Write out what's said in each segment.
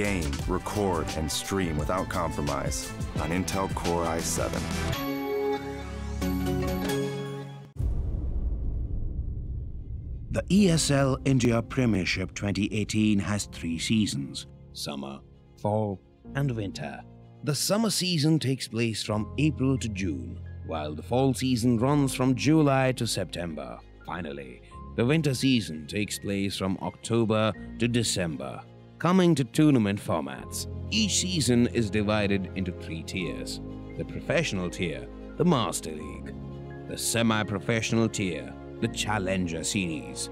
Game, record, and stream without compromise on Intel Core i7. The ESL India Premiership 2018 has 3 seasons: summer, fall, and winter. The summer season takes place from April to June, while the fall season runs from July to September. Finally, the winter season takes place from October to December. Coming to tournament formats, each season is divided into 3 tiers: the professional tier, the Master League; the semi-professional tier, the Challenger Series;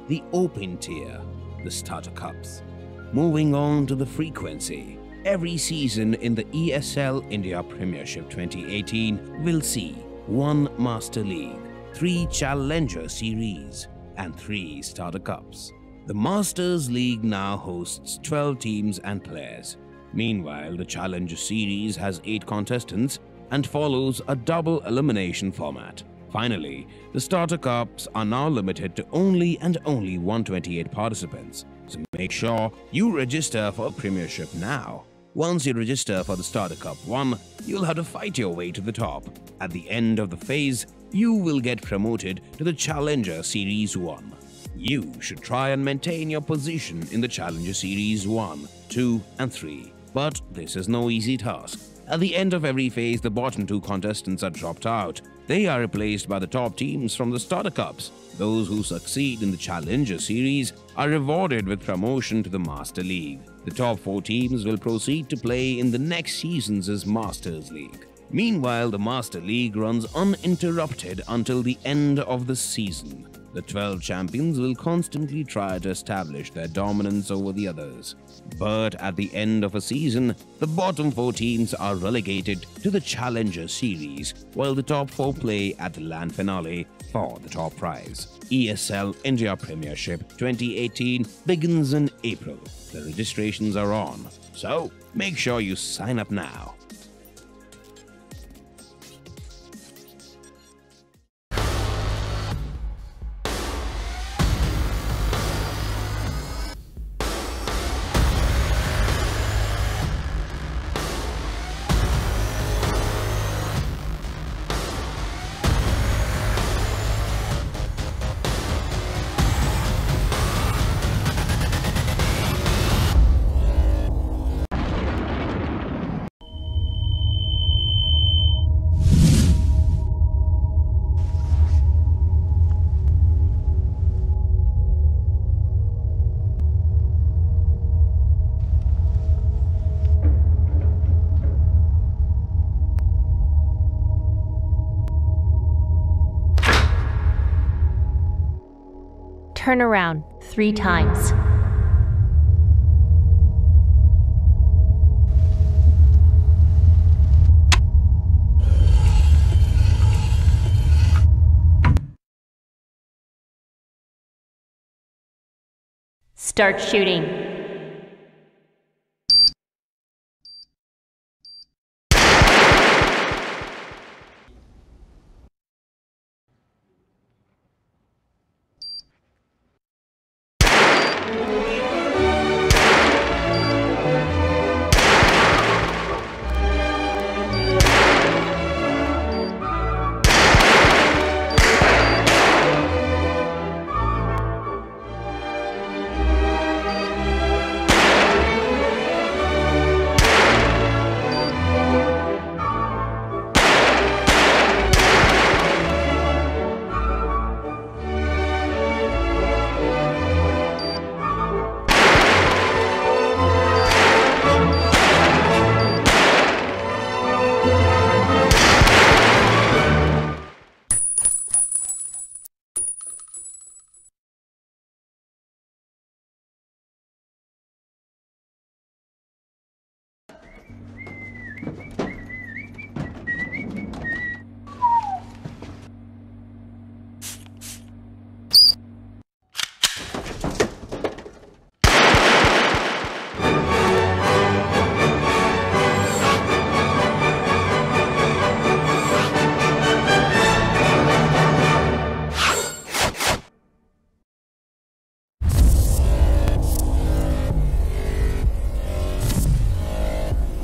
the Open tier, the Starter Cups. Moving on to the frequency, every season in the ESL India Premiership 2018 will see 1 Master League, 3 Challenger Series, and 3 Starter Cups. The Masters League now hosts 12 teams and players. Meanwhile, the Challenger Series has 8 contestants and follows a double elimination format. Finally, the Starter Cups are now limited to only 128 participants, so make sure you register for a Premiership now. Once you register for the Starter Cup 1, you'll have to fight your way to the top. At the end of the phase, you will get promoted to the Challenger Series 1. You should try and maintain your position in the Challenger Series 1, 2, and 3. But this is no easy task. At the end of every phase, the bottom 2 contestants are dropped out. They are replaced by the top teams from the Starter Cups. Those who succeed in the Challenger Series are rewarded with promotion to the Master League. The top 4 teams will proceed to play in the next season's Masters League. Meanwhile, the Master League runs uninterrupted until the end of the season. The 12 champions will constantly try to establish their dominance over the others. But at the end of a season, the bottom 4 teams are relegated to the Challenger Series, while the top 4 play at the land finale for the top prize. ESL India Premiership 2018 begins in April. The registrations are on, so make sure you sign up now. Turn around 3 times. Start shooting.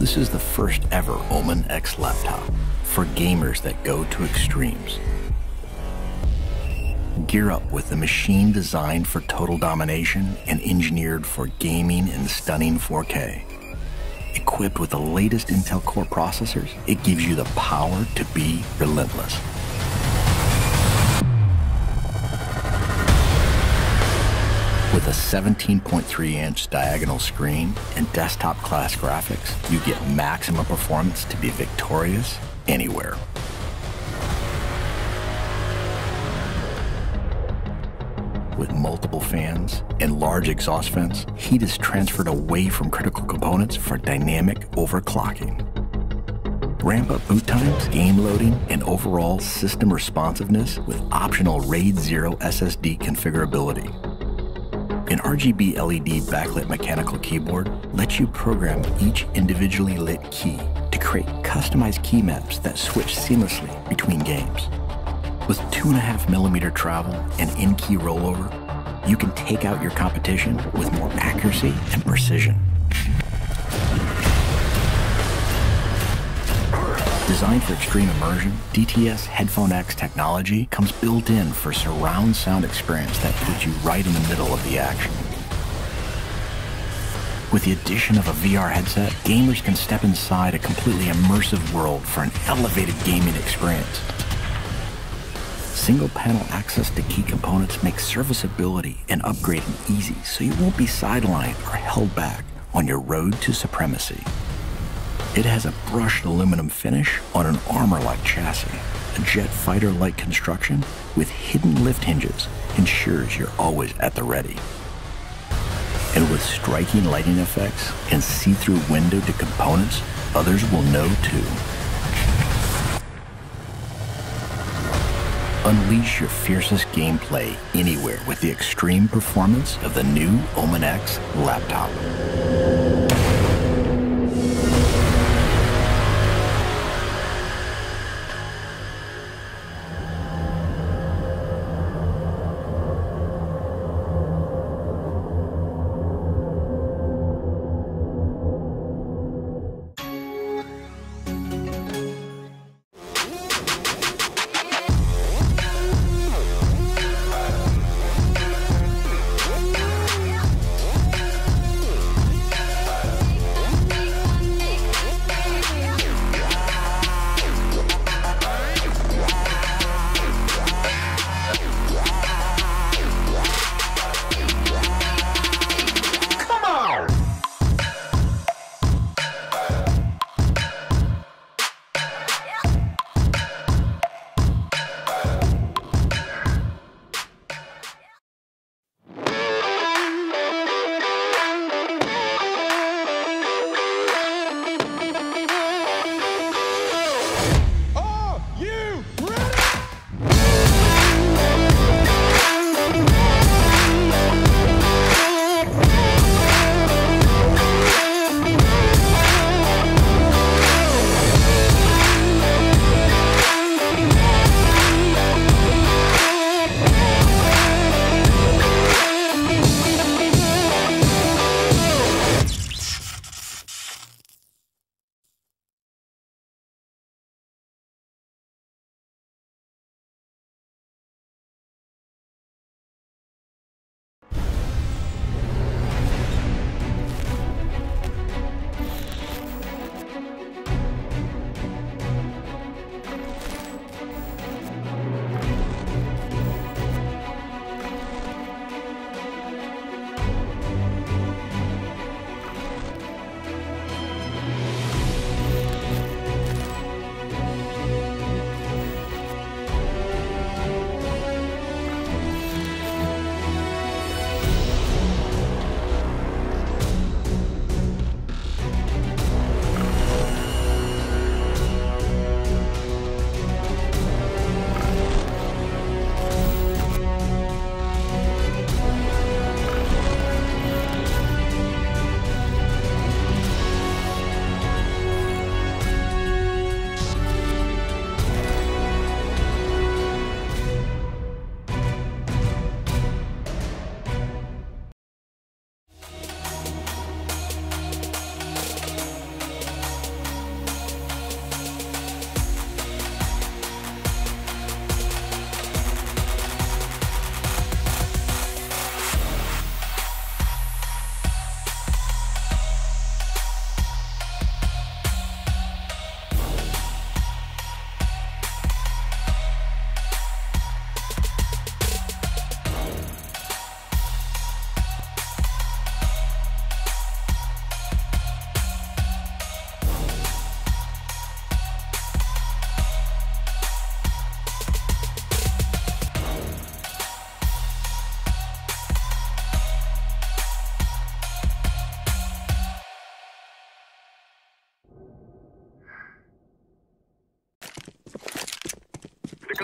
This is the first ever Omen X laptop for gamers that go to extremes. Gear up with the machine designed for total domination and engineered for gaming in stunning 4K. Equipped with the latest Intel Core processors, it gives you the power to be relentless. With a 17.3-inch diagonal screen and desktop-class graphics, you get maximum performance to be victorious anywhere. With multiple fans and large exhaust vents, heat is transferred away from critical components for dynamic overclocking. Ramp up boot times, game loading, and overall system responsiveness with optional RAID 0 SSD configurability. An RGB LED backlit mechanical keyboard lets you program each individually lit key to create customized key maps that switch seamlessly between games. With 2.5mm travel and in-key rollover, you can take out your competition with more accuracy and precision. Designed for extreme immersion, DTS Headphone X technology comes built in for surround sound experience that puts you right in the middle of the action. With the addition of a VR headset, gamers can step inside a completely immersive world for an elevated gaming experience. Single-panel access to key components makes serviceability and upgrading easy, so you won't be sidelined or held back on your road to supremacy. It has a brushed aluminum finish on an armor-like chassis. A jet fighter-like construction with hidden lift hinges ensures you're always at the ready. And with striking lighting effects and see-through window to components, others will know too. Unleash your fiercest gameplay anywhere with the extreme performance of the new Omen X laptop.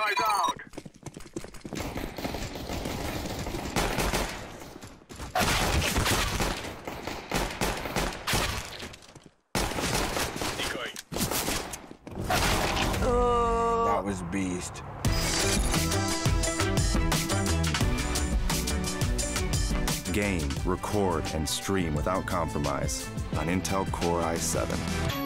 That was beast. Game, record, and stream without compromise on Intel Core i7.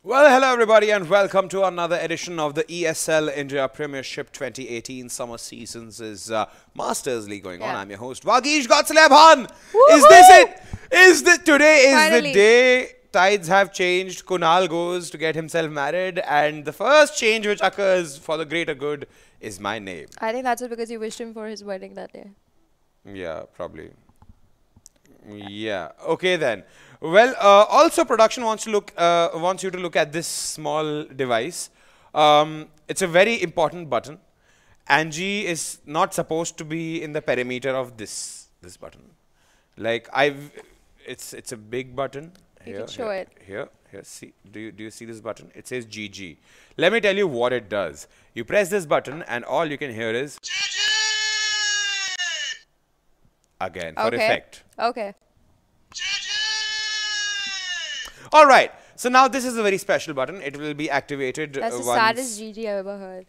Well, hello everybody and welcome to another edition of the ESL India Premiership 2018 Summer Seasons' Masters League going on. I'm your host, Vagish Gotsalebhan. Is this it? Today is Finally. the day tides have changed. Kunal goes to get himself married and the first change which occurs for the greater good is my name. I think that's it because you wished him for his wedding that day. Yeah, probably. Yeah. Okay then. Well, also production wants you to look at this small device. It's a very important button. Angie is not supposed to be in the perimeter of this button. Like it's a big button. You can show it. Here. See, do you see this button? It says GG. Let me tell you what it does. You press this button and all you can hear is GG again for effect. Okay. All right. So now this is a very special button. It will be activated That's the once. saddest GG I've ever heard.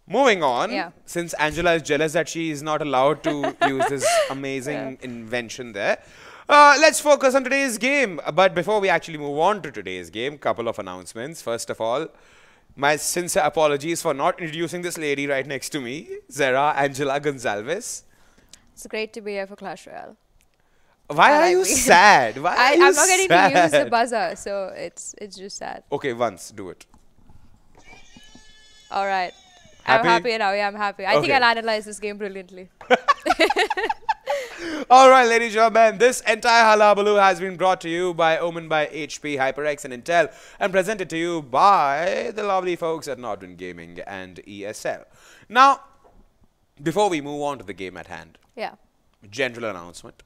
Moving on, Yeah. since Angela is jealous that she is not allowed to use this amazing invention there, let's focus on today's game. But before we actually move on to today's game, couple of announcements. First of all, my sincere apologies for not introducing this lady right next to me, Zara Angela Gonzalez. It's great to be here for Clash Royale. Why are you sad? Why are you I'm not getting to use the sad? buzzer, so it's just sad. Okay, once, do it. All right. Happy? I'm happy now. Yeah, I'm happy. I think Okay. I'll analyze this game brilliantly. All right, ladies and gentlemen, this entire halabaloo has been brought to you by Omen by HP, HyperX, and Intel, and presented to you by the lovely folks at Nodwin Gaming and ESL. Now, before we move on to the game at hand, Yeah. general announcement.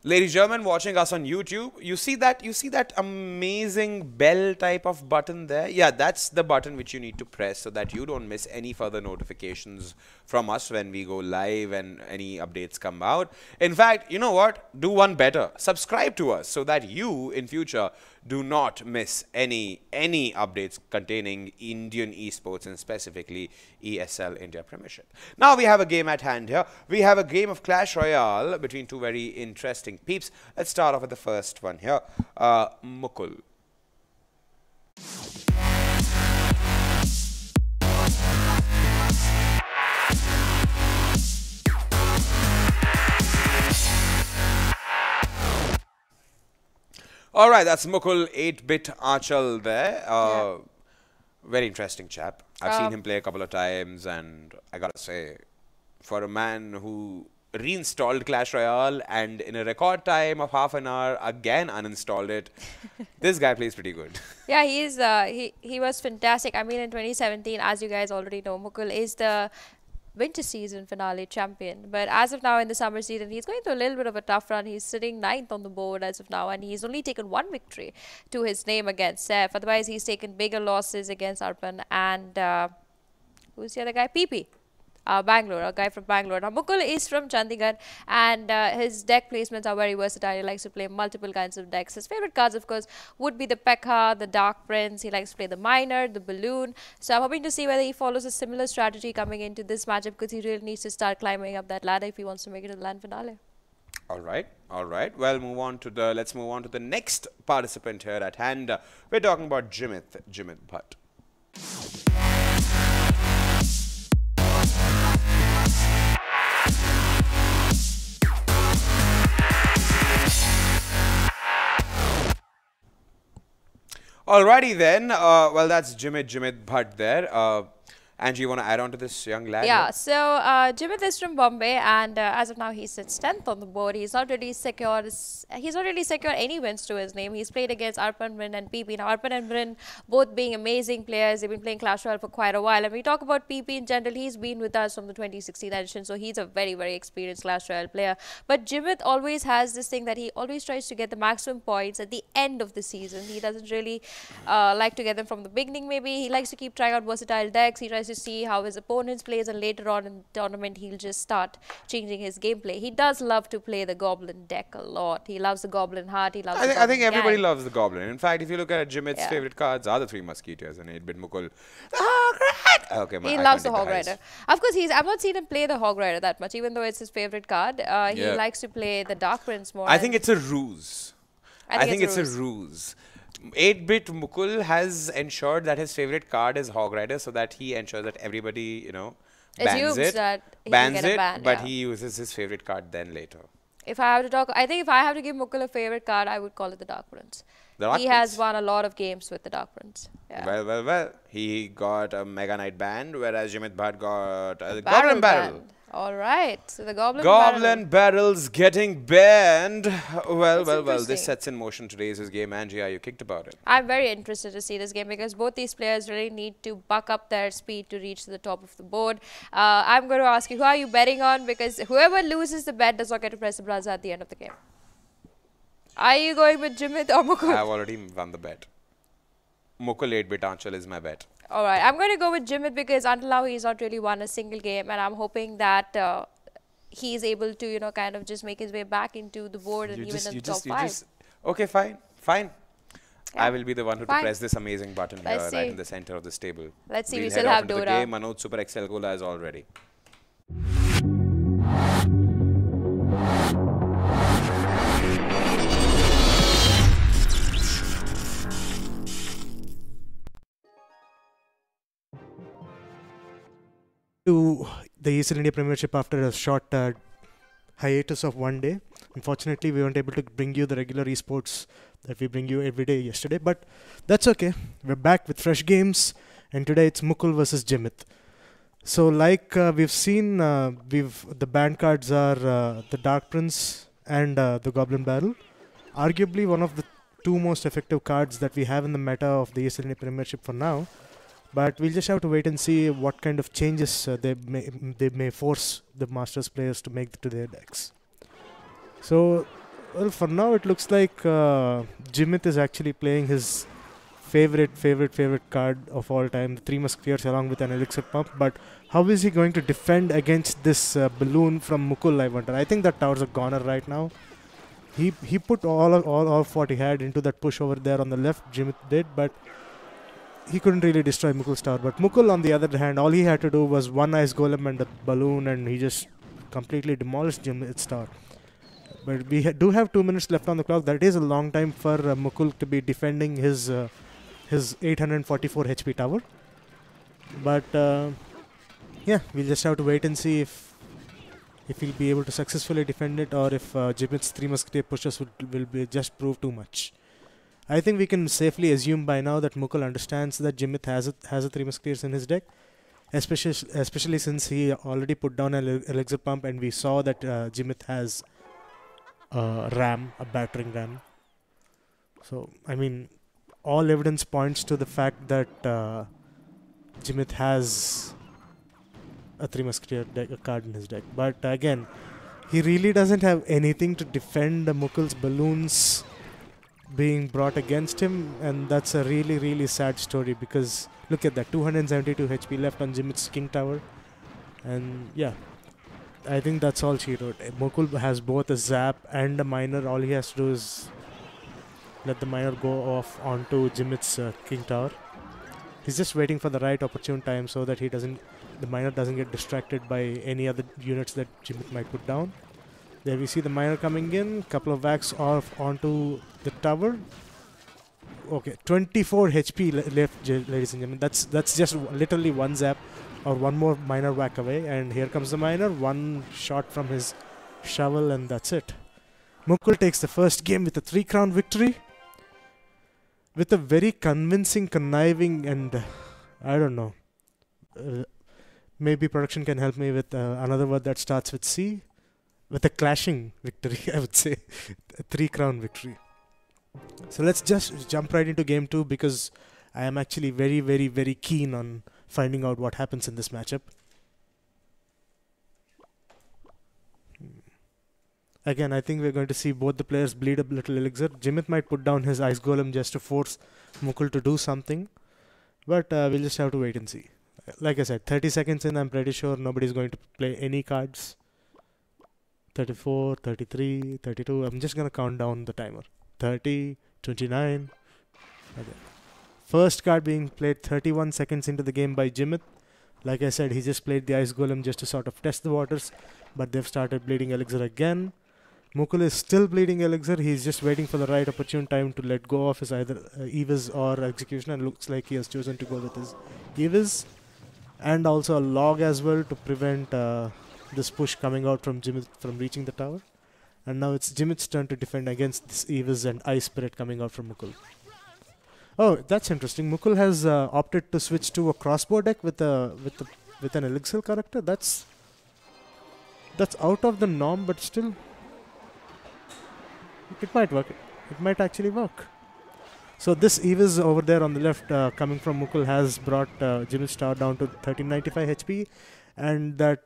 Ladies and gentlemen, watching us on YouTube, you see that amazing bell type of button there? Yeah, that's the button which you need to press so that you don't miss any further notifications from us when we go live and any updates come out. In fact, you know what? Do one better. Subscribe to us so that you, in future, do not miss any updates containing Indian esports and specifically ESL India Premiership. Now we have a game at hand here. We have a game of Clash Royale between two very interesting peeps. Let's start off with the first one here. Mukul. All right, that's Mukul 8-bit Achal there. Very interesting chap. I've seen him play a couple of times, and I gotta say, for a man who reinstalled Clash Royale and in a record time of half an hour again uninstalled it, this guy plays pretty good. Yeah, he was fantastic. I mean, in 2017, as you guys already know, Mukul is the winter season finale champion. But as of now, in the summer season, he's going through a little bit of a tough run. He's sitting 9th on the board as of now, and he's only taken one victory to his name against Seth. Otherwise, he's taken bigger losses against Arpan and who's the other guy? PP. Bangalore, a guy from Bangalore. Now, Mukul is from Chandigarh, and his deck placements are very versatile. He likes to play multiple kinds of decks. His favorite cards, of course, would be the Pekka, the Dark Prince. He likes to play the Miner, the Balloon. So I'm hoping to see whether he follows a similar strategy coming into this matchup, because he really needs to start climbing up that ladder if he wants to make it to the land finale. All right. Well, let's move on to the next participant here at hand. We're talking about Jimit Bhatt. Alrighty then, well that's Jimit Bhatt there. Angie, you want to add on to this young lad? Yeah, so Jimit is from Bombay, and as of now he sits 10th on the board. He's not really secure. He's not really secured any wins to his name. He's played against Arpan Bryn and PP. Now Arpan and Bryn both being amazing players. They've been playing Clash Royale for quite a while. And we talk about PP in general. He's been with us from the 2016 edition, so he's a very, very experienced Clash Royale player. But Jimit always has this thing that he always tries to get the maximum points at the end of the season. He doesn't really like to get them from the beginning. Maybe he likes to keep trying out versatile decks. He tries to see how his opponents plays, and later on in the tournament he'll just start changing his gameplay. He does love to play the Goblin deck a lot. He loves the Goblin Heart. He loves I think everybody loves the Goblin. In fact, if you look at Jimit's favorite cards are the Three Musketeers and 8-bit Mukul. The Hog Rider! Okay, he loves the Hog Rider. Of course, I've not seen him play the Hog Rider that much, even though it's his favorite card. He likes to play the Dark Prince more. I think it's a ruse. I think it's a ruse. 8-bit Mukul has ensured that his favorite card is Hog Rider, so that he ensures that everybody, bans it, but he uses his favorite card then later. If I have to talk, I think if I have to give Mukul a favorite card, I would call it the Dark Prince. He has won a lot of games with the Dark Prince. Yeah. Well. He got a Mega Knight band, whereas Jimit Bhatt got a Goblin Barrel. All right, so the Goblin Barrel's getting banned. Well, this sets in motion today's game. Angie, are you kicked about it? I'm very interested to see this game because both these players really need to buck up their speed to reach to the top of the board. I'm going to ask you, who are you betting on? Because whoever loses the bet does not get to press the buzzer at the end of the game. Are you going with Jimit or Mukul? I've already won the bet. Mukul 8-bit Anchal is my bet. All right, I'm going to go with Jimit because until now he's not really won a single game, and I'm hoping that he's able to, kind of just make his way back into the board and even in the top 5. Okay, fine. Yeah. I will be the one who to press this amazing button here, right in the center of this table. Let's see, we still have DOTA. Manoj Super XL Gola is all ready. To the ESL India Premiership after a short hiatus of one day. Unfortunately, we weren't able to bring you the regular esports that we bring you every day yesterday, but that's okay. We're back with fresh games, and today it's Mukul versus Jimit. So, like we've seen, the banned cards are the Dark Prince and the Goblin Barrel. Arguably one of the two most effective cards that we have in the meta of the ESL India Premiership for now. But we'll just have to wait and see what kind of changes they may force the Masters players to make to their decks. So, well, for now it looks like Jimit is actually playing his favorite card of all time, the Three Musketeers, along with an Elixir Pump. But how is he going to defend against this balloon from Mukul, I wonder? I think that tower's a goner right now. He put all of what he had into that push over there on the left, Jimit did, but he couldn't really destroy Mukul's tower. But Mukul, on the other hand, all he had to do was one Ice Golem and a balloon, and he just completely demolished Jimit's tower. But we do have 2 minutes left on the clock. That is a long time for Mukul to be defending his 844 HP tower. But yeah, we'll just have to wait and see if he'll be able to successfully defend it, or if Jimit's 3 Musketeer pushes will be just prove too much. I think we can safely assume by now that Mukul understands that Jimit has a 3 Musketeers in his deck, especially since he already put down an Elixir Pump, and we saw that Jimit has a battering ram. So, I mean, all evidence points to the fact that Jimit has a 3 Musketeer card in his deck. But again, he really doesn't have anything to defend Mukul's balloons being brought against him, and that's a really sad story, because look at that, 272 HP left on Jimit's King Tower, and yeah, I think that's all she wrote. Mukul has both a zap and a miner. All he has to do is let the miner go off onto Jimit's King Tower. He's just waiting for the right opportune time so that the miner doesn't get distracted by any other units that Jimit might put down. There we see the miner coming in, couple of whacks off onto the tower. Okay, 24 HP left, ladies and gentlemen. That's just literally one zap or one more miner whack away, and here comes the miner. One shot from his shovel, and that's it. Mukul takes the first game with a 3-crown victory, with a very convincing, conniving, and I don't know, maybe production can help me with another word that starts with C. With a clashing victory, I would say. A 3-crown victory. So let's just jump right into game 2 because I am actually very, very, very keen on finding out what happens in this matchup. Again, I think we're going to see both the players bleed a little elixir. Jimit might put down his Ice Golem just to force Mukul to do something. But we'll just have to wait and see. Like I said, 30 seconds in, I'm pretty sure nobody's going to play any cards. 34, 33, 32. I'm just going to count down the timer. 30, 29. Okay. First card being played 31 seconds into the game by Jimit. Like I said, he just played the Ice Golem just to sort of test the waters. But they've started bleeding elixir again. Mukul is still bleeding elixir. He's just waiting for the right opportune time to let go of his either Evis or Executioner. And looks like he has chosen to go with his Evis. And also a log as well to prevent this push coming out from Jimit from reaching the tower. And now it's Jimit's turn to defend against this Evis and Ice Spirit coming out from Mukul. Oh, that's interesting. Mukul has opted to switch to a crossbow deck with an elixir character. That's out of the norm, but still, it might work. It might actually work. So this Evis over there on the left, coming from Mukul, has brought Jimit's tower down to 1395 HP, and that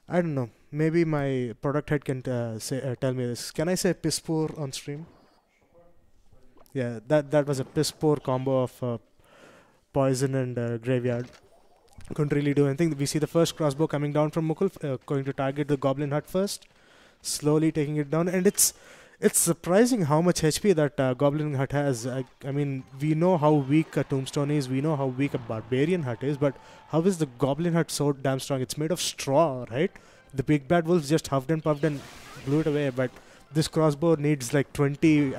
I don't know. Maybe my product head can tell me this. Can I say piss poor on stream? Yeah, that was a piss poor combo of poison and graveyard. Couldn't really do anything. We see the first crossbow coming down from Mukul, going to target the Goblin Hut first, slowly taking it down. And it's surprising how much HP that Goblin Hut has. I mean, we know how weak a Tombstone is, we know how weak a Barbarian Hut is, but how is the Goblin Hut so damn strong? It's made of straw, right? The big bad wolves just huffed and puffed and blew it away, but this crossbow needs like 20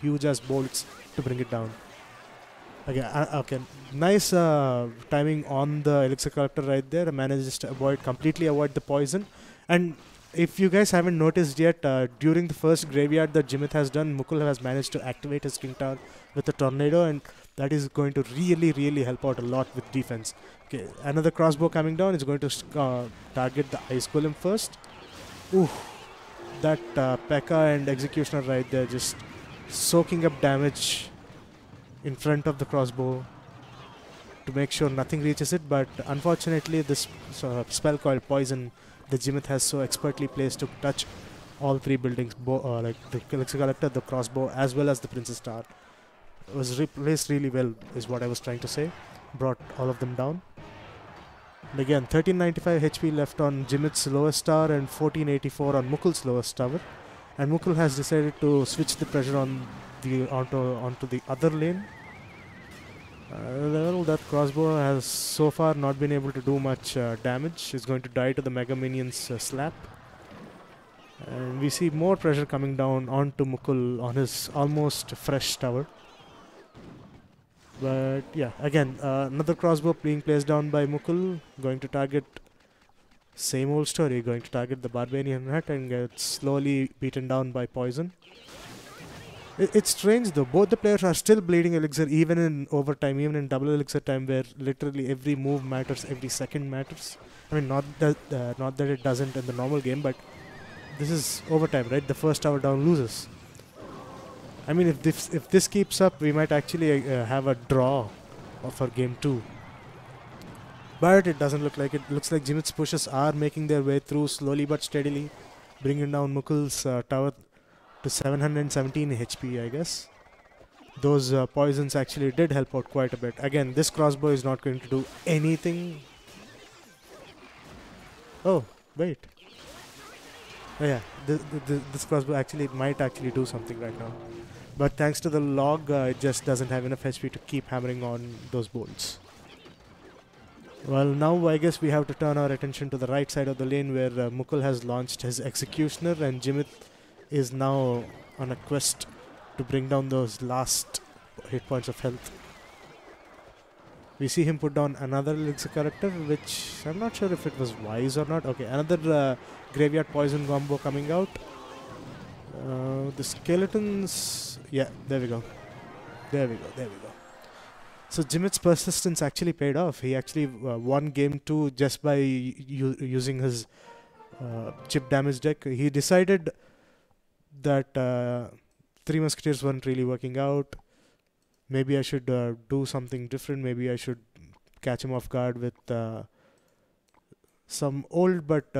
huge ass bolts to bring it down. Okay, nice timing on the elixir collector right there. Manages to completely avoid the poison. And if you guys haven't noticed yet, during the first graveyard that Jimit has done, Mukul has managed to activate his King Tower with a tornado, and that is going to really, really help out a lot with defense. Okay, another crossbow coming down is going to target the Ice Golem first. Ooh, that P.E.K.K.A. and Executioner right there just soaking up damage in front of the crossbow to make sure nothing reaches it. But unfortunately, this spell called Poison, the Jimit has so expertly placed to touch all three buildings, like the elixir collector, the crossbow, as well as the Princess Tower. It was placed really well, is what I was trying to say. Brought all of them down. And again, 1395 HP left on Jimit's lowest tower and 1484 on Mukul's lowest tower. And Mukul has decided to switch the pressure on onto the other lane. Well, that crossbow has so far not been able to do much damage. It's going to die to the Mega Minions slap. And we see more pressure coming down onto Mukul on his almost fresh tower. But yeah, again, another crossbow being placed down by Mukul, going to target, same old story, going to target the Barbarian Hut and gets slowly beaten down by poison. It's strange though, both the players are still bleeding elixir even in overtime, even in double elixir time, where literally every move matters, every second matters. I mean, not that it doesn't in the normal game, but this is overtime, right? The first tower down loses. I mean, if this keeps up, we might actually have a draw for game 2. But it doesn't look like it. Looks like Jimit's pushes are making their way through slowly but steadily, bringing down Mukul's tower to 717 HP, I guess. Those poisons actually did help out quite a bit. Again, this crossbow is not going to do anything. Oh, wait. Oh yeah, this crossbow might actually do something right now. But thanks to the log, it just doesn't have enough HP to keep hammering on those bolts. Well, now I guess we have to turn our attention to the right side of the lane where Mukul has launched his Executioner and Jimit is now on a quest to bring down those last hit points of health. We see him put down another elixir character, which I'm not sure if it was wise or not. Okay, another graveyard poison combo coming out. The skeletons... Yeah, there we go. So Jimit's persistence actually paid off. He actually won game 2 just by using his chip damage deck. He decided that Three Musketeers weren't really working out. Maybe I should do something different. Maybe I should catch him off guard with some old but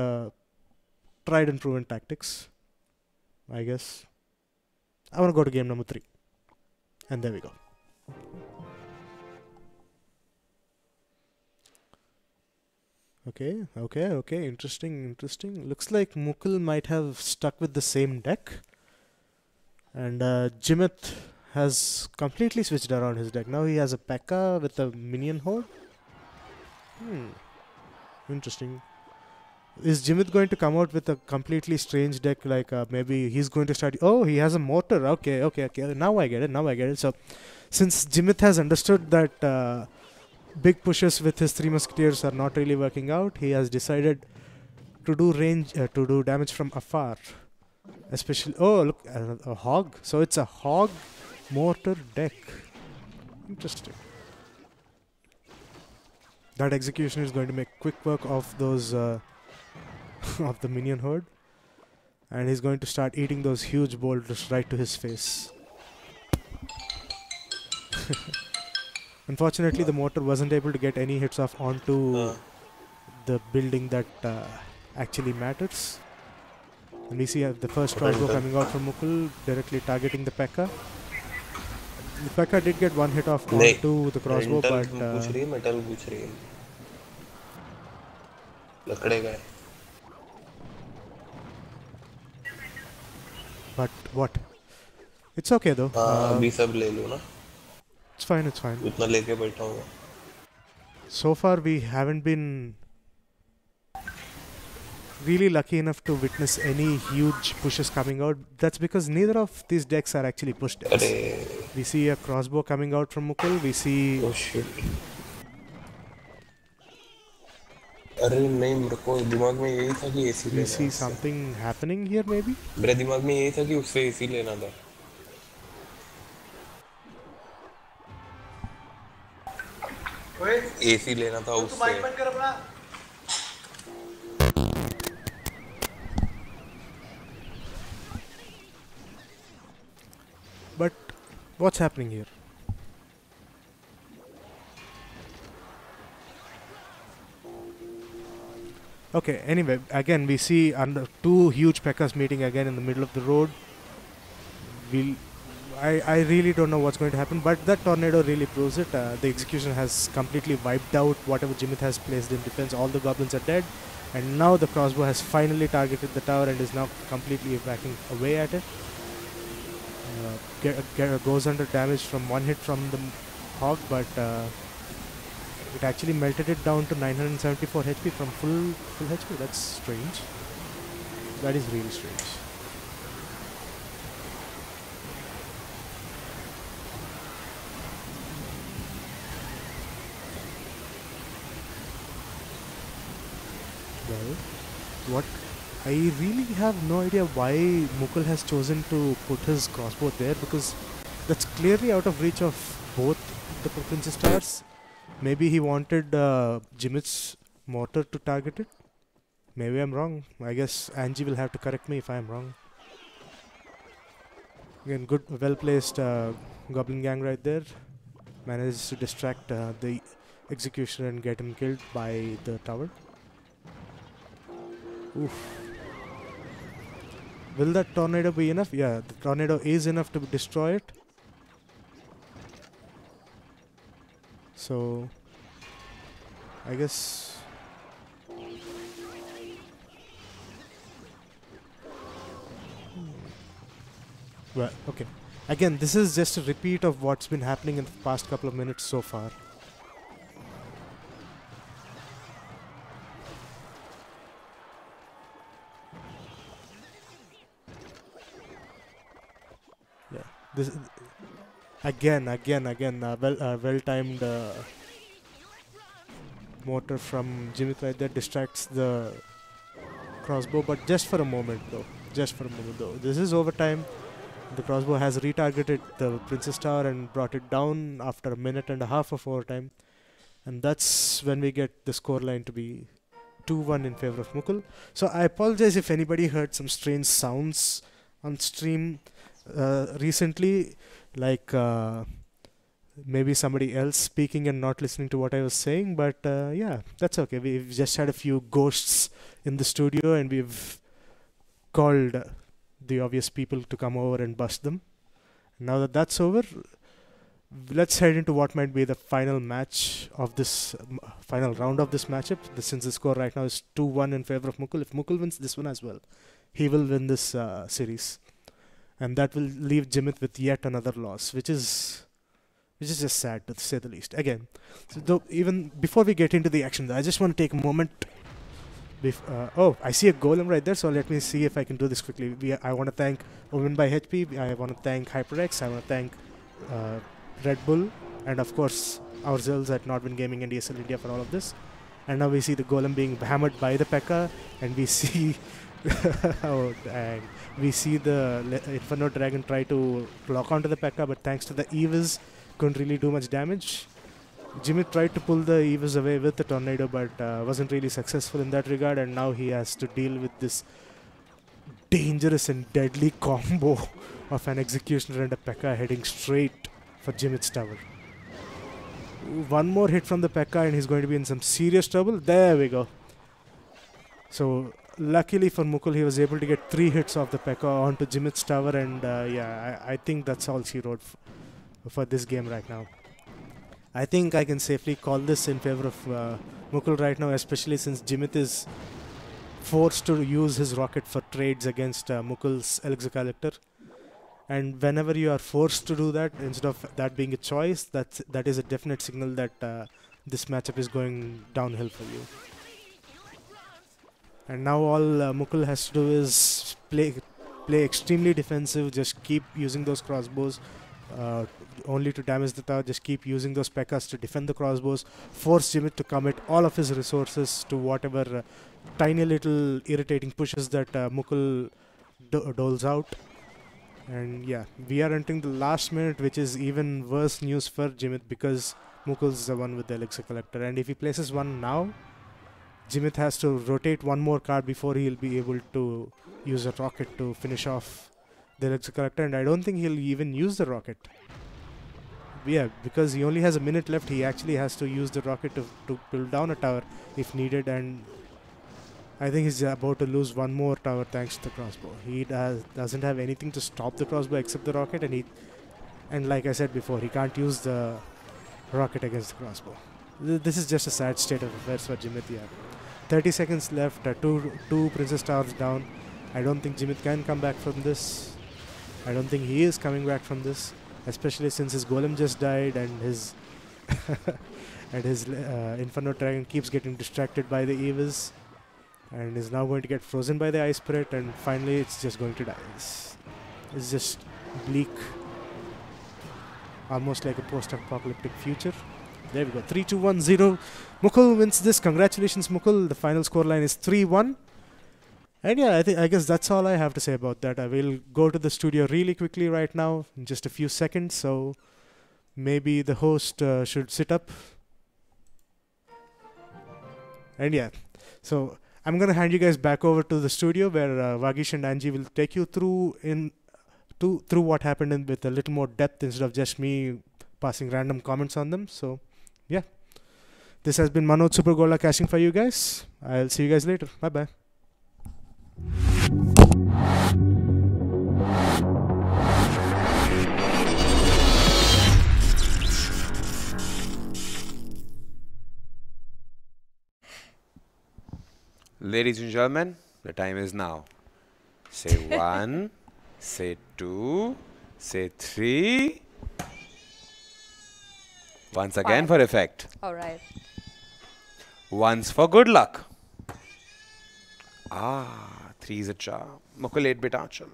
tried and proven tactics, I guess. I want to go to game number 3. And there we go. Okay. Interesting. Looks like Mukul might have stuck with the same deck. And Jimit has completely switched around his deck. Now he has a P.E.K.K.A. with a minion horde. Interesting. Is Jimit going to come out with a completely strange deck? Like maybe he's going to start... Oh, he has a mortar. Okay. Now I get it. So since Jimit has understood that big pushes with his Three Musketeers are not really working out, he has decided to do to do damage from afar. Especially... Oh, look, a hog. So it's a hog mortar deck. Interesting. That execution is going to make quick work of those of the minion horde, and he's going to start eating those huge boulders right to his face. Unfortunately, the mortar wasn't able to get any hits off onto the building that actually matters. And we see the first crossbow coming out from Mukul, directly targeting the P.E.K.K.A. The P.E.K.K.A. did get one hit off onto the crossbow, but what? It's okay though. It's fine. So far we haven't been really lucky enough to witness any huge pushes coming out. That's because neither of these decks are actually push decks. We see a crossbow coming out from Mukul. We see... Oh shit. अरे नहीं मेरे को दिमाग में यही था कि AC लेना है. We see something happening here maybe? मेरे दिमाग में यही था कि उससे एसी लेना था. एसी लेना था उससे. But what's happening here? Okay, anyway, again we see under two huge P.E.K.K.A.s meeting again in the middle of the road. I really don't know what's going to happen, but that tornado really proves it. The execution has completely wiped out whatever Jimit has placed in defense. All the goblins are dead, and now the crossbow has finally targeted the tower and is now completely backing away at it. Goes under damage from one hit from the hog, but it actually melted it down to 974 HP from full HP. That's strange. That is really strange. Well, what? I really have no idea why Mukul has chosen to put his crossbow there, because that's clearly out of reach of both the Princess Towers. Maybe he wanted Jimit's mortar to target it. Maybe I'm wrong. I guess Angie will have to correct me if I'm wrong. Again, good, well-placed goblin gang right there. Manages to distract the executioner and get him killed by the tower. Oof. Will that tornado be enough? Yeah, the tornado is enough to destroy it. So, I guess... Well, okay. Again, this is just a repeat of what's been happening in the past couple of minutes so far. Yeah, this again, well-timed mortar from Jimit right there distracts the crossbow, but just for a moment though. This is overtime. The crossbow has retargeted the Princess Tower and brought it down after a minute and a half of overtime. And that's when we get the scoreline to be 2-1 in favor of Mukul. So I apologize if anybody heard some strange sounds on stream recently, like maybe somebody else speaking and not listening to what I was saying. But yeah, that's okay. We've just had a few ghosts in the studio and we've called the obvious people to come over and bust them. Now that that's over, let's head into what might be the final match of this final round of this matchup. Since the score right now is 2-1 in favor of Mukul. If Mukul wins this one as well, he will win this series, and that will leave Jimit with yet another loss, which is just sad to say the least. Again, so even before we get into the action, I just want to take a moment. Oh, I see a golem right there, so let me see if I can do this quickly. I want to thank Women by HP, I want to thank HyperX, I want to thank Red Bull, and of course ourselves at Nordwind Gaming and ESL India for all of this. And now we see the golem being hammered by the P.E.K.K.A, and we see and we see the Inferno Dragon try to lock onto the P.E.K.K.A, but thanks to the Evis, couldn't really do much damage. Jimit tried to pull the Evis away with the Tornado, but wasn't really successful in that regard, and now he has to deal with this dangerous and deadly combo of an Executioner and a P.E.K.K.A heading straight for Jimit's tower. One more hit from the P.E.K.K.A and he's going to be in some serious trouble. There we go. So luckily for Mukul, he was able to get 3 hits of the P.E.K.K.A onto Jimit's tower, and yeah, I think that's all she wrote for this game right now. I think I can safely call this in favor of Mukul right now, especially since Jimit is forced to use his rocket for trades against Mukul's Elixir Collector. And whenever you are forced to do that, instead of that being a choice, that is a definite signal that this matchup is going downhill for you. And now all Mukul has to do is play extremely defensive, just keep using those crossbows only to damage the tower, just keep using those P.E.K.K.As to defend the crossbows, force Jimit to commit all of his resources to whatever tiny little irritating pushes that Mukul doles out. And yeah, we are entering the last minute, which is even worse news for Jimit because Mukul's the one with the Elixir Collector, and if he places one now, Jimit has to rotate one more card before he'll be able to use a rocket to finish off the Elixir Collector, and I don't think he'll even use the rocket. Yeah, because he only has a minute left, he actually has to use the rocket to pull down a tower if needed, and I think he's about to lose one more tower thanks to the crossbow. He doesn't have anything to stop the crossbow except the rocket, and like I said before, he can't use the rocket against the crossbow. This is just a sad state of affairs for Jimit. Yeah. 30 seconds left, two Princess Towers down. I don't think Jimit can come back from this. I don't think he is coming back from this, especially since his golem just died and his Inferno Dragon keeps getting distracted by the Evis and is now going to get frozen by the Ice Spirit, and finally it's just going to die. It's just bleak, almost like a post-apocalyptic future. There we go, 3-2-1-0. Mukul wins this. Congratulations, Mukul. The final scoreline is 3-1. And yeah, I guess that's all I have to say about that. I will go to the studio really quickly right now in just a few seconds. So maybe the host should sit up. And yeah, so I'm going to hand you guys back over to the studio where Vagish and Angie will take you through what happened with a little more depth instead of just me passing random comments on them. So yeah, this has been Manoj Super Gola casting for you guys. I'll see you guys later. Bye-bye. Ladies and gentlemen, the time is now. Say 1, say 2, say 3. Once again for effect. All right. Once for good luck. 3 is a charm. Mukul 8-bit Achal.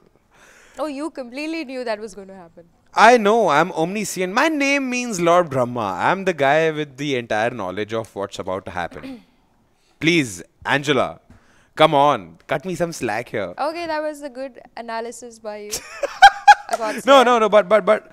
Oh, you completely knew that was going to happen. I know, I'm omniscient. My name means Lord Brahma. I'm the guy with the entire knowledge of what's about to happen. Please, Angela, come on, cut me some slack here. Okay, that was a good analysis by you. A gods. No, yeah. no, no.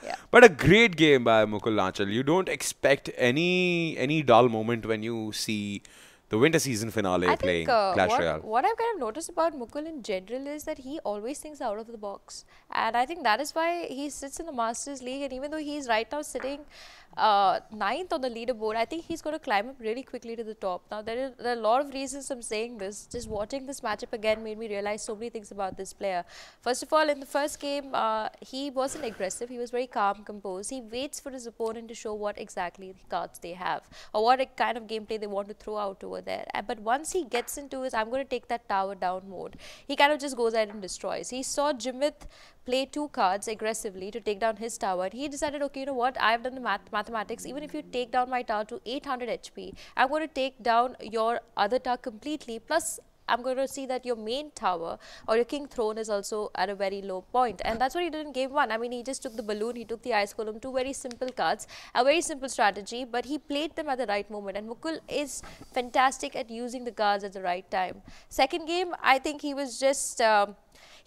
Yeah. But a great game by Mukul Nachal. You don't expect any dull moment when you see the winter season finale playing Clash Royale. What I've kind of noticed about Mukul in general is that he always thinks out of the box. And I think that is why he sits in the Masters League. And even though he's right now sitting 9th on the leaderboard, I think he's going to climb up really quickly to the top. Now, there are a lot of reasons I'm saying this. Just watching this matchup again made me realize so many things about this player. First of all, in the first game, he wasn't aggressive. He was very calm, composed. He waits for his opponent to show what exactly the cards they have or what kind of gameplay they want to throw out over there. But once he gets into his I'm going to take that tower down mode, he kind of just goes ahead and destroys. He saw Jimit play 2 cards aggressively to take down his tower. He decided, okay, you know what, I've done the mathematics. Even if you take down my tower to 800 HP, I'm going to take down your other tower completely. Plus, I'm going to see that your main tower or your king throne is also at a very low point. And that's what he did in game 1. I mean, he just took the balloon, he took the ice column, 2 very simple cards, a very simple strategy, but he played them at the right moment. And Mukul is fantastic at using the cards at the right time. Second game, I think he was just...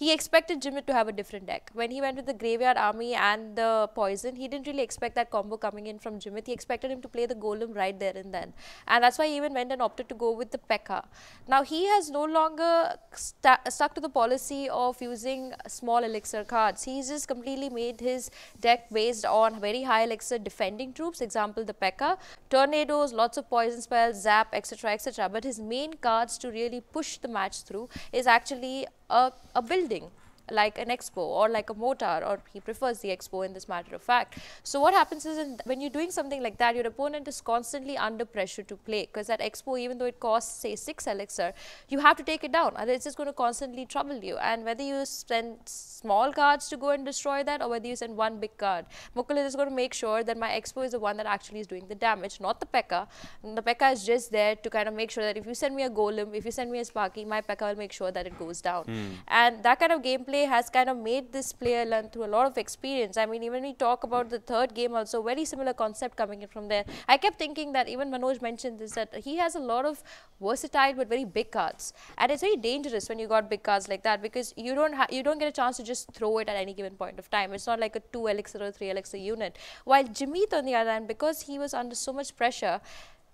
he expected Jimit to have a different deck. When he went with the Graveyard Army and the Poison, he didn't really expect that combo coming in from Jimit. He expected him to play the Golem right there and then. And that's why he even went and opted to go with the P.E.K.K.A. Now, he has no longer stuck to the policy of using small elixir cards. He's just completely made his deck based on very high elixir defending troops. Example, the P.E.K.K.A. Tornadoes, lots of poison spells, zap, etc., etc. But his main cards to really push the match through is actually a building like an expo or like a mortar, or he prefers the expo in this matter of fact. So what happens is when you're doing something like that, your opponent is constantly under pressure to play, because that expo, even though it costs say 6 elixir, you have to take it down, otherwise it's just going to constantly trouble you. And whether you spend small cards to go and destroy that or whether you send one big card, Mukul is going to make sure that my expo is the one that actually is doing the damage, not the P.E.K.K.A. The P.E.K.K.A. is just there to kind of make sure that if you send me a golem, if you send me a Sparky, my P.E.K.K.A. will make sure that it goes down. And that kind of gameplay has kind of made this player learn through a lot of experience. I mean, even we talk about the third game also, very similar concept coming in from there. I kept thinking that, even Manoj mentioned this, that he has a lot of versatile but very big cards, and it's very dangerous when you got big cards like that, because you don't get a chance to just throw it at any given point of time. It's not like a 2 elixir or 3 elixir unit. While Jimit, on the other hand, because he was under so much pressure,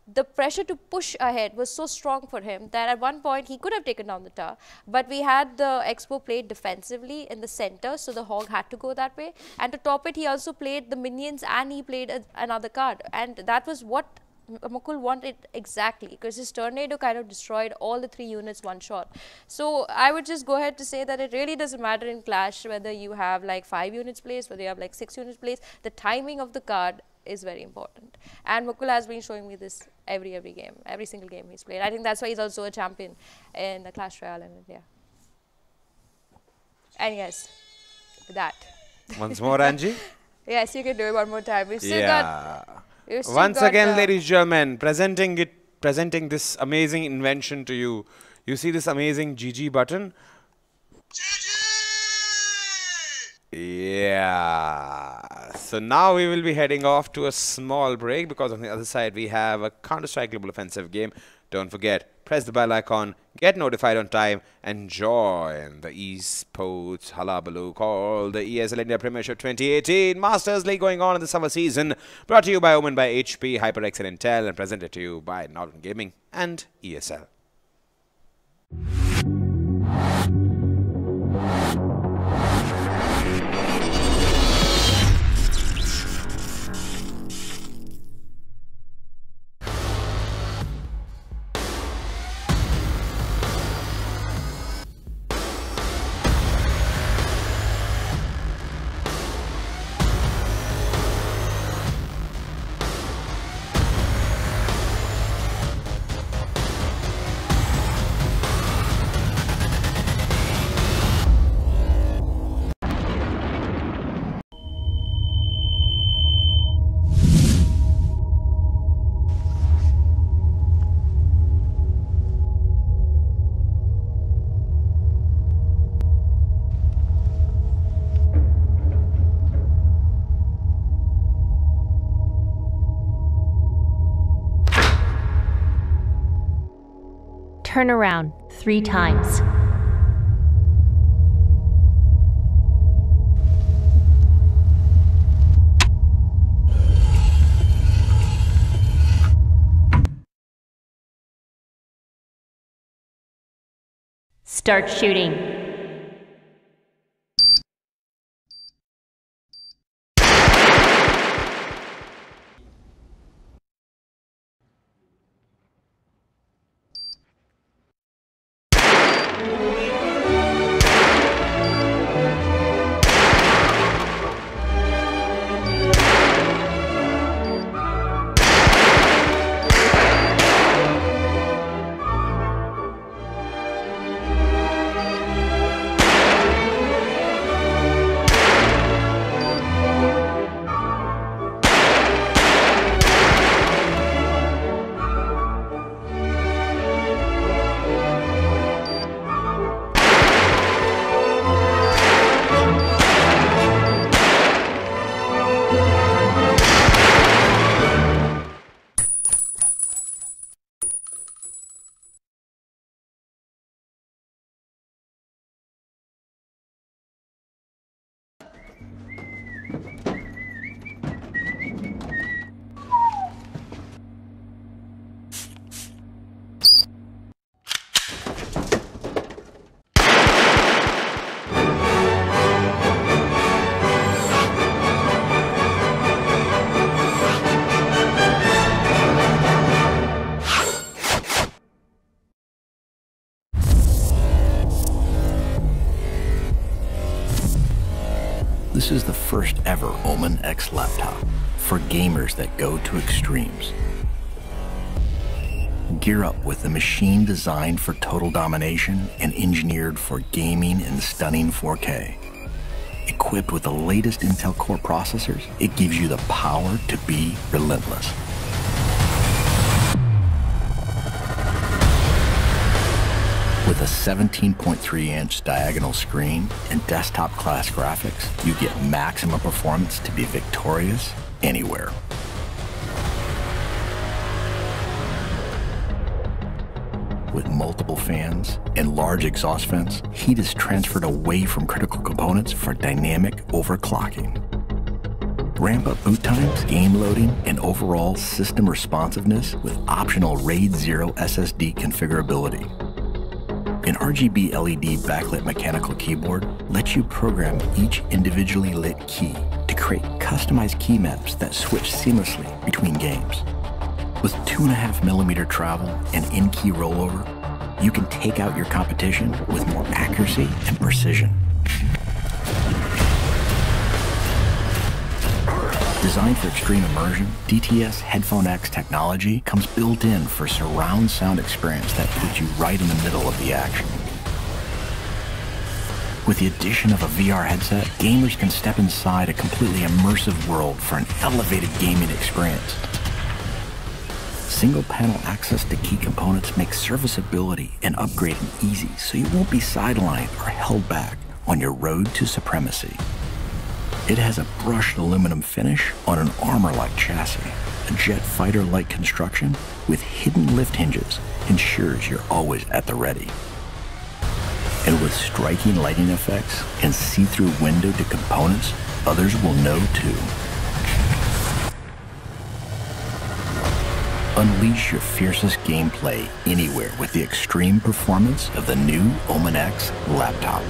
the pressure to push ahead was so strong for him that at one point he could have taken down the tower, but we had the expo played defensively in the center, so the hog had to go that way. And to top it, he also played the minions and he played another card, and that was what Mukul wanted exactly, because his tornado kind of destroyed all the 3 units one shot. So I would just go ahead to say that it really doesn't matter in Clash whether you have like 5 units placed, whether you have like 6 units placed. The timing of the card is very important, and Mukul has been showing me this every game, every single game he's played. I think that's why he's also a champion in the Clash Royale in India. And yes, that. Once more, Angie. Yes, you can do it one more time. We've still got. Once again, ladies and gentlemen, presenting this amazing invention to you. You see this amazing GG button? Yeah. So now we will be heading off to a small break, because on the other side we have a Counter-Strike Global Offensive game. Don't forget, press the bell icon, get notified on time, and join the esports hullabaloo called the ESL India Premiership 2018 Masters League, going on in the summer season. Brought to you by Omen by HP, HyperX and Intel, and presented to you by Norton Gaming and ESL. Turn around 3 times. Start shooting. This is the first ever Omen X laptop for gamers that go to extremes. Gear up with a machine designed for total domination and engineered for gaming in stunning 4K. Equipped with the latest Intel Core processors, it gives you the power to be relentless. With a 17.3-inch diagonal screen and desktop-class graphics, you get maximum performance to be victorious anywhere. With multiple fans and large exhaust vents, heat is transferred away from critical components for dynamic overclocking. Ramp up boot times, game loading, and overall system responsiveness with optional RAID 0 SSD configurability. An RGB LED backlit mechanical keyboard lets you program each individually lit key to create customized key maps that switch seamlessly between games. With 2.5mm travel and in-key rollover, you can take out your competition with more accuracy and precision. Designed for extreme immersion, DTS Headphone X technology comes built in for surround sound experience that puts you right in the middle of the action. With the addition of a VR headset, gamers can step inside a completely immersive world for an elevated gaming experience. Single panel access to key components makes serviceability and upgrading easy, so you won't be sidelined or held back on your road to supremacy. It has a brushed aluminum finish on an armor-like chassis. A jet fighter-like construction with hidden lift hinges ensures you're always at the ready. And with striking lighting effects and see-through window to components, others will know too. Unleash your fiercest gameplay anywhere with the extreme performance of the new Omen X laptop.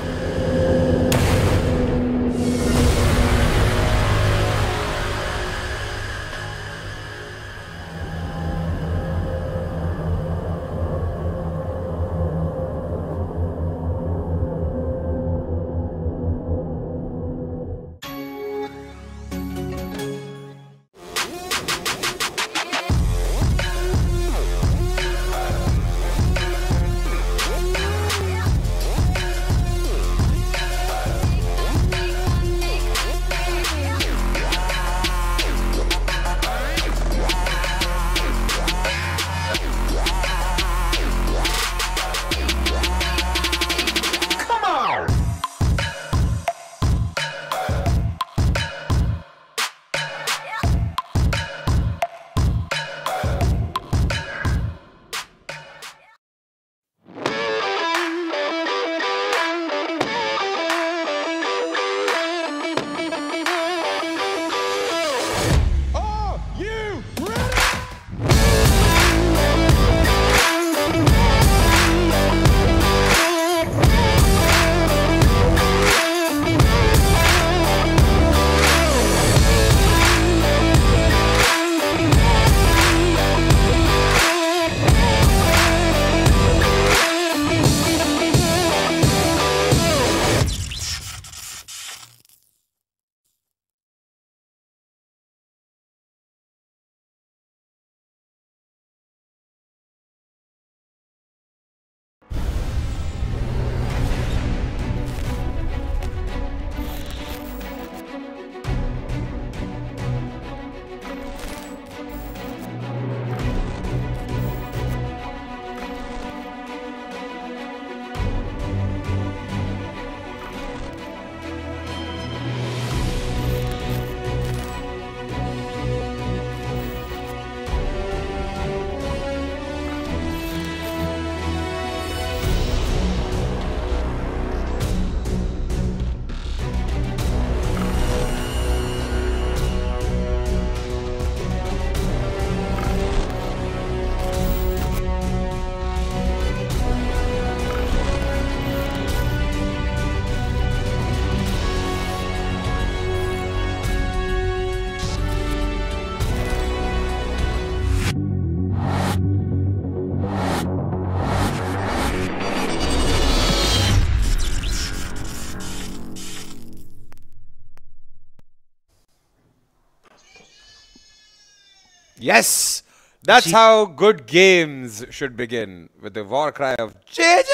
Yes! That's how good games should begin, with the war cry of JJ!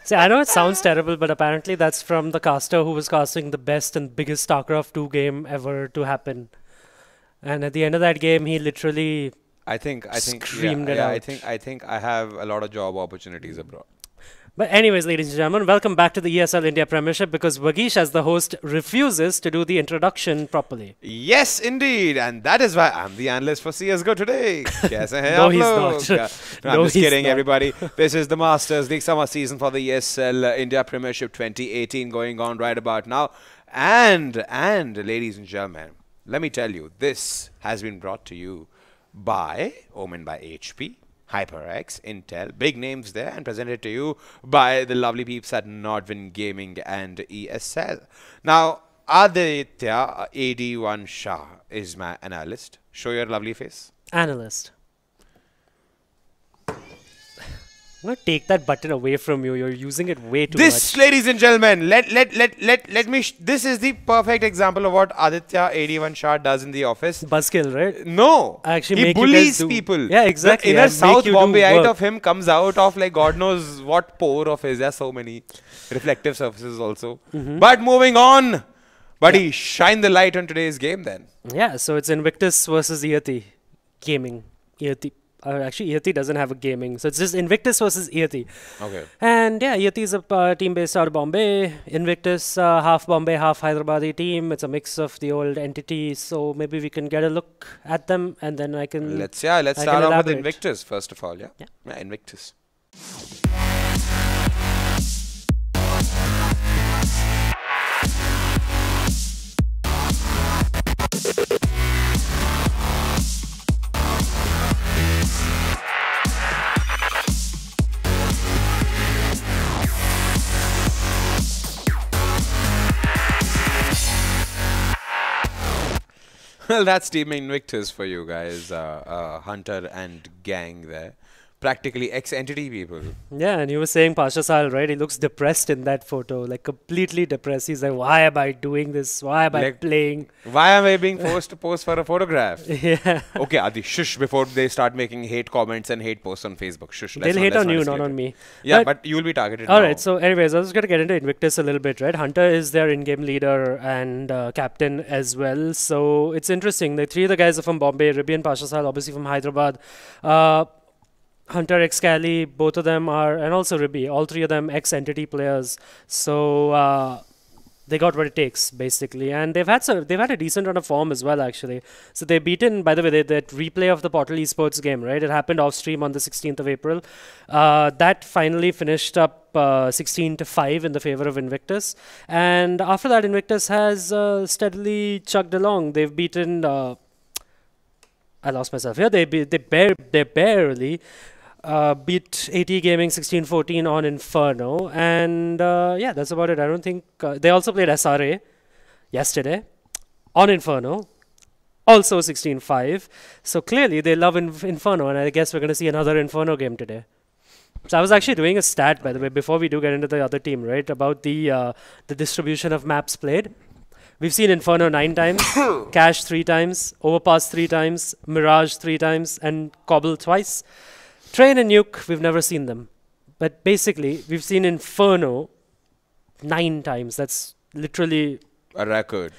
See, I know it sounds terrible, but apparently that's from the caster who was casting the best and biggest StarCraft 2 game ever to happen. And at the end of that game, he literally screamed it out. I think I have a lot of job opportunities abroad. But anyways, ladies and gentlemen, welcome back to the ESL India Premiership, because Vagish, as the host, refuses to do the introduction properly. Yes, indeed. And that is why I'm the analyst for CSGO today. No, he's not. No, I'm just kidding, everybody. This is the Masters League summer season for the ESL India Premiership 2018 going on right about now. And, ladies and gentlemen, let me tell you, this has been brought to you by Omen by HP, HyperX, Intel, big names there, and presented to you by the lovely peeps at Nordwin Gaming and ESL. Now, Aditya AD1 Shah is my analyst. Show your lovely face. Analyst. I'm going to take that button away from you. You're using it way too much. This, ladies and gentlemen, let me. This is the perfect example of what Aditya AD1 Shah does in the office. Buzzkill, right? No. Actually, he bullies people. Yeah, exactly. The inner South Bombayite of him comes out of like God knows what pore of his. There's so many reflective surfaces also. But moving on. Buddy, shine the light on today's game then. Yeah, so it's Invictus versus Iyati. Gaming. Iyati. Actually, Iyati doesn't have a gaming, so it's just Invictus versus Iyati. Okay. And yeah, Iyati is a team based out of Bombay. Invictus, half Bombay, half Hyderabadi team. It's a mix of the old entities, so maybe we can get a look at them, and then I can. Let's start off with Invictus first of all. Yeah. Invictus. Well, that's Team Invictus for you guys. Hunter and gang there. Practically ex-entity people. Yeah, and you were saying Pasha Sahal, right? He looks depressed in that photo, like completely depressed. He's like, why am I doing this? Why am I playing? Why am I being forced to pose for a photograph? Yeah. Okay, Adi, shush before they start making hate comments and hate posts on Facebook. Shush. They'll hate on you, not on me. Yeah, but you will be targeted All right, so anyways, I was going to get into Invictus a little bit, right? Hunter is their in-game leader and captain as well. So it's interesting. The three of the guys are from Bombay. Ribby and Pasha Sahal, obviously from Hyderabad. Hunter, ex-Cali, both of them are, and also Ribby, all three of them ex-entity players. So they got what it takes, basically. And they've had a decent run of form as well, actually. So they've beaten, by the way, that replay of the Portal Esports game, right? It happened off-stream on the 16th of April. That finally finished up 16-5 in the favor of Invictus. And after that, Invictus has steadily chugged along. They've beaten... I lost myself here. They barely beat AT Gaming 16-14 on Inferno, and yeah, that's about it. I don't think they also played SRA yesterday on Inferno, also 16-5. So clearly they love Inferno, and I guess we're going to see another Inferno game today. So I was actually doing a stat, by the way, before we do get into the other team, right, about the distribution of maps played. We've seen Inferno 9 times, Cash 3 times, Overpass 3 times, Mirage 3 times, and Cobble twice. Train and Nuke, we've never seen them. But basically, we've seen Inferno 9 times. That's literally... a record.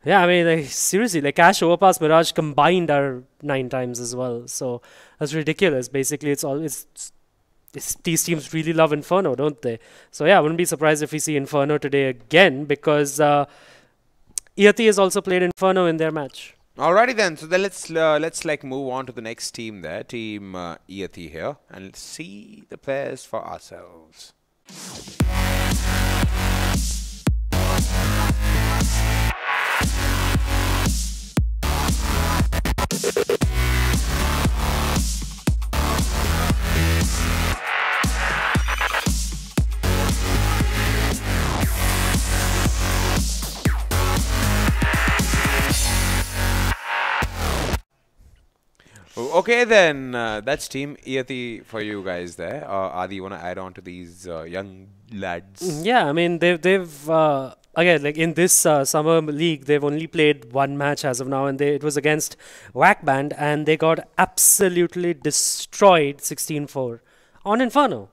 Yeah, I mean, like, seriously, like Cash, Overpass, Mirage combined are 9 times as well. So that's ridiculous. Basically, these teams really love Inferno, don't they? So yeah, I wouldn't be surprised if we see Inferno today again, because Iyati has also played Inferno in their match. Alrighty then, so then let's like move on to the next team there, Team Iyati here, and let's see the pairs for ourselves. Okay then, that's Team Iyati for you guys there. Adi, you want to add on to these young lads? Yeah, I mean, they've again, like in this summer league, they've only played one match as of now, and it was against Whack Band, and they got absolutely destroyed 16-4 on Inferno.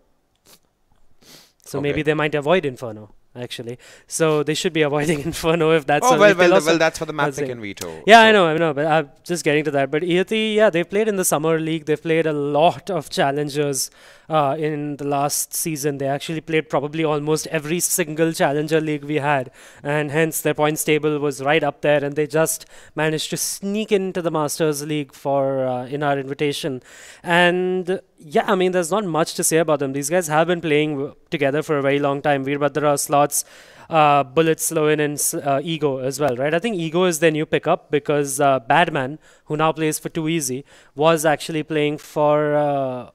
So maybe they might avoid Inferno, actually. So they should be avoiding Inferno if that's... Oh, well, that's for the map pick and veto. Yeah, so I know, but I'm just getting to that. But Iyati, yeah, they've played in the summer league. They've played a lot of challengers in the last season. They actually played probably almost every single challenger league we had. And hence their points table was right up there. And they just managed to sneak into the Masters League for in our invitation. And yeah, I mean, there's not much to say about them. These guys have been playing together for a very long time. Veerbhadra, Slots, Bullet, Sloan, and Ego as well, right? I think Ego is their new pickup because Badman, who now plays for Too Easy, was actually playing for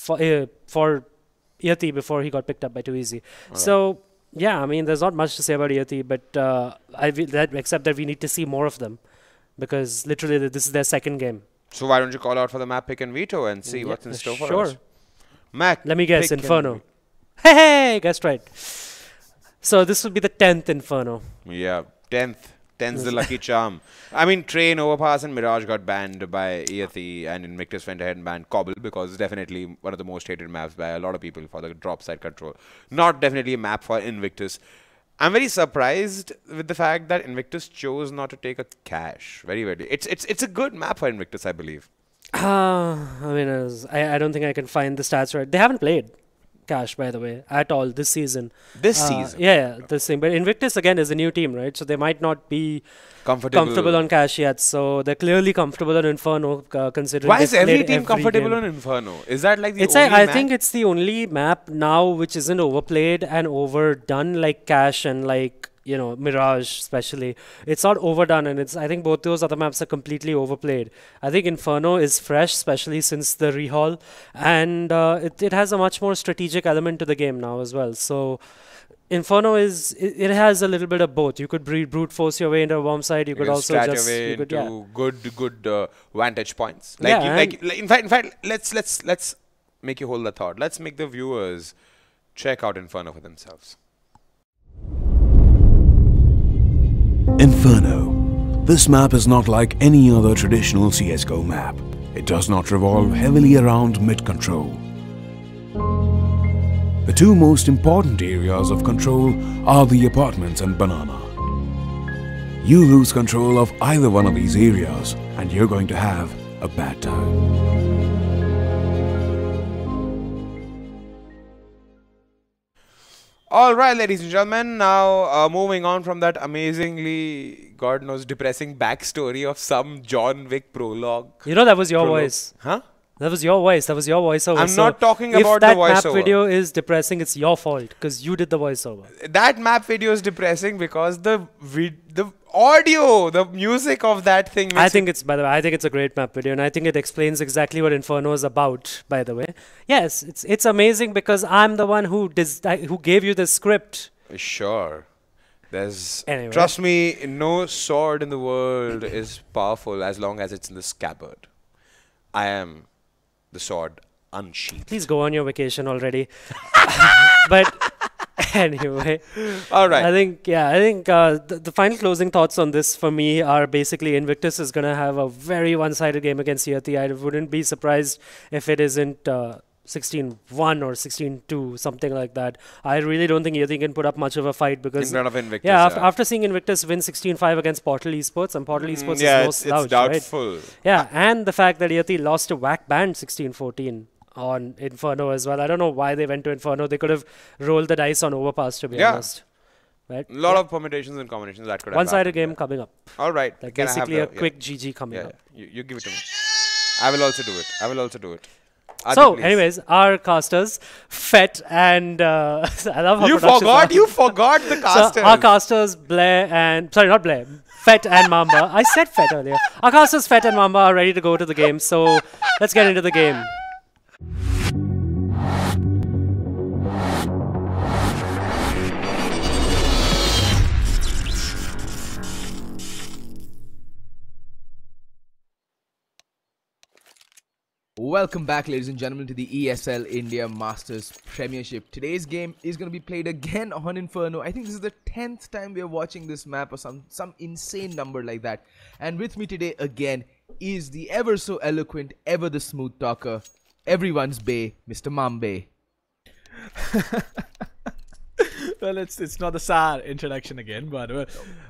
Iyati before he got picked up by Too Easy. So yeah, I mean, there's not much to say about Iyati, but except that we need to see more of them because literally this is their second game. So why don't you call out for the map pick and veto and see what's in store for us? Mac, let me guess, Inferno. Hey, guessed right. So this would be the 10th Inferno. Yeah, 10th. 10th's the lucky charm. I mean, Train, Overpass and Mirage got banned by Iyati, and Invictus went ahead and banned Cobble because it's definitely one of the most hated maps by a lot of people for the drop side control. Not definitely a map for Invictus. I'm very surprised with the fact that Invictus chose not to take a cache. Very, very. It's a good map for Invictus, I believe. I mean, I don't think I can find the stats right. They haven't played cache, by the way, at all this season. This season? Yeah, this thing. But Invictus, again, is a new team, right? So they might not be comfortable on cache yet. So they're clearly comfortable on Inferno, considering why is every team comfortable on Inferno? Is that like the only I think it's the only map now which isn't overplayed and overdone like cache and like, you know, Mirage especially. It's not overdone, and I think both those other maps are completely overplayed. I think Inferno is fresh, especially since the rehaul, and it has a much more strategic element to the game now as well. So Inferno it has a little bit of both. You could brute force your way into a bomb site. You could also just your way into good vantage points. Like, in fact, let's make you hold the thought. Let's make the viewers check out Inferno for themselves. Inferno. This map is not like any other traditional CSGO map. It does not revolve heavily around mid-control. The two most important areas of control are the apartments and banana. You lose control of either one of these areas and you're going to have a bad time. Alright, ladies and gentlemen, now moving on from that amazingly, God knows, depressing backstory of some John Wick prologue. You know, that was your voice. Huh? That was your voice. That was your voiceover. I'm not talking about the voiceover. If that map video is depressing, it's your fault because you did the voiceover. That map video is depressing because the audio, the music of that thing. I think it's, by the way, I think it's a great map video, and I think it explains exactly what Inferno is about. By the way, yes, it's amazing because I'm the one who gave you the script. Sure. Trust me, no sword in the world is powerful as long as it's in the scabbard. I am the sword unsheathed. Please go on your vacation already. But anyway, all right. I think the final closing thoughts on this for me are basically Invictus is going to have a very one-sided game against Iyati. I wouldn't be surprised if it isn't 16-1 or 16-2, something like that. I really don't think Iyati can put up much of a fight because in front of Invictus. Yeah, after seeing Invictus win 16-5 against Portal Esports, and Portal Esports is no slouch, it's doubtful. Right? Yeah, and the fact that Iyati lost to Whack Band 16-14 on Inferno as well. I don't know why they went to Inferno. They could have rolled the dice on Overpass, to be honest. Right? A lot of permutations and combinations that could have one-sided game coming up. All right. Like basically a quick GG coming up. You give it to me. I will also do it. So, anyways, our casters, Fett and I love how you forgot the casters. So our casters, Fett and Mamba. I said Fett earlier. Our casters, Fett and Mamba, are ready to go to the game. So let's get into the game. Welcome back, ladies and gentlemen, to the ESL India Masters Premiership. Today's game is going to be played again on Inferno. I think this is the 10th time we are watching this map, or some insane number like that. And with me today again is the ever so eloquent, ever the smooth talker, everyone's bae, Mr. Mambe. Well, it's not a sad introduction again, but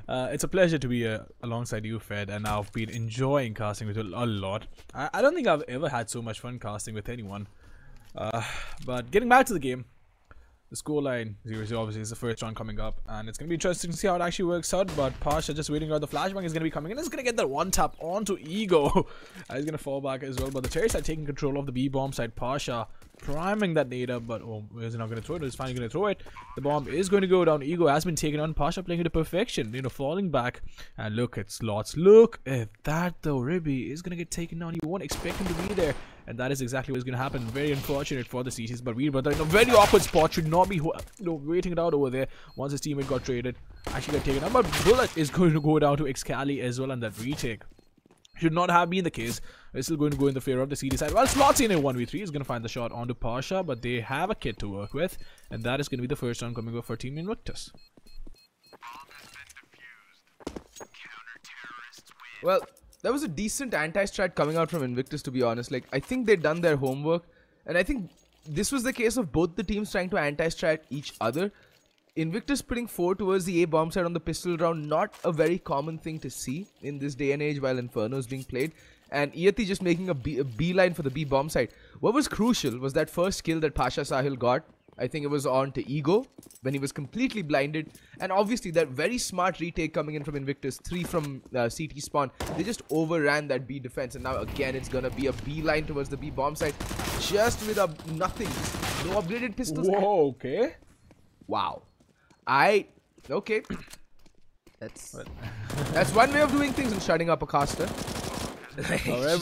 it's a pleasure to be alongside you, Fed, and I've been enjoying casting with you a lot. I don't think I've ever had so much fun casting with anyone. But getting back to the game, the scoreline 0-0 obviously is the first round coming up, and it's going to be interesting to see how it actually works out. But Pasha just waiting out. The flashbang is going to be coming in. He's going to get that one tap onto Ego. He's going to fall back as well. But the Terry side taking control of the B bomb side. Pasha priming that nade, but he's not going to throw it. He's finally going to throw it. The bomb is going to go down. Ego has been taken on. Pasha playing it to perfection, falling back. And look at Slots. Look at that though. Ribby is going to get taken down. You won't expect him to be there, and that is exactly what's going to happen. Very unfortunate for the CCs, but Weirbrother in a very awkward spot, should not be waiting it out over there. Once his teammate got traded, actually got taken down, but Bullet is going to go down to Excali as well, and that retake should not have been the case. It's still going to go in the favor of the CD side. Well, Slots in a 1v3 is going to find the shot onto Pasha, but they have a kid to work with, and that is going to be the first round coming up for Team Invictus. Well, that was a decent anti-strat coming out from Invictus, to be honest. Like, I think they'd done their homework, and I think this was the case of both the teams trying to anti-strat each other. Invictus putting 4 towards the A bomb side on the pistol round, not a very common thing to see in this day and age while Inferno is being played. And Iyati just making a beeline for the B bomb side. What was crucial was that first kill that Pasha Sahil got. I think it was on to Ego when he was completely blinded. And obviously that very smart retake coming in from Invictus, 3 from CT spawn. They just overran that B defense, and now again it's gonna be a beeline towards the B bomb side, just with nothing, no upgraded pistols. Whoa, okay. Wow. Okay. That's one way of doing things and shutting up a caster. Alright,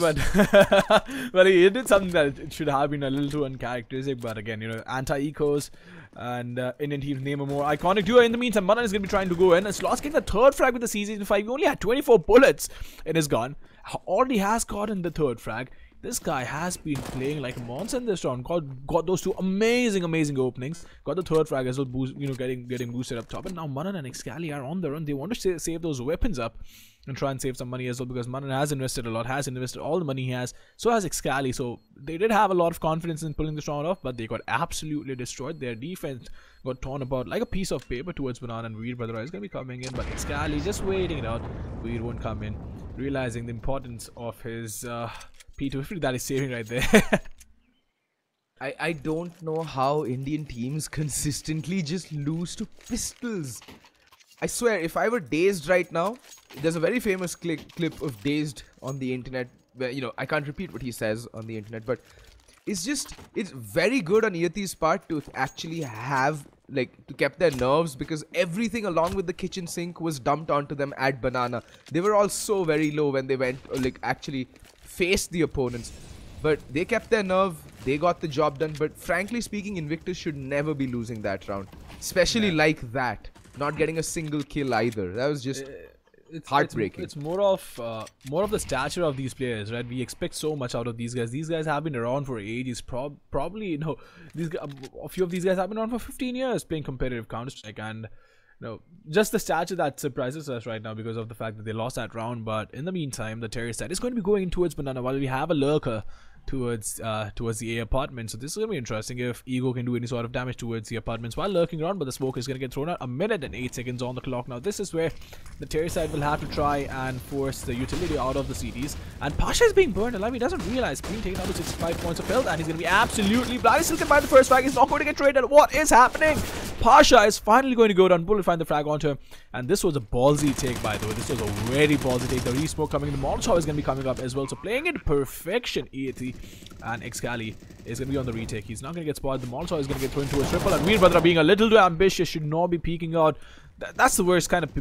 but he did something that it should have been a little too uncharacteristic. But again, anti-ecos and Indian teams name a more iconic duo. In the meantime, Manan is going to be trying to go in, and Slots getting the third frag with the Signify. He only had 24 bullets in his gun. Already has gotten the third frag. This guy has been playing like a monster in this round. Got those 2 amazing openings. Got the third frag as well, getting boosted up top. And now Manan and Excali are on the run. They want to save those weapons up and try and save some money as well, because Manan has invested a lot, has invested all the money he has. So has Excali. So they did have a lot of confidence in pulling this round off, but they got absolutely destroyed. Their defense got torn apart like a piece of paper towards Banana, and Weirbrother is going to be coming in, but Excali just waiting it out. Weird won't come in, realizing the importance of his P250 that is saving right there. I don't know how Indian teams consistently just lose to pistols. I swear, if I were Dazed right now, there's a very famous clip of Dazed on the internet where, I can't repeat what he says on the internet, but it's very good on Iyati's part to actually have, to keep their nerves, because everything along with the kitchen sink was dumped onto them at Banana. They were all so very low when they went, actually faced the opponents. But they kept their nerve, they got the job done. But frankly speaking, Invictus should never be losing that round. Especially like that. Not getting a single kill either. That was just heartbreaking. It's more of the stature of these players, right? We expect so much out of these guys. These guys have been around for ages. Probably, a few of these guys have been around for 15 years playing competitive Counter-Strike, and just the stature that surprises us right now because of the fact that they lost that round. But in the meantime, the terrorist side is going to be going towards Banana while we have a lurker towards the A apartment. So this is going to be interesting if Ego can do any sort of damage towards the apartments while lurking around, but the smoke is going to get thrown out. 1 minute and 8 seconds on the clock. Now this is where the terrorist side will have to try and force the utility out of the CDs, and Pasha is being burned alive. He doesn't realize being taken out to 65 points of health, and he's going to be absolutely blind. He still can buy the first frag. He's not going to get traded. What is happening? Pasha is finally going to go down. Bullet find the frag onto him, and this was a ballsy take, by the way. This was a very ballsy take. The re-smoke coming in. The Molotov is going to be coming up as well. So playing it perfection, Iyati and Excali is going to be on the retake. He's not going to get spotted. The Molotov is going to get thrown into a triple, and Weirbrother being a little too ambitious, should not be peeking out. That's the worst kind of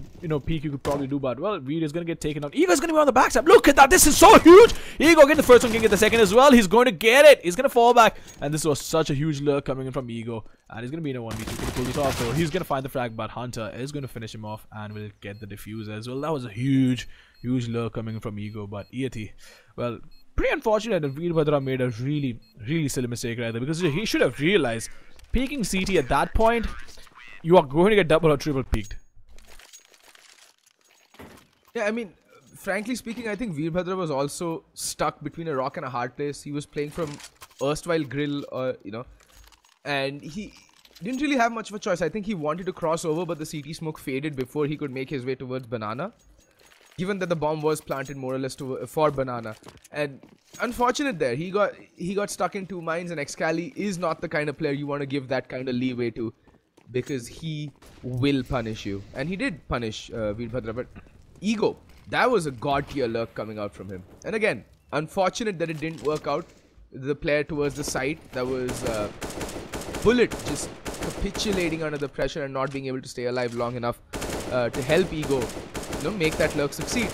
peek you could probably do, but well, Weird is going to get taken out. Ego is going to be on the backside. Look at that. This is so huge. Ego get the first one, can get the second as well. He's going to get it. He's going to fall back, and this was such a huge lure coming in from Ego, and he's going to be in a 1v2. Can he pull this off? So he's going to find the frag, but Hunter is going to finish him off and will get the defuse as well. That was a huge lure coming in from Ego, but Iyati, well, pretty unfortunate that Veerbhadra made a really, really silly mistake right there, because he should have realized peeking CT at that point, you are going to get double or triple peaked. Yeah, I mean, frankly speaking, I think Veerbhadra was also stuck between a rock and a hard place. He was playing from erstwhile Grill, and he didn't really have much of a choice. I think he wanted to cross over, but the CT smoke faded before he could make his way towards Banana. Given that the bomb was planted more or less for Banana, and unfortunate there, he got stuck in 2 mines, and Excali is not the kind of player you want to give that kind of leeway to, because he will punish you, and he did punish Veerbhadra. But Ego, that was a god tier lurk coming out from him, and again, unfortunate that it didn't work out. The player towards the side, that was Bullet just capitulating under the pressure and not being able to stay alive long enough to help Ego make that lurk succeed.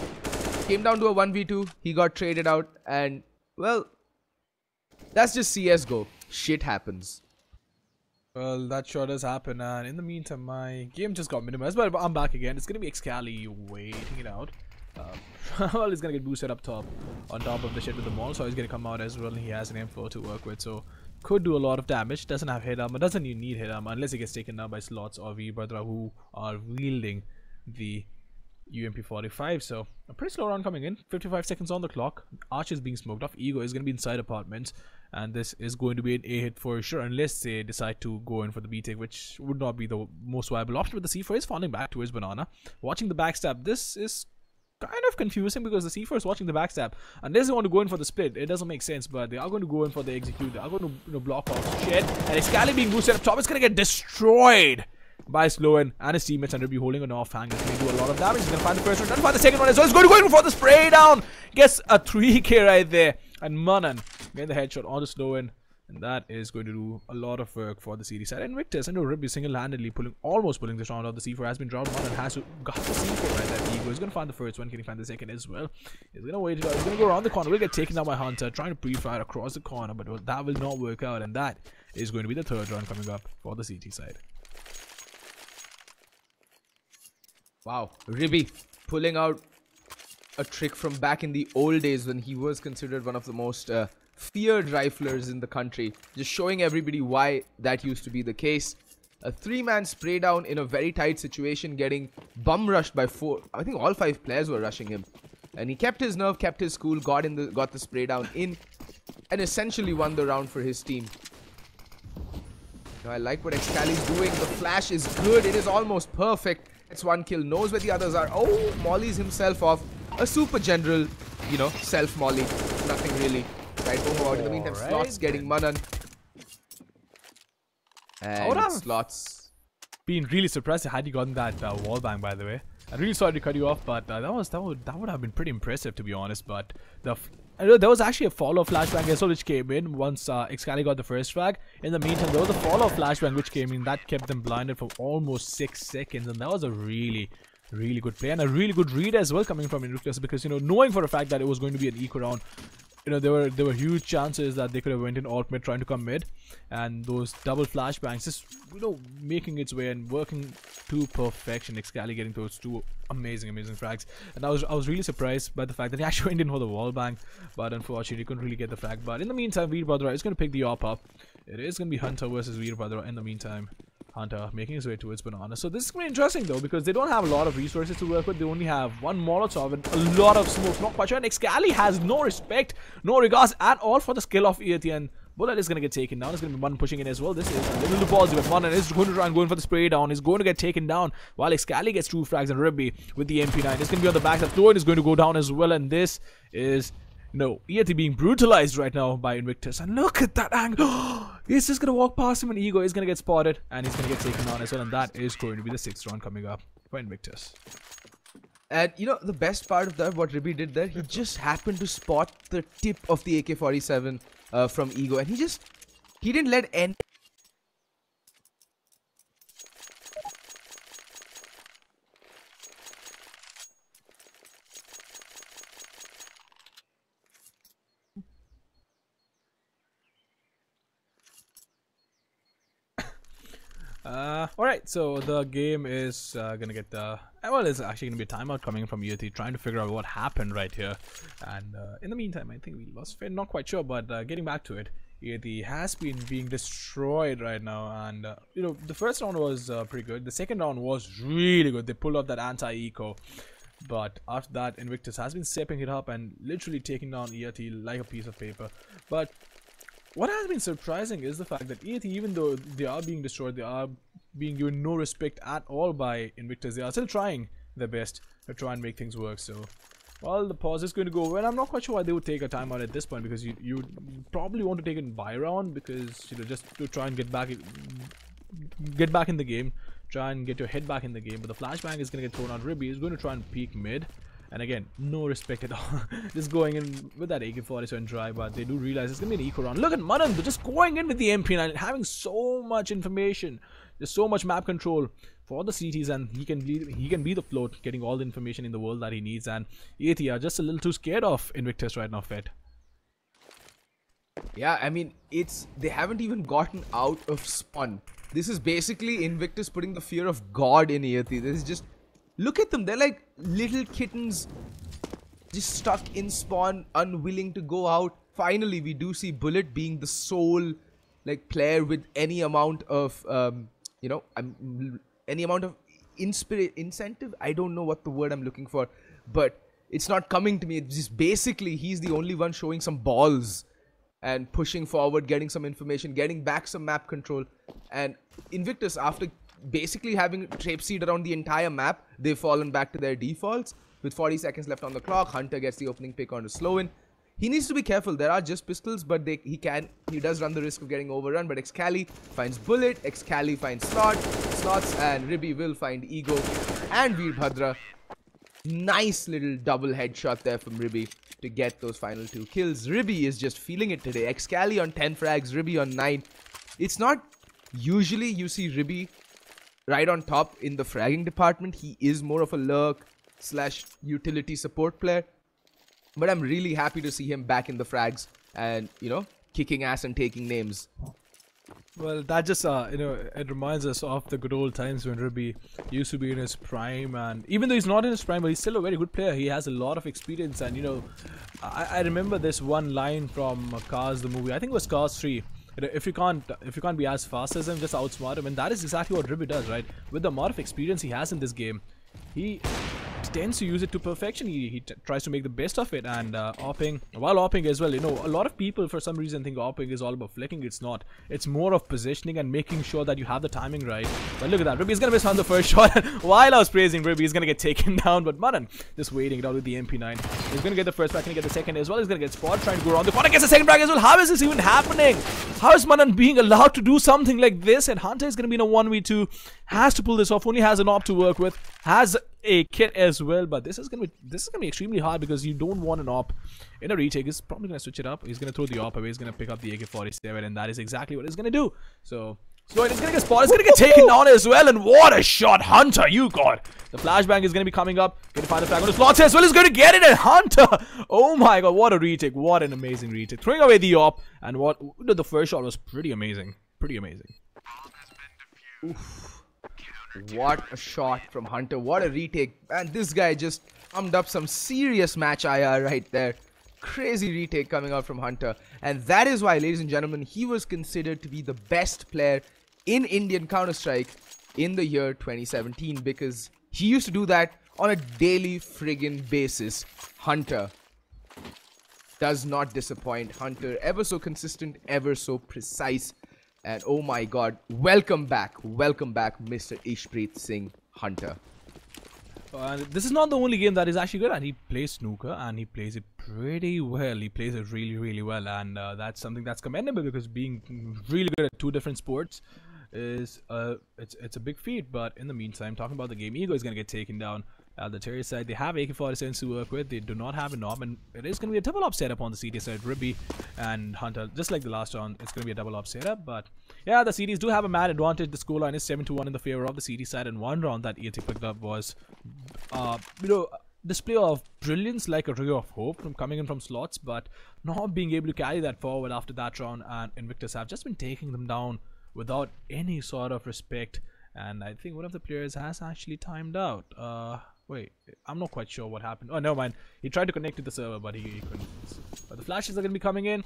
Came down to a 1v2, he got traded out, and well, that's just CSGO. Shit happens. Well, that sure does happen, and in the meantime, my game just got minimized, but I'm back again. It's gonna be Excali waiting it out. Well, he's gonna get boosted up top, on top of the shit with the mall, so he's gonna come out as well, and he has an M4 to work with, so could do a lot of damage. Doesn't have hit armor, doesn't even need hit armor unless he gets taken down by Slots or Veerbhadra, who are wielding the UMP45. So a pretty slow round coming in. 55 seconds on the clock. Arch is being smoked off. Ego is going to be inside apartments, and this is going to be an A hit for sure, unless they decide to go in for the B take, which would not be the most viable option. But the C4 is falling back towards Banana, watching the backstab. This is kind of confusing because the C4 is watching the backstab. Unless they want to go in for the split, it doesn't make sense, but they are going to go in for the execute. They are going to block off shit, and Excali being boosted up top is going to get destroyed by Sloan and his teammates, and will be holding an offhand. He's going to do a lot of damage. He's going to find the first one, going to find the second one as well. He's going to go in for the spray down. Gets a 3k right there, and Manan getting the headshot on the Sloan, and that is going to do a lot of work for the CD side. Invictus and Ribby single-handedly almost pulling this round off. The C4 has been dropped. Manan has got the C4 right there. Ego is going to find the first one. Can he find the second as well? He's going to wait it out. He's going to go around the corner. Will get taken down by Hunter, trying to pre-fire across the corner, but that will not work out, and that is going to be the third round coming up for the CT side. Wow, Ribby pulling out a trick from back in the old days when he was considered one of the most feared riflers in the country. Just showing everybody why that used to be the case. A 3-man spray down in a very tight situation, getting bum rushed by 4. I think all 5 players were rushing him, and he kept his nerve, kept his cool, got the spray down in, and essentially won the round for his team. Now, I like what Excali is doing. The flash is good. It is almost perfect. It's 1 kill, knows where the others are. Oh, mollies himself off. A super general, self-molly. Nothing really. Right, over. In the meantime, Slots getting Manan. And Slots. Been really surprised had you gotten that wall bang, by the way. I'm really sorry to cut you off, but that would have been pretty impressive, to be honest. But there was actually a follow flashbang as well, which came in once Excali got the first frag. In the meantime, there was a follow flashbang which came in that kept them blinded for almost 6 seconds, and that was a really good play and a really good read as well coming from Invictus, because knowing for a fact that it was going to be an eco round, there were huge chances that they could have went in alt mid trying to come mid, and those double flashbangs just making its way and working to perfection. Excali getting those 2 amazing frags, and I was really surprised by the fact that he actually went in for the wall bang, but unfortunately he couldn't really get the frag. But in the meantime, Veerbhadra is going to pick the op up. It is going to be Hunter versus Veerbhadra. In the meantime, Hunter making his way towards Banana. So this is going to be interesting though, because they don't have a lot of resources to work with. They only have 1 Molotov and a lot of smoke. Not quite sure. And Excali has no respect, no regards at all for the skill of Iyati, and Bullet is going to get taken down. It's going to be Manan pushing in as well. This is a little ballsy, but Manan is going to try and go in for the spray down. He's going to get taken down while Excali gets 2 frags, and Ribby with the MP9 is going to be on the back. The Floyd is going to go down as well, and this is Iyati being brutalized right now by Invictus. And look at that angle. He's just going to walk past him, and Ego is going to get spotted, and he's going to get taken down as well, and that is going to be the 6th round coming up for Invictus. And the best part of that, what Ribby did there, he just happened to spot the tip of the AK-47 from Ego, and he didn't let any. Alright, so the game is gonna get well, it's actually going to be a timeout coming from Iyati, trying to figure out what happened right here. And in the meantime, I think we lost Fed, not quite sure, but getting back to it, Iyati has been being destroyed right now. And, the first round was pretty good. The second round was really good. They pulled off that anti-eco. But after that, Invictus has been stepping it up and literally taking down Iyati like a piece of paper. But what has been surprising is the fact that Iyati, even though they are being destroyed, they are being given no respect at all by Invictus. They are still trying their best to try and make things work. So, well, the pause is going to go away. And I'm not quite sure why they would take a timeout at this point, because you probably want to take it in buy round, because just to try and get back in the game, try and get your head back in the game. But the flashbang is going to get thrown out. Ribby is going to try and peek mid. And again, no respect at all. Just going in with that AK-47 try, but they do realize it's going to be an eco round. Look at Manan, they're just going in with the MP9 and having so much information. There's so much map control for the CTs, and he can be the float, getting all the information in the world that he needs. And Iyati are just a little too scared of Invictus right now, Fed. Yeah, I mean, they haven't even gotten out of spawn. This is basically Invictus putting the fear of God in Iyati. This is just, look at them. They're like little kittens, just stuck in spawn, unwilling to go out. Finally, we do see Bullet being the sole player with any amount of any amount of incentive. I don't know what the word I'm looking for, but it's not coming to me. It's just basically he's the only one showing some balls and pushing forward, getting some information, getting back some map control. And Invictus, after basically having traipsed around the entire map, they've fallen back to their defaults. With 40 seconds left on the clock, Hunter gets the opening pick on to Slow-in. He needs to be careful. There are just pistols, but he does run the risk of getting overrun. But Excali finds Bullet, Excali finds Slots, and Ribby will find Ego and Veerbhadra. Nice little double headshot there from Ribby to get those final 2 kills. Ribby is just feeling it today. Excali on 10 frags, Ribby on 9. It's not usually you see Ribby right on top in the fragging department. He is more of a lurk/utility support player. But I'm really happy to see him back in the frags and, kicking ass and taking names. Well, that just, it reminds us of the good old times when Ribby used to be in his prime. And even though he's not in his prime, but he's still a very good player. He has a lot of experience. And, I remember this one line from Cars, the movie. I think it was Cars 3. If you can't be as fast as him, just outsmart him. And that is exactly what Ribby does, right? With the amount of experience he has in this game, he tends to use it to perfection. He tries to make the best of it. And while opping as well, a lot of people for some reason think opping is all about flicking. It's not. It's more of positioning and making sure that you have the timing right. But look at that, Ribby's gonna miss on the first shot. And while I was praising Ribby, he's gonna get taken down. But Manan just waiting it out with the MP9. He's gonna get the first back, gonna get the second as well. He's gonna get spot, trying to go around the corner, gets the second back as well. How is this even happening? How is Manan being allowed to do something like this? And Hunter is gonna be in a 1v2, has to pull this off. Only has an op to work with, has a kit as well, but this is gonna be extremely hard, because you don't want an op in a retake. He's probably gonna switch it up. He's gonna throw the op away. He's gonna pick up the AK-47, and that is exactly what he's gonna do. So Slow-in is gonna get spotted. He's gonna get taken down as well, and what a shot, Hunter! You got the flashbang is gonna be coming up. Gonna find the flag on the slots as well. He's gonna get it, and Hunter! Oh my god, what a retake! What an amazing retake! Throwing away the op, and the first shot was pretty amazing. Pretty amazing. Oof. What a shot from Hunter. What a retake. And this guy just pumped up some serious match IR right there. Crazy retake coming out from Hunter. And that is why, ladies and gentlemen, he was considered to be the best player in Indian Counter-Strike in the year 2017. Because he used to do that on a daily friggin' basis. Hunter does not disappoint. Hunter, ever so consistent, ever so precise. And oh my god, welcome back, Mr. Ishpreet Singh Hunter. This is not the only game that is actually good, and he plays snooker, and he plays it pretty well. He plays it really, really well, and that's something that's commendable, because being really good at 2 different sports is it's a big feat. But in the meantime, talking about the game, Ego is going to get taken down. At the Terry side, they have AK-47s to work with. They do not have an op, and it is going to be a double op setup on the CT side. Ribby and Hunter, just like the last round, it's going to be a double op setup. But yeah, the CTs do have a mad advantage. The scoreline is 7-1 in the favor of the CT side, and one round that Iyati picked up was, display of brilliance, like a ray of hope from coming in from slots, but not being able to carry that forward after that round. And Invictus have just been taking them down without any sort of respect. And I think one of the players has actually timed out. Wait, I'm not quite sure what happened. Oh, never mind. He tried to connect to the server, but he couldn't. But the flashes are going to be coming in.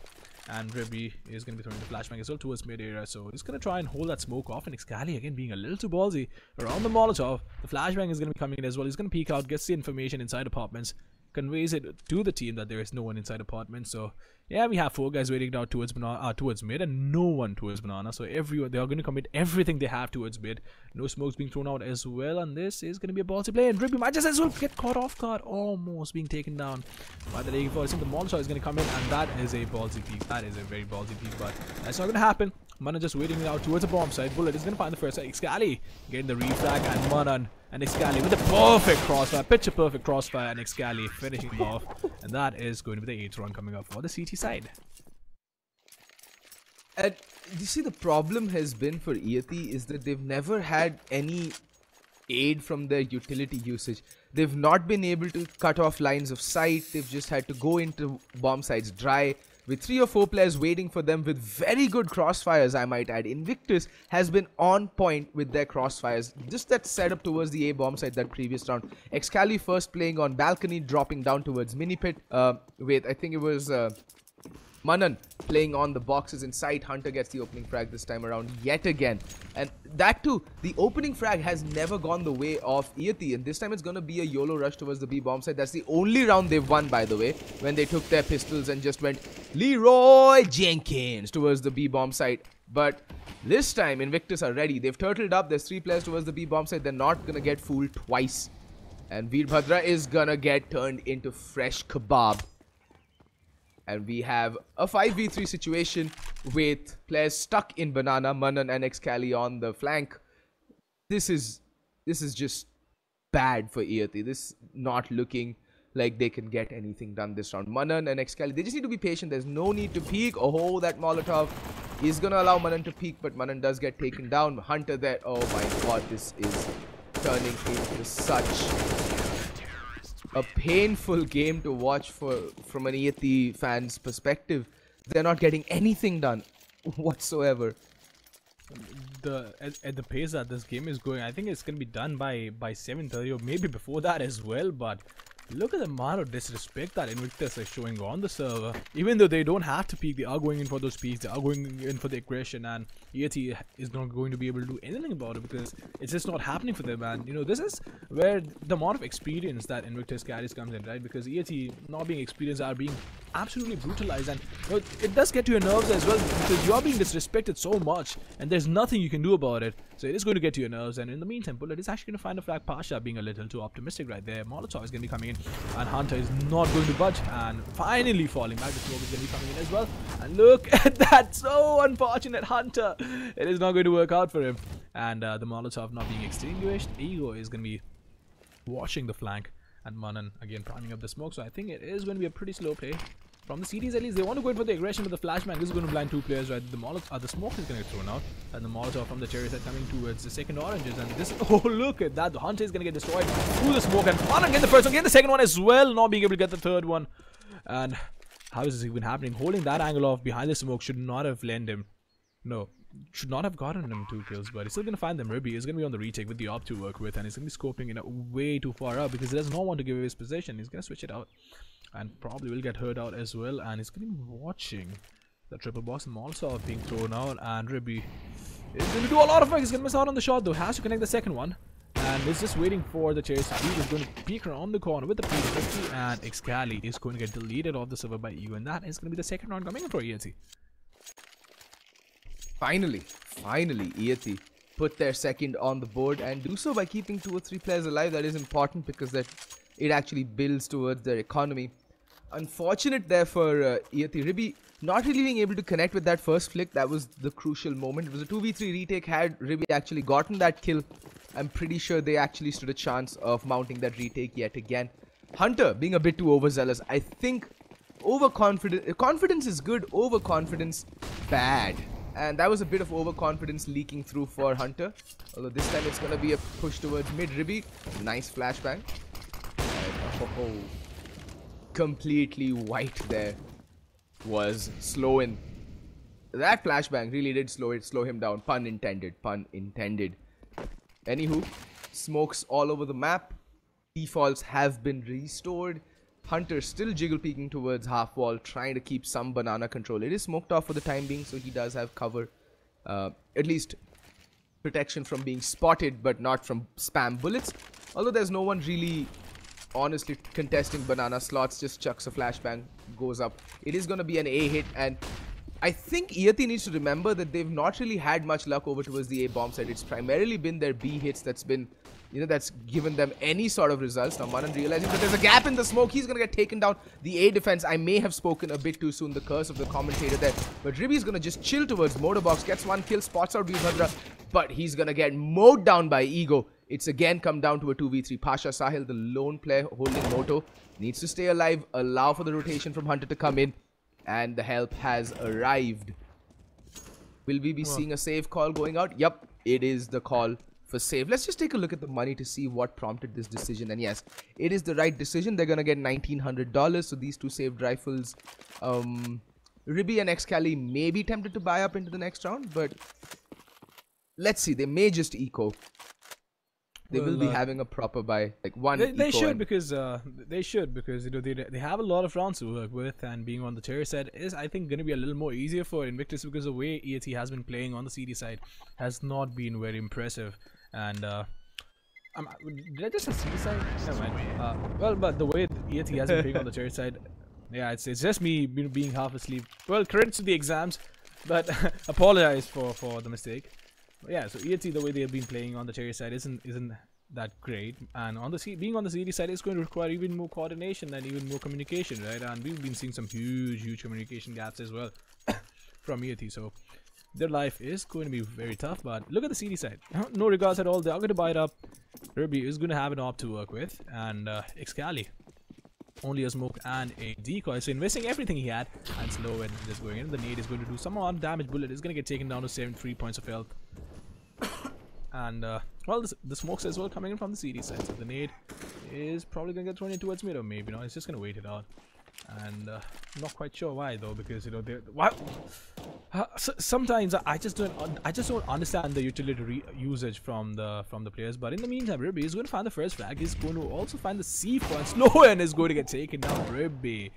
And Ribby is going to be throwing the flashbang as well towards mid area. So he's going to try and hold that smoke off. And Excali again being a little too ballsy around the Molotov. The flashbang is going to be coming in as well. He's going to peek out, gets the information inside apartments, conveys it to the team that there is no one inside apartments. So yeah, we have 4 guys waiting down towards towards mid and no one towards banana. So everyone, they are going to commit everything they have towards mid. No smokes being thrown out as well, and this is going to be a ballsy play. And Ribby might just as well get caught off guard, almost being taken down by the AK-4. I think the Molotov is going to come in, and that is a ballsy peek. That is a very ballsy peek, but that's not going to happen. Manan just waiting out towards a bomb site. Bullet is going to find the first side. Excali getting the refrag, and Manan and Excali with the perfect crossfire, picture perfect crossfire, and Excali finishing him off. And that is going to be the 8th round coming up for the CT side. And you see, the problem has been for Iyati is that they've never had any aid from their utility usage. They've not been able to cut off lines of sight. They've just had to go into bomb sites dry, with 3 or 4 players waiting for them with very good crossfires, I might add. Invictus has been on point with their crossfires. Just that setup towards the A bomb site that previous round. Excali first playing on balcony, dropping down towards mini pit. Wait, I think it was Manan playing on the boxes inside. Hunter gets the opening frag this time around yet again. And that too, the opening frag has never gone the way of Iyati. And this time it's going to be a YOLO rush towards the B bomb site. That's the only round they've won, by the way, when they took their pistols and just went Leroy Jenkins towards the B bomb site. But this time Invictus are ready. They've turtled up. There's 3 players towards the B bomb site. They're not going to get fooled twice. And Veerbhadra is going to get turned into fresh kebab. And we have a 5v3 situation with players stuck in banana, Manan and Excali on the flank. This is just bad for Iyati. This not looking like they can get anything done this round. Manan and Excali, they just need to be patient. There's no need to peek. Oh, that Molotov is going to allow Manan to peek, but Manan does get taken down. Hunter there. Oh my god, this is turning into such a painful game to watch from an Iyati fan's perspective. They're not getting anything done whatsoever. At the pace that this game is going, I think it's gonna be done by 7:30 or maybe before that as well. But look at the amount of disrespect that Invictus is showing on the server. Even though they don't have to peek, they are going in for those peeks, they are going in for the aggression, and Iyati is not going to be able to do anything about it because it's just not happening for them. And you know, this is where the amount of experience that Invictus carries comes in, right? Because Iyati, not being experienced, are being absolutely brutalized, and you know, it does get to your nerves as well because you are being disrespected so much and there's nothing you can do about it. So it is going to get to your nerves, and in the meantime, Bullet is actually going to find a flag. Pasha being a little too optimistic right there. Molotov is going to be coming in, and Hunter is not going to budge, and finally falling back. The smoke is going to be coming in as well, and look at that, so unfortunate Hunter. It is not going to work out for him, and the Molotov not being extinguished. Ego is going to be watching the flank, and Manan again priming up the smoke. So I think it is going to be a pretty slow play from the CDs. At least they want to go in for the aggression with the flashbang. This is going to blind 2 players, right? The smoke is going to get thrown out, and the Molotov from the cherry side coming towards the second oranges. And this, oh look at that, the Hunter is going to get destroyed through the smoke, and Manan get the first one, get the second one as well, not being able to get the third one. And how is this even happening? Holding that angle off behind the smoke should not have lent him, no, should not have gotten him 2 kills, but he's still going to find them. Ribby is going to be on the retake with the op to work with, and he's going to be scoping in way too far out because he does not want to give away his possession. He's going to switch it out and probably will get hurt out as well, and he's going to be watching the triple box and Molotov being thrown out, and Ribby is going to do a lot of work. He's going to miss out on the shot though, has to connect the second one, and is just waiting for the chase to peek. He's going to peek around the corner with the P50, and Excali is going to get deleted off the server by EU, and that is going to be the second round coming in for Iyati. Finally, Iyati put their second on the board, and do so by keeping 2 or 3 players alive. That is important because that it actually builds towards their economy. Unfortunate there for Iyati. Ribby not really being able to connect with that first flick. That was the crucial moment. It was a 2v3 retake. Had Ribby actually gotten that kill, I'm pretty sure they actually stood a chance of mounting that retake yet again. Hunter being a bit too overzealous. I think confidence is good, overconfidence bad. And that was a bit of overconfidence leaking through for Hunter. Although this time it's going to be a push towards mid. Ribby, nice flashbang. And completely white there was slowing. That flashbang really did slow him down. Pun intended. Anywho, smokes all over the map. Defaults have been restored. Hunter still jiggle peeking towards half wall, trying to keep some banana control. It is smoked off for the time being, so he does have cover. At least protection from being spotted, but not from spam bullets. Although there's no one really honestly contesting banana slots, just chucks a flashbang, goes up. It is going to be an A hit, and I think Iyati needs to remember that they've not really had much luck over towards the A bomb side. It's primarily been their B hits that's been, that's given them any sort of results. Now Manan realizing that there's a gap in the smoke, he's gonna get taken down. The A defense, I may have spoken a bit too soon, the curse of the commentator there, but Ribby's gonna just chill towards Motorbox, gets one kill, spots out Veerbhadra, but he's gonna get mowed down by Ego. It's again come down to a 2v3. Pasha Sahil, the lone player holding Moto, needs to stay alive, allow for the rotation from Hunter to come in, and the help has arrived. Will we be seeing a save call going out? Yep, it is the call for save. Let's just take a look at the money to see what prompted this decision. And yes, it is the right decision. They're gonna get $1,900. So these two saved rifles, Ribby and Excali may be tempted to buy up into the next round, but let's see. They may just eco. They will be having a proper buy, like one. They should because they have a lot of rounds to work with, and being on the tier side is, I think, going to be a little more easier for Invictus, because the way Iyati has been playing on the CD side has not been very impressive. And did I just say CD side? Never mind. Well, but the way Iyati has been playing on the tier side, yeah, it's just me being half asleep. Well, credits to the exams, but apologize for the mistake. Yeah, so Iyati, the way they have been playing on the Cherry side isn't that great, and on the being on the CD side is going to require even more coordination and even more communication, right? And we've been seeing some huge communication gaps as well from Iyati, so their life is going to be very tough. But look at the CD side, no regards at all. They are going to buy it up. Ruby is going to have an op to work with, and Excali only a smoke and a decoy, so investing everything he had, and slow and just going in. The nade is going to do some amount of damage. Bullet is going to get taken down to 73 points of health. And well, the smokes as well coming in from the CD side, so the nade is probably gonna get thrown in towards mid, or maybe not. It's just gonna wait it out, and not quite sure why though, because sometimes I just don't understand the utility usage from the players. But in the meantime, Ribby is going to find the first flag. He's going to also find the C4, and Slowen is going to get taken down. Ribby,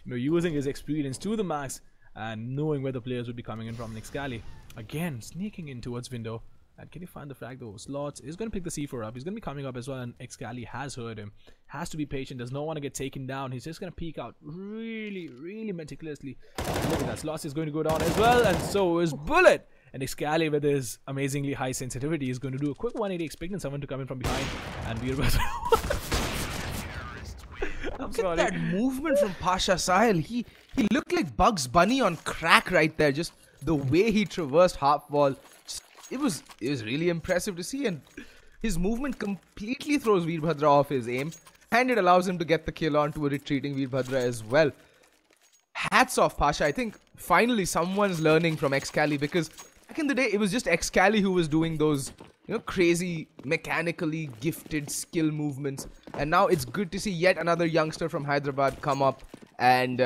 using his experience to the max and knowing where the players would be coming in from. Excali again sneaking in towards window. And can you find the flag though? Slots is going to pick the C4 up. He's going to be coming up as well, and Excali has heard him. Has to be patient. Does not want to get taken down. He's just going to peek out really meticulously. Look at that. Slots is going to go down as well, and so is Bullet. And Excali, with his amazingly high sensitivity, is going to do a quick 180, expecting someone to come in from behind. And Look at that movement from Pasha Sahil. He looked like Bugs Bunny on crack right there. Just the way he traversed half wall. It was really impressive to see, and his movement completely throws Veerbhadra off his aim, and it allows him to get the kill onto a retreating Veerbhadra as well. Hats off, Pasha. I think finally someone's learning from Excali, because back in the day it was just Excali who was doing those crazy mechanically gifted skill movements, and now it's good to see yet another youngster from Hyderabad come up and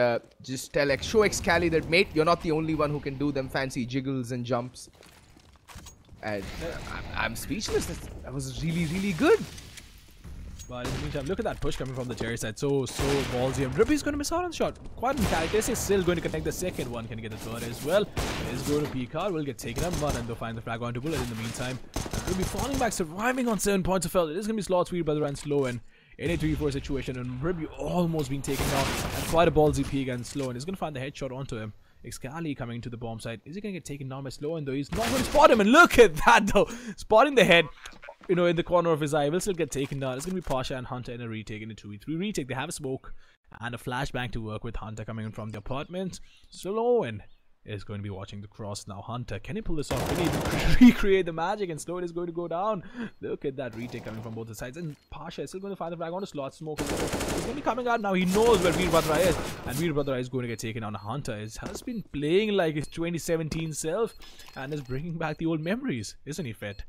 just show Excali that, mate, you're not the only one who can do them fancy jiggles and jumps. And I'm speechless. That was really good. But in the meantime, look at that push coming from the Cherry side. So ballsy. And Ribby's going to miss out on the shot. Quite uncharacteristic. Still going to connect the second one. Can get the third as well. Is going to peek out. Will get taken up. But and they'll find the flag onto Bullet in the meantime. Ribby falling back, surviving on 7 points of health. It is going to be Slots, Veerbhadra, and Slowen in a 3-4 situation. And Ribby almost being taken down. And quite a ballsy peek, and Slowen is going to find the headshot onto him. Excali coming to the bomb site. Is he going to get taken down by Slowen though? He's not going to spot him, and look at that though. Spotting the head, in the corner of his eye. Will still get taken down. It's going to be Pasha and Hunter in a retake, in a 2v3 retake. They have a smoke and a flashbang to work with. Hunter coming in from the apartment. Slowen is going to be watching the cross now. Hunter, can he pull this off? Can he recreate the magic? And Slowen is going to go down. Look at that retake coming from both the sides. And Pasha is still going to find the flag on the slot. Smoke. He's going to be coming out now. He knows where Veerbhadra is. And Veerbhadra is going to get taken on. Hunter has been playing like his 2017 self. And is bringing back the old memories. Isn't he, Fet?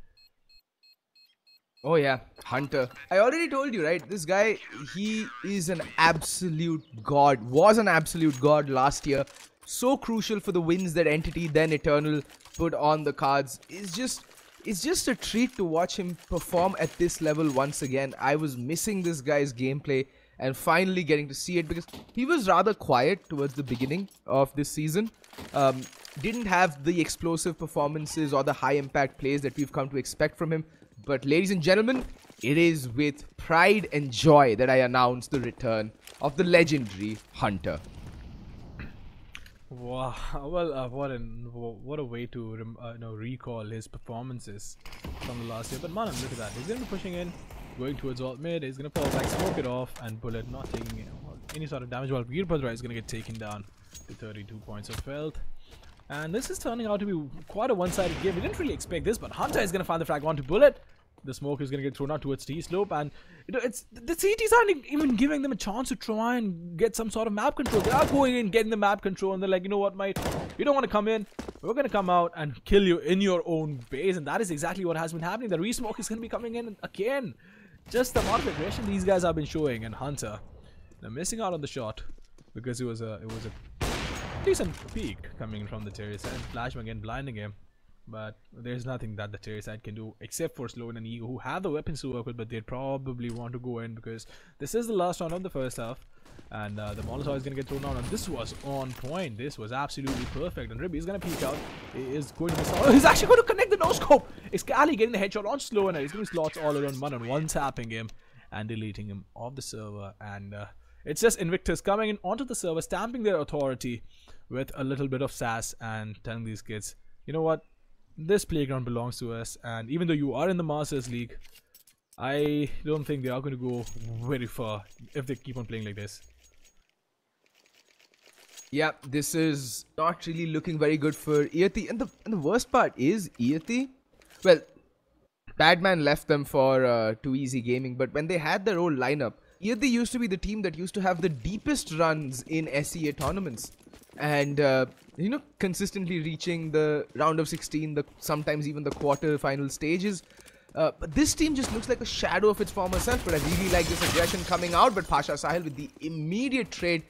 Oh yeah, Hunter. I already told you, right? This guy, he is an absolute god. Was an absolute god last year. So crucial for the wins that Entity, then Eternal, put on the cards. Is just it's just a treat to watch him perform at this level once again. I was missing this guy's gameplay and finally getting to see it because he was rather quiet towards the beginning of this season. Didn't have the explosive performances or the high impact plays that we've come to expect from him. But ladies and gentlemen, it is with pride and joy that I announce the return of the legendary Hunter. Wow, well, what a way to recall his performances from the last year. But man, look at that. He's going to be pushing in, going towards alt mid. He's going to fall back, smoke it off, and Bullet not taking any sort of damage. While Veerbhadra is going to get taken down to 32 points of health. And this is turning out to be quite a one-sided game. We didn't really expect this, but Hunter is going to find the frag onto Bullet. The smoke is going to get thrown out towards T-slope, and it's the CTs aren't even giving them a chance to try and get some sort of map control. They are going in, getting the map control, and they're like, you know what, mate, you don't want to come in. We're going to come out and kill you in your own base, and that is exactly what has been happening. The resmoke is going to be coming in again. Just the amount of aggression these guys have been showing, and Hunter, they're missing out on the shot because it was a decent peek coming from the terrace side. Flash again blinding him. But there's nothing that the terrace side can do except for Sloan and Ego, who have the weapons to work with, but they'd probably want to go in because this is the last round of the first half. And the Molotov is going to get thrown out, and this was on point. This was absolutely perfect. And Ribby is going to peek out. He is going to miss out. Oh, he's actually going to connect the no-scope. It's Kali getting the headshot on Sloan, and he's going to slots all around one tapping him and deleting him off the server. And it's just Invictus coming in onto the server, stamping their authority with a little bit of sass and telling these kids, you know what? This playground belongs to us, and even though you are in the Masters League, I don't think they are going to go very far if they keep on playing like this. Yeah, this is not really looking very good for Iyati, and the worst part is Iyati. Well, Badman left them for Too Easy Gaming, but when they had their old lineup, Iyati used to be the team that used to have the deepest runs in SEA tournaments. And, you know, consistently reaching the round of 16, sometimes even the quarter-final stages. But this team just looks like a shadow of its former self. But I really like this aggression coming out. But Pasha Sahil with the immediate trade.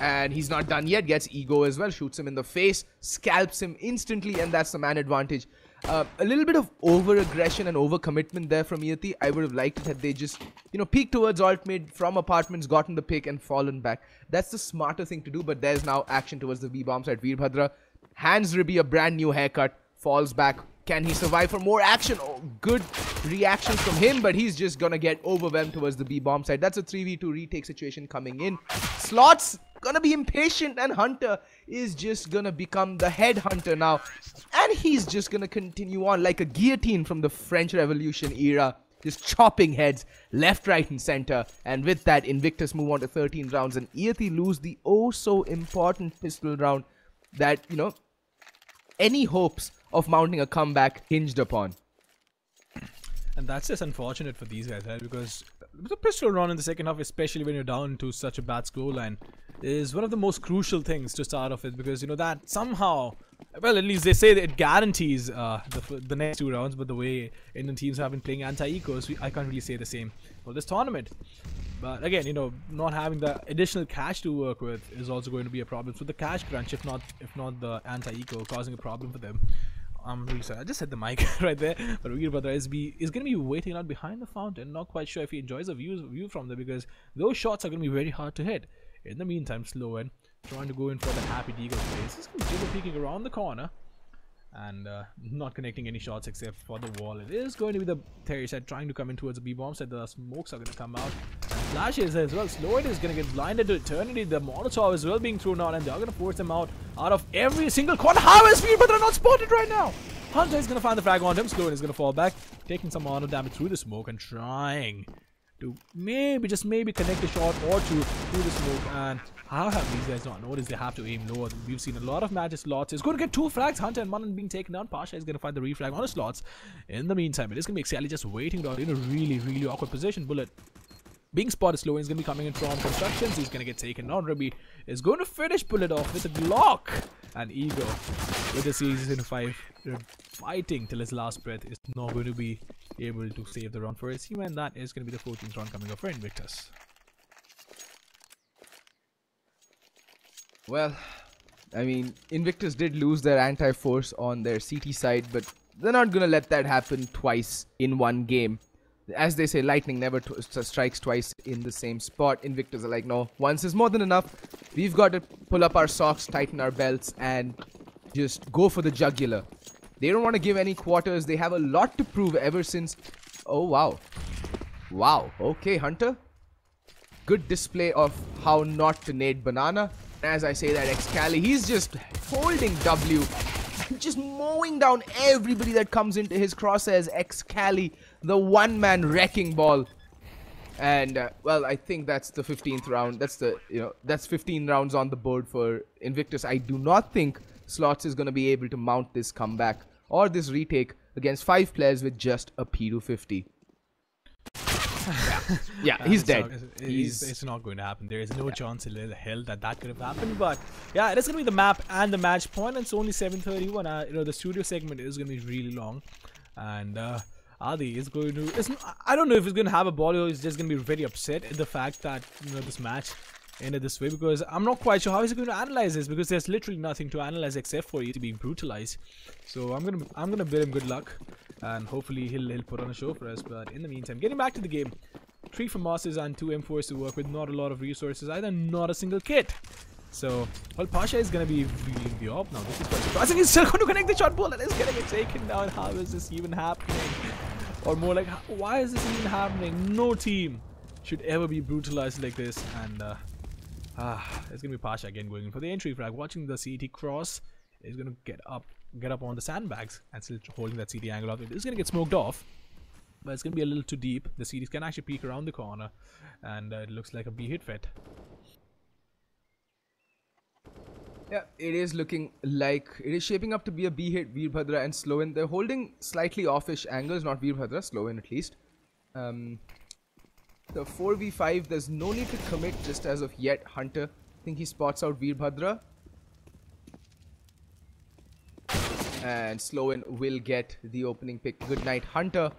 And he's not done yet. Gets Ego as well. Shoots him in the face. Scalps him instantly. And that's the man advantage. A little bit of over-aggression and over-commitment there from Iyati. I would have liked it had they just, you know, peeked towards alt mid from apartments, gotten the pick and fallen back. That's the smarter thing to do, but there's now action towards the V-bomb side. Veerbhadra hands Ribby a brand new haircut, falls back. Can he survive for more action? Oh, good reactions from him, but he's just gonna get overwhelmed towards the B-bomb side. That's a 3v2 retake situation coming in. Slots gonna be impatient, and Hunter is just gonna become the head hunter now. And he's just gonna continue on like a guillotine from the French Revolution era. Just chopping heads left, right and center. And with that, Invictus move on to 13 rounds. And Iyati lose the oh so important pistol round that, you know, any hopes of mounting a comeback hinged upon. And that's just unfortunate for these guys, right? Because the pistol round in the second half, especially when you're down to such a bad scoreline, is one of the most crucial things to start off with, because you know that somehow, well, at least they say that it guarantees the next two rounds. But the way Indian teams have been playing anti-ecos, I can't really say the same for this tournament. But again, you know, not having the additional cash to work with is also going to be a problem. So the cash crunch, if not the anti-eco, causing a problem for them. I'm really sorry, I just hit the mic right there. But Veerbhadra is going to be waiting out behind the fountain. Not quite sure if he enjoys a view from there, because those shots are going to be very hard to hit. In the meantime, Sloan trying to go in for the happy deagle plays. He's going to be peeking around the corner and not connecting any shots except for the wall. It is going to be the Terry side trying to come in towards the B-bomb side. The smokes are going to come out. Flashes as well. Sloan is going to get blinded to eternity. The Molotov as well being thrown out, and they're going to force them out of every single corner. How is Veerbhadra not spotted right now? Hunter is going to find the frag on him. Sloan is going to fall back, taking some amount of damage through the smoke and trying to maybe connect a shot or two through the smoke. And how have these guys not noticed they have to aim lower? We've seen a lot of matches. Slots is going to get two frags. Hunter and Manan being taken down. Pasha is going to find the refrag on the slots. In the meantime, it is going to be Xiali just waiting out in a really awkward position. Bullet being spotted. Slow is going to be coming in from constructions. He's going to get taken down. Ruby is going to finish Bullet off with a Glock. And Ego with the season 5 fighting till his last breath is not going to be able to save the round for his team, and that is going to be the 14th round coming up for Invictus. Well, I mean, Invictus did lose their anti-force on their CT side, but They're not going to let that happen twice in one game. As they say, lightning never strikes twice in the same spot. Invictus are like, no, once is more than enough. We've got to pull up our socks, tighten our belts, and just go for the jugular. They don't want to give any quarters. They have a lot to prove ever since... Oh, wow. Wow. Okay, Hunter. Good display of how not to nade banana. As I say that, Excali, he's just holding W. Just mowing down everybody that comes into his crosshairs. Excali, the one-man wrecking ball. And, well, I think that's the 15th round. That's the, that's 15 rounds on the board for Invictus. I do not think Slots is going to be able to mount this comeback or this retake against 5 players with just a P250. Yeah, he's dead. It's not going to happen. There is no chance in hell that could have happened. But yeah, it is going to be the map and the match point. And it's only 7:31. The studio segment is going to be really long. And Adi is going to... I don't know if he's going to have a ball or he's just going to be very upset at the fact that this match ended this way, because I'm not quite sure how he's going to analyze this, because there's literally nothing to analyze except for it to be brutalized. So I'm gonna bid him good luck, and hopefully he'll put on a show for us. But in the meantime, getting back to the game, 3 from Masters and 2 M4s to work with, not a lot of resources either, not a single kit. So, well, Pasha is going to be leading the op now. This is quite surprising. He's still going to connect the shot ball and is getting it taken down. How is this even happening? Or more like, why is this even happening? No team should ever be brutalized like this. And it's going to be Pasha again going in for the entry frag. Watching the CT cross, is going to get up on the sandbags and still holding that CT angle out. It is going to get smoked off, but it's going to be a little too deep. The CTs can actually peek around the corner, and it looks like a B hit fit. Yeah, it is looking like it is shaping up to be a B hit. Veerbhadra and Slowen, they're holding slightly offish angles, not Veerbhadra, Slowen at least. The 4v5, there's no need to commit just as of yet. Hunter, I think he spots out Veerbhadra. And Slowen will get the opening pick. Good night, Hunter.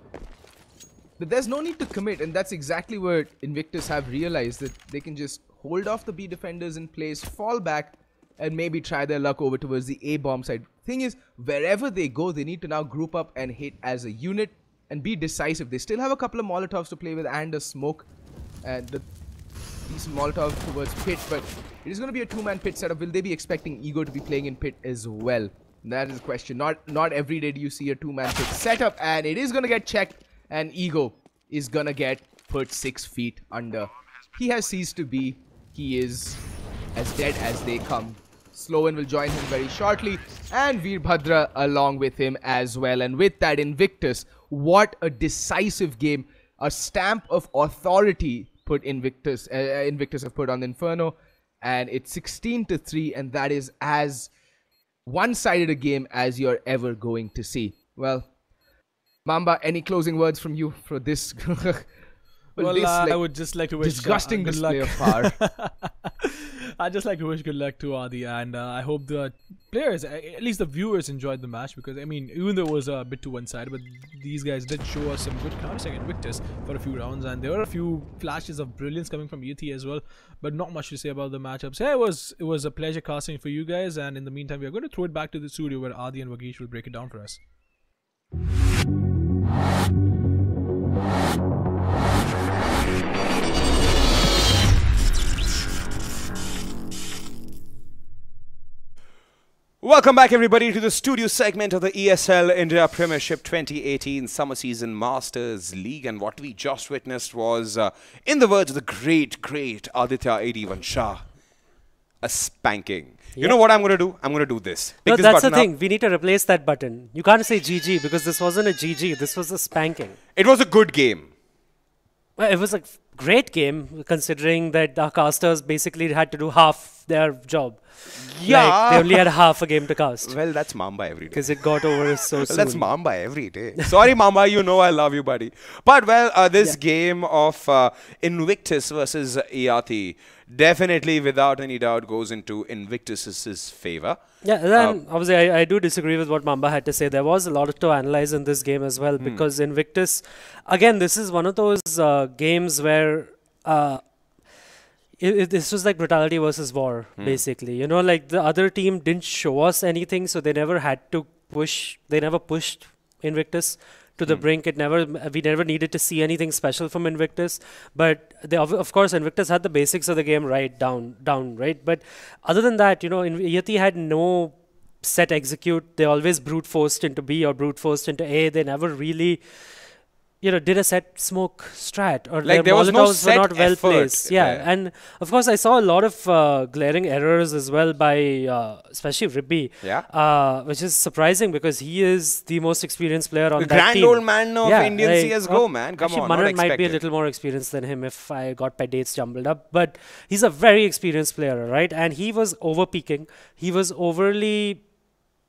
But there's no need to commit, and that's exactly where Invictus have realized that they can just hold off the B defenders in place, fall back, and maybe try their luck over towards the A bomb side. Thing is, wherever they go, they need to now group up and hit as a unit and be decisive. They still have a couple of Molotovs to play with and a smoke, and the decent Molotov towards pit, but it is going to be a 2-man pit setup. Will they be expecting Ego to be playing in pit as well? That is the question. Not every day do you see a 2-man pit setup, and it is going to get checked, and Ego is going to get put 6 feet under. He has ceased to be. He is as dead as they come. Slowen will join him very shortly, and Veerbhadra along with him as well. And with that, Invictus, what a decisive game. A stamp of authority put Invictus have put on the Inferno, and it's 16-3, and that is as one-sided a game as you're ever going to see. Well, Mamba, any closing words from you for this? I would just like to wish disgusting good display luck. of power. I'd just like to wish good luck to Adi, and I hope the players, at least the viewers, enjoyed the match, because I mean, even though it was a bit to one side, but these guys did show us some good counter-attack Invictus for a few rounds, and there were a few flashes of brilliance coming from Iyati as well, but not much to say about the matchups. Yeah, it was a pleasure casting for you guys, and in the meantime, we are going to throw it back to the studio where Adi and Vageesh will break it down for us. Welcome back, everybody, to the studio segment of the ESL India Premiership 2018 Summer Season Masters League. And what we just witnessed was, in the words of the great Aditya 81 Shah, a spanking. You know what I'm going to do? I'm going to do this. No, that's the thing. We need to replace that button. You can't say GG, because this wasn't a GG. This was a spanking. It was a good game. Well, it was a great game, considering that our casters basically had to do half their job. Yeah. Like, they only had half a game to cast. Well, that's Mamba every day. Because it got over so soon. That's Mamba every day. Sorry, Mamba, you know I love you, buddy. But, well, this game of Invictus versus Iyati definitely, without any doubt, goes into Invictus's favor. Yeah, then obviously I do disagree with what Mamba had to say. There was a lot to analyze in this game as well, because Invictus, again, this is one of those games where this was like brutality versus war, basically. Like the other team didn't show us anything, so they never had to push. They never pushed Invictus to the brink. We never needed to see anything special from Invictus, but of course Invictus had the basics of the game down, right? But other than that, Iyati had no set execute. They always brute forced into B or brute forced into A. They never really did a set smoke strat, or like their there was no Molotovs set were not well effort. placed. Yeah, and of course I saw a lot of glaring errors as well by especially Ribby, which is surprising because he is the most experienced player on the that grand team. old man of Indian CSGO, man. Come actually, on, Manan not might be a expected. little more experienced than him if I got my dates jumbled up, but he's a very experienced player, right? And he was over peaking. He was overly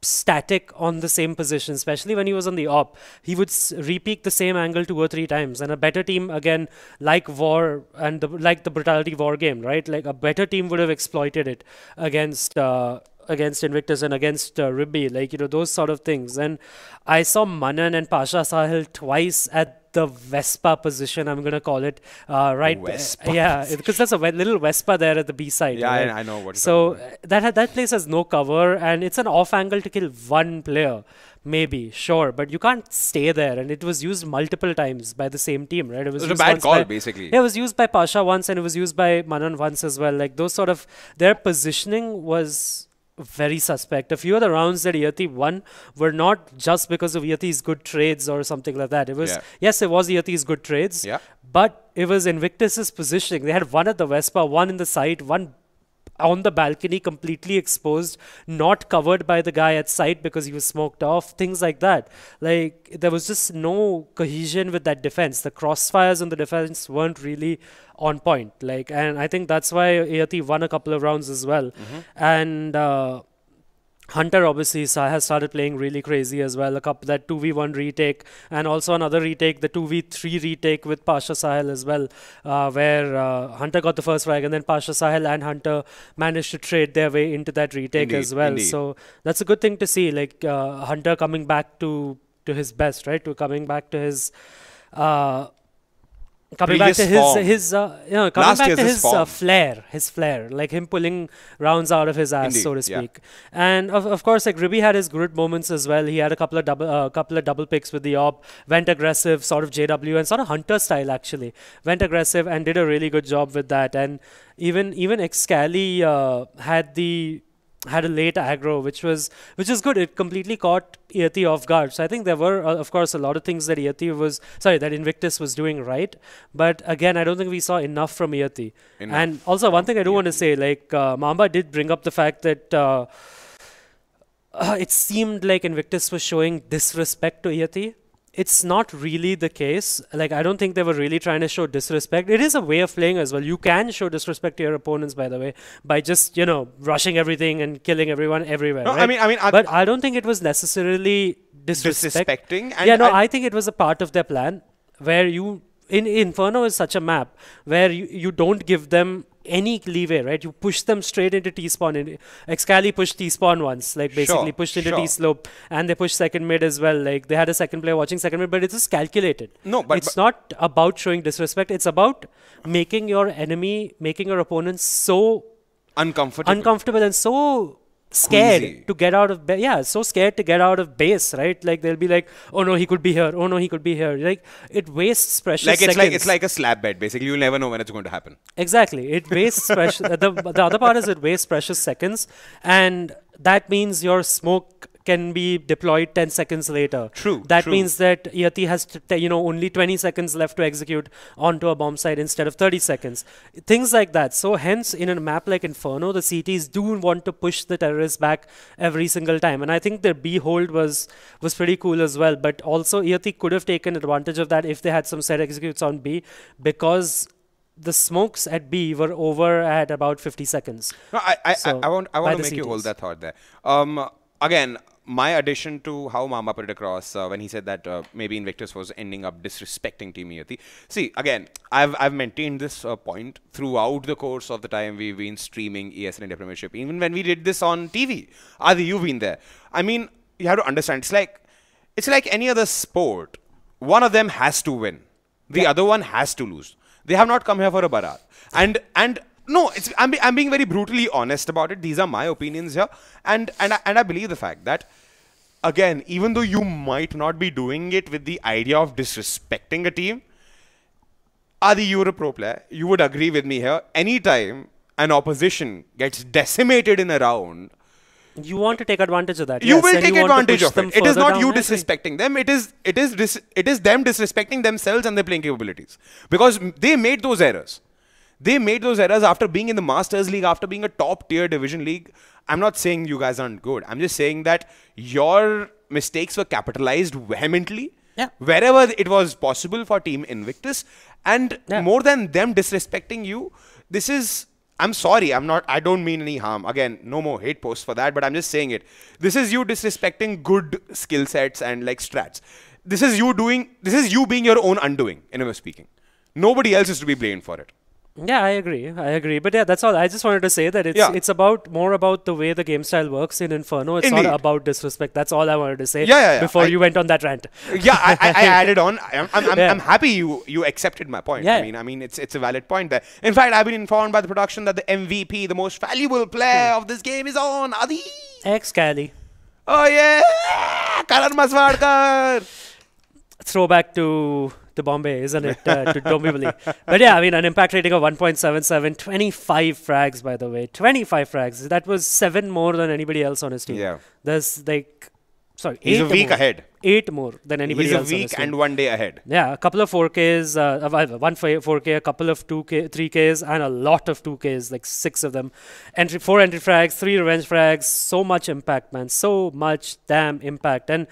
static on the same position, especially when he was on the op. He would repeat the same angle 2 or 3 times, and a better team, again, like War and the Brutality War game, right? Like a better team would have exploited it against Invictus and against Ribby, those sort of things. And I saw Manan and Pasha Sahil twice at the Vespa position, I'm going to call it, right? Vespa because there's a little Vespa there at the B side. Yeah, right? I know what. So that place has no cover, and it's an off angle to kill one player, maybe, sure, but you can't stay there. And it was used multiple times by the same team, right? It was a bad call, basically. Yeah, it was used by Pasha once, and it was used by Manan once as well. Like those sort of, their positioning was very suspect. A few of the rounds that Iyati won were not just because of Iyati's good trades or something like that. It was, yes, it was Iyati's good trades, but it was Invictus's positioning. They had one at the Vespa, one in the site, one on the balcony, completely exposed, not covered by the guy at site because he was smoked off, things like that. Like, there was just no cohesion with that defense. The crossfires on the defense weren't really on point. And I think that's why Iyati won a couple of rounds as well. And Hunter obviously has started playing really crazy as well. That 2v1 retake, and also another retake, the 2v3 retake with Pasha Sahil as well, where Hunter got the first frag, and then Pasha Sahil and Hunter managed to trade their way into that retake as well. So that's a good thing to see, Hunter coming back to his best, right? Coming back to his flair, like him pulling rounds out of his ass, so to speak. And of course, Ribby had his good moments as well. He had a couple of double picks with the op, went aggressive, sort of JW and sort of Hunter style actually. Went aggressive and did a really good job with that. And even Excali had a late aggro, which was good. It completely caught Iyati off guard. So I think there were, of course, a lot of things that that Invictus was doing right. But again, I don't think we saw enough from Iyati. And also, one thing I do want to say, Mamba did bring up the fact that it seemed like Invictus was showing disrespect to Iyati. It's not really the case. I don't think they were really trying to show disrespect. It is a way of playing as well. You can show disrespect to your opponents, by the way, by just, rushing everything and killing everyone everywhere. No, right? But I don't think it was necessarily disrespecting. I think it was a part of their plan where Inferno is such a map where you don't give them any leeway, right? You push them straight into T-spawn. Excali pushed T-spawn once, basically pushed into T-slope, and they pushed second mid as well. They had a second player watching second mid, but it's just calculated. No, but it's not about showing disrespect. It's about making your opponent so uncomfortable and so scared to get out of so scared to get out of base, right? They'll be like, oh no, he could be here, oh no, he could be here. It wastes precious seconds. It's like a slap bet, basically. You'll never know when it's going to happen. Exactly. It wastes precious the other part is it wastes precious seconds, and that means your smoke can be deployed 10 seconds later. That means that Iyati has only 20 seconds left to execute onto a bomb site instead of 30 seconds. Things like that. So hence, in a map like Inferno, the CTs do want to push the terrorists back every single time. And I think their B hold was pretty cool as well. But also, Iyati could have taken advantage of that if they had some set executes on B, because the smokes at B were over at about 50 seconds. No, I want to make you hold that thought there. Again, my addition to how Mamba put it across when he said that maybe Invictus was ending up disrespecting Team Iyati. See, again, I've maintained this point throughout the course of the time we've been streaming ESL India Premiership. Even when we did this on TV, Adi, you've been there. I mean, you have to understand, it's like any other sport. One of them has to win. The other one has to lose. They have not come here for a barat. And no, I'm being very brutally honest about it. These are my opinions here, and I believe the fact that again, even though you might not be doing it with the idea of disrespecting a team, Adi, you're a pro player. You would agree with me here. Anytime an opposition gets decimated in a round, you want to take advantage of that. You yes, will take advantage of it. It is not you down, disrespecting them. It is them disrespecting themselves and their playing capabilities. Because they made those errors. They made those errors after being in the Masters League, after being a top-tier division league. I'm not saying you guys aren't good. I'm just saying that your mistakes were capitalized vehemently wherever it was possible for Team Invictus. And more than them disrespecting you, this is... I'm sorry, I don't mean any harm. Again, no more hate posts for that, but I'm just saying it. This is you disrespecting good skill sets and like strats. This is you being your own undoing, in a way speaking. Nobody else is to be blamed for it. Yeah, I agree. But yeah, that's all. I just wanted to say that it's more about the way the game style works in Inferno. It's not about disrespect. That's all I wanted to say before you went on that rant. Yeah, I added on. I'm happy you accepted my point. Yeah. I mean it's a valid point there. In fact, I've been informed by the production that the MVP, the most valuable player of this game, is on Adi. Ex-Cali. Oh yeah, Karan Maswadkar. Throwback to Bombay, isn't it? To Dombivli. But yeah, I mean, an impact rating of 1.77, 25 frags, by the way. 25 frags. That was 7 more than anybody else on his team. Yeah. There's he's a week ahead. 8 more than anybody else. He's a week and 1 day ahead. Yeah, a couple of 4Ks, one 4K, a couple of 2K, 3Ks, and a lot of 2Ks, like 6 of them. 4 entry frags, 3 revenge frags. So much impact, man. So much damn impact. And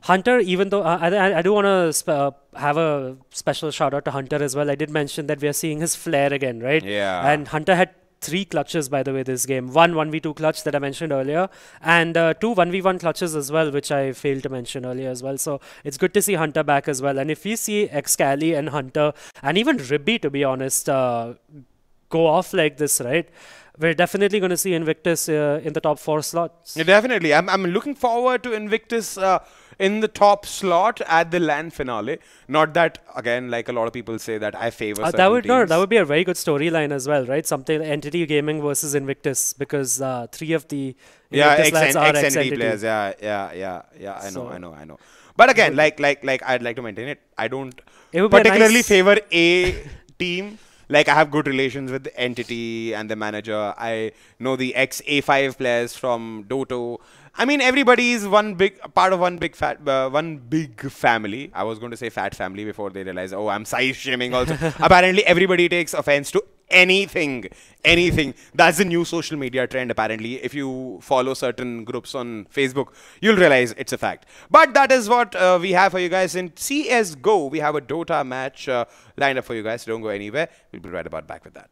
Hunter, even though I do want to have a special shout out to Hunter as well. I did mention that we are seeing his flair again, right? Yeah. And Hunter had 3 clutches, by the way, this game. 1 1v2 clutch that I mentioned earlier, and 2 1v1 clutches as well, which I failed to mention earlier as well. So it's good to see Hunter back as well. And if we see Excali and Hunter, and even Ribby, to be honest, go off like this, right? We're definitely going to see Invictus in the top 4 slots. Yeah, definitely. I'm looking forward to Invictus in the top slot at the LAN finale. Not that, again, like a lot of people say, that I favor certain teams. That would be a very good storyline as well, right? Something Entity Gaming versus Invictus, because 3 of the Invictus lads are ex-Entity players. Yeah. I know. But again, like I'd like to maintain it. I don't particularly favor a team. Like, I have good relations with the Entity and the manager. I know the ex-A5 players from DOTA. I mean, everybody is one big family. I was going to say fat family before they realized, oh, I'm size shaming also. Apparently, everybody takes offense to anything. That's the new social media trend, apparently. If you follow certain groups on Facebook, you'll realize it's a fact. But that is what we have for you guys in CSGO. We have a Dota match lined up for you guys. Don't go anywhere. We'll be right about back with that.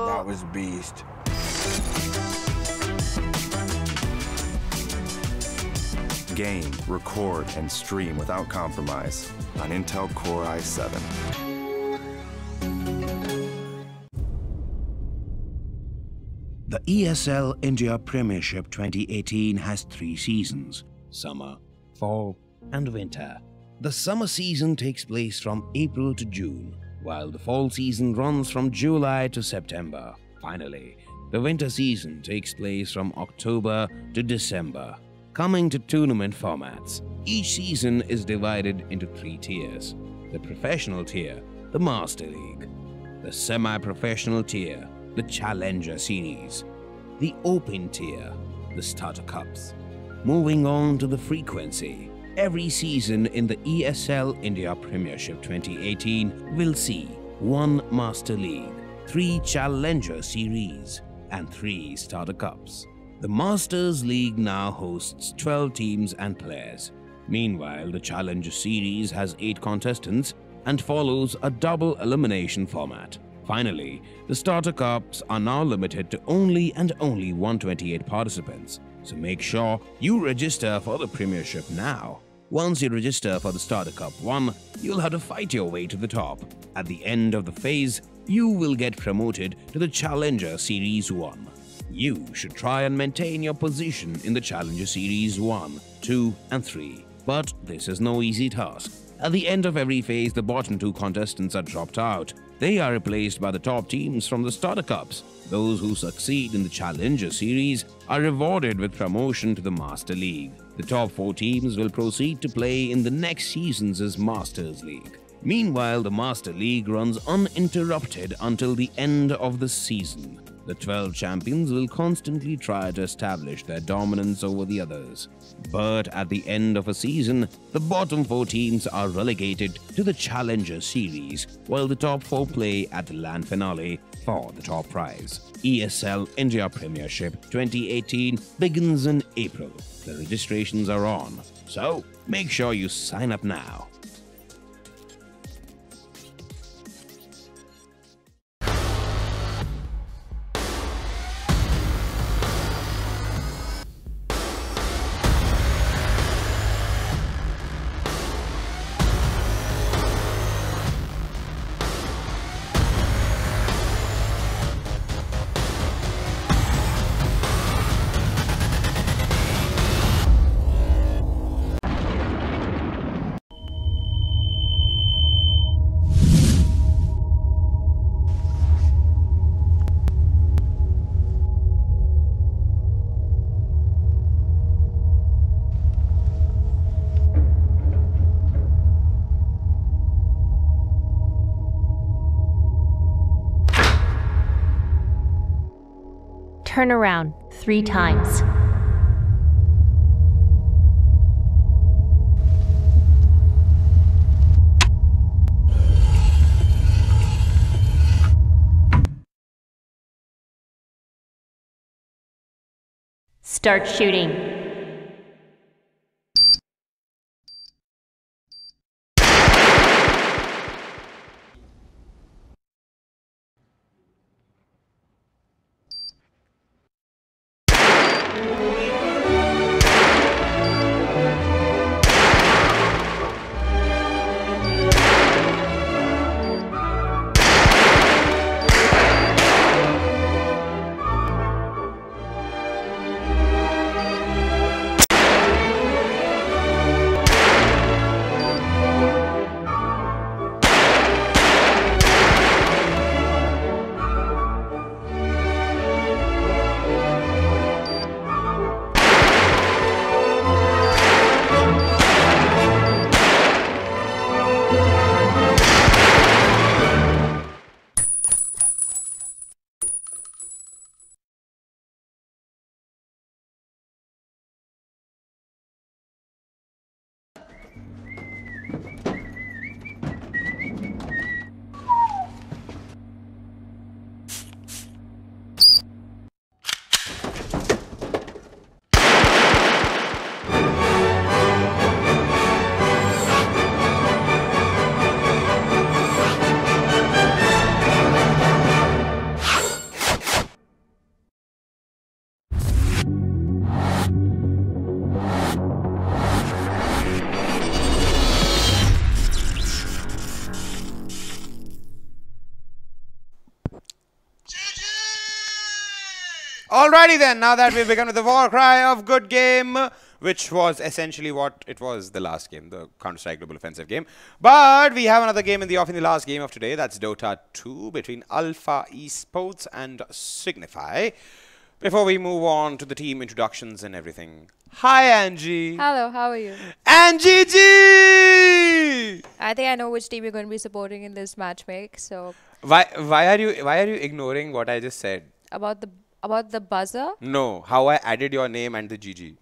That was beast. Game, record, and stream without compromise on Intel Core i7. The ESL India Premiership 2018 has 3 seasons: summer, fall, and winter. The summer season takes place from April to June, while the fall season runs from July to September. Finally, the winter season takes place from October to December. Coming to tournament formats, each season is divided into 3 tiers: the professional tier, the Master League; the semi-professional tier, the Challenger Series; the Open tier, the Starter Cups. Moving on to the frequency, every season in the ESL India Premiership 2018 will see 1 Master League, 3 Challenger Series, and 3 Starter Cups. The Masters League now hosts 12 teams and players. Meanwhile, the Challenger Series has 8 contestants and follows a double elimination format. Finally, the Starter Cups are now limited to only 128 participants, so make sure you register for the Premiership now. Once you register for the Starter Cup 1, you'll have to fight your way to the top. At the end of the phase, you will get promoted to the Challenger Series 1. You should try and maintain your position in the Challenger Series 1, 2, and 3. But this is no easy task. At the end of every phase, the bottom 2 contestants are dropped out. They are replaced by the top teams from the Starter Cups. Those who succeed in the Challenger Series are rewarded with promotion to the Master League. The top 4 teams will proceed to play in the next season's Masters League. Meanwhile, the Master League runs uninterrupted until the end of the season. The 12 champions will constantly try to establish their dominance over the others. But at the end of a season, the bottom 4 teams are relegated to the Challenger Series, while the top 4 play at the LAN finale for the top prize. ESL India Premiership 2018 begins in April. The registrations are on, so make sure you sign up now. Turn around 3 times. Start shooting. Alrighty then, now that we've begun with the war cry of good game, which was essentially what it was the last game, the Counter-Strike Global Offensive game. But we have another game in the last game of today. That's Dota 2 between Alpha Esports and Signify. Before we move on to the team introductions and everything. Hi, Angie. Hello, how are you? Angie G! I think I know which team you're going to be supporting in this match make. So why are you ignoring what I just said? About the buzzer? No, how I added your name and the GG.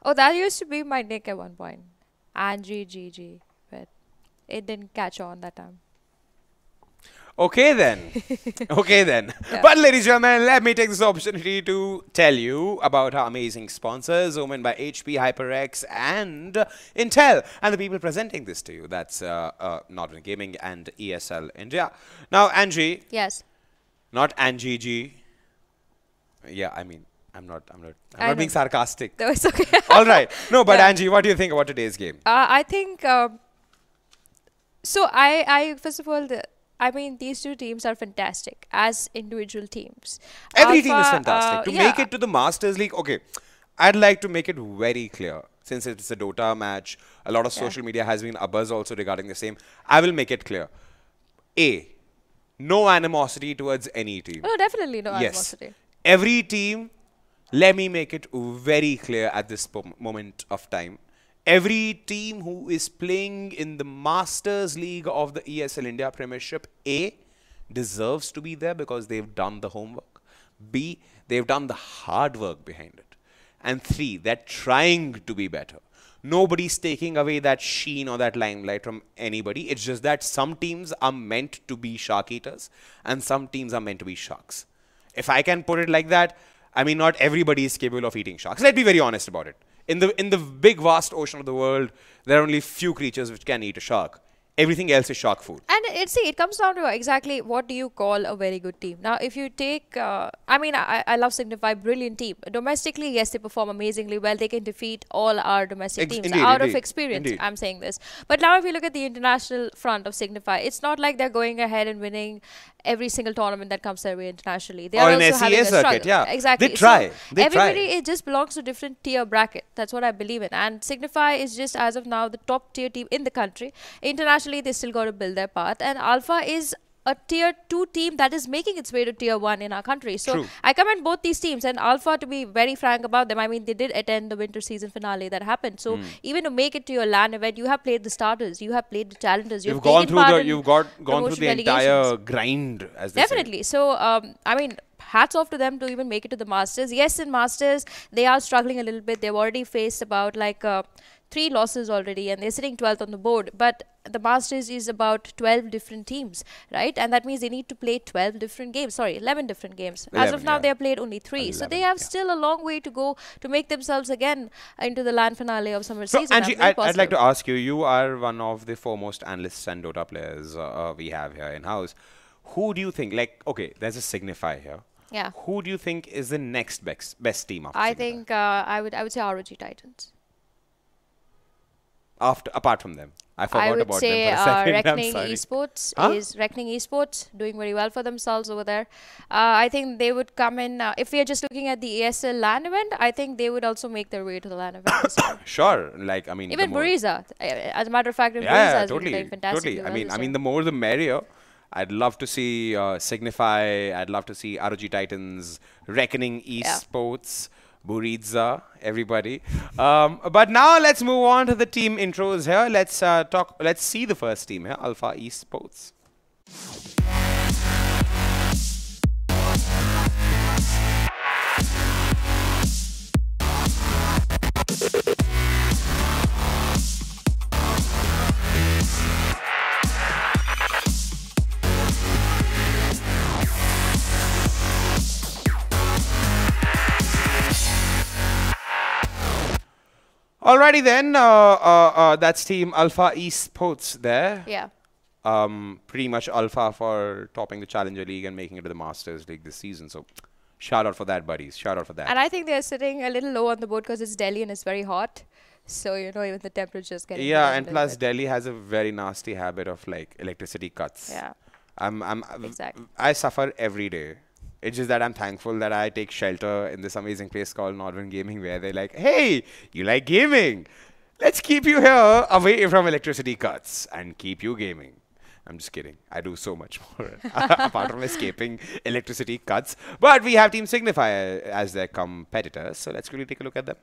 Oh, that used to be my nick at one point. Angie GG. But it didn't catch on that time. Okay then. Okay then. Yeah. But ladies and gentlemen, let me take this opportunity to tell you about our amazing sponsors, owned by HP, HyperX and Intel, and the people presenting this to you. That's Northern Gaming and ESL India. Now, Angie. Yes. Not Angie G. Yeah, I mean, I'm not being sarcastic. No, it's okay. All right. No, but Yeah. Angie, what do you think about today's game? I think so. I first of all, I mean, these two teams are fantastic as individual teams. Every team is fantastic. To yeah. make it to the Masters League, okay, I'd like to make it very clear. Since it's a Dota match, a lot of social media has been abuzz also regarding the same. I will make it clear. A, no animosity towards any team. Oh, definitely no Yes. animosity. Every team, let me make it very clear at this moment of time. Every team who is playing in the Masters League of the ESL India Premiership, A, deserves to be there because they've done the homework. B, they've done the hard work behind it. And 3, they're trying to be better. Nobody's taking away that sheen or that limelight from anybody. It's just that some teams are meant to be shark eaters and some teams are meant to be sharks. If I can put it like that, I mean, not everybody is capable of eating sharks. Let's be very honest about it. In the big, vast ocean of the world, there are only few creatures which can eat a shark. Everything else is shark food. And it comes down to exactly what do you call a very good team. Now, if you take, I mean, I love Signify, brilliant team. Domestically, yes, they perform amazingly well. They can defeat all our domestic teams out of experience. I'm saying this. But now if you look at the international front of Signify, it's not like they're going ahead and winning every single tournament that comes their way internationally. They are also having a struggle. Yeah. Exactly. They try. So everybody, it just belongs to different tier bracket. That's what I believe in. And Signify is just, as of now, the top tier team in the country. Internationally, they still got to build their path, and Alpha is a tier 2 team that is making its way to tier 1 in our country. So True. I commend both these teams, and Alpha, to be very frank about them, I mean, they did attend the winter season finale that happened. So even to make it to your LAN event, you have played the starters, you have played the challengers, You've gone through the entire grind, as they Definitely. say. So I mean, hats off to them to even make it to the Masters. Yes, in Masters they are struggling a little bit. They've already faced about like 3 losses already, and they're sitting 12th on the board. But the Masters is about 12 different teams, right? And that means they need to play 12 different games. Sorry, 11 different games. 11, as of now, yeah. they have played only 3. 11, so they have still a long way to go to make themselves again into the LAN finale of summer So, season. Angie, I'd like to ask you, you are one of the foremost analysts and Dota players we have here in-house. Who do you think, like, okay, there's a Signify here. Yeah. Who do you think is the next best team after I Signify? think I would say ROG Titans. Apart from them, I forgot about them for a say second. Reckoning Esports is Reckoning Esports doing very well for themselves over there. I think they would come in if we are just looking at the ESL LAN event. I think they would also make their way to the LAN event this year. Sure, like I mean, Even Buriza, as a matter of fact, Buriza has been doing fantastic. Totally. I mean, the more the merrier. I'd love to see Signify. I'd love to see ROG Titans, Reckoning Esports. Buriza, everybody. But now let's move on to the team intros here. Let's see the first team here, Alpha Esports. Alrighty then, that's team Alpha Esports there. Yeah. Pretty much Alpha for topping the Challenger League and making it to the Masters League this season. So, shout out for that, buddies. Shout out for that. And I think they're sitting a little low on the board because it's Delhi and it's very hot. So, you know, even the temperature's getting Yeah, and plus Delhi has a very nasty habit of like electricity cuts. Yeah. I suffer every day. It's just that I'm thankful that I take shelter in this amazing place called Northern Gaming, where they're like, hey, you like gaming? Let's keep you here away from electricity cuts and keep you gaming. I'm just kidding. I do so much more apart from escaping electricity cuts. But we have Team Signify as their competitors. So let's quickly take a look at them.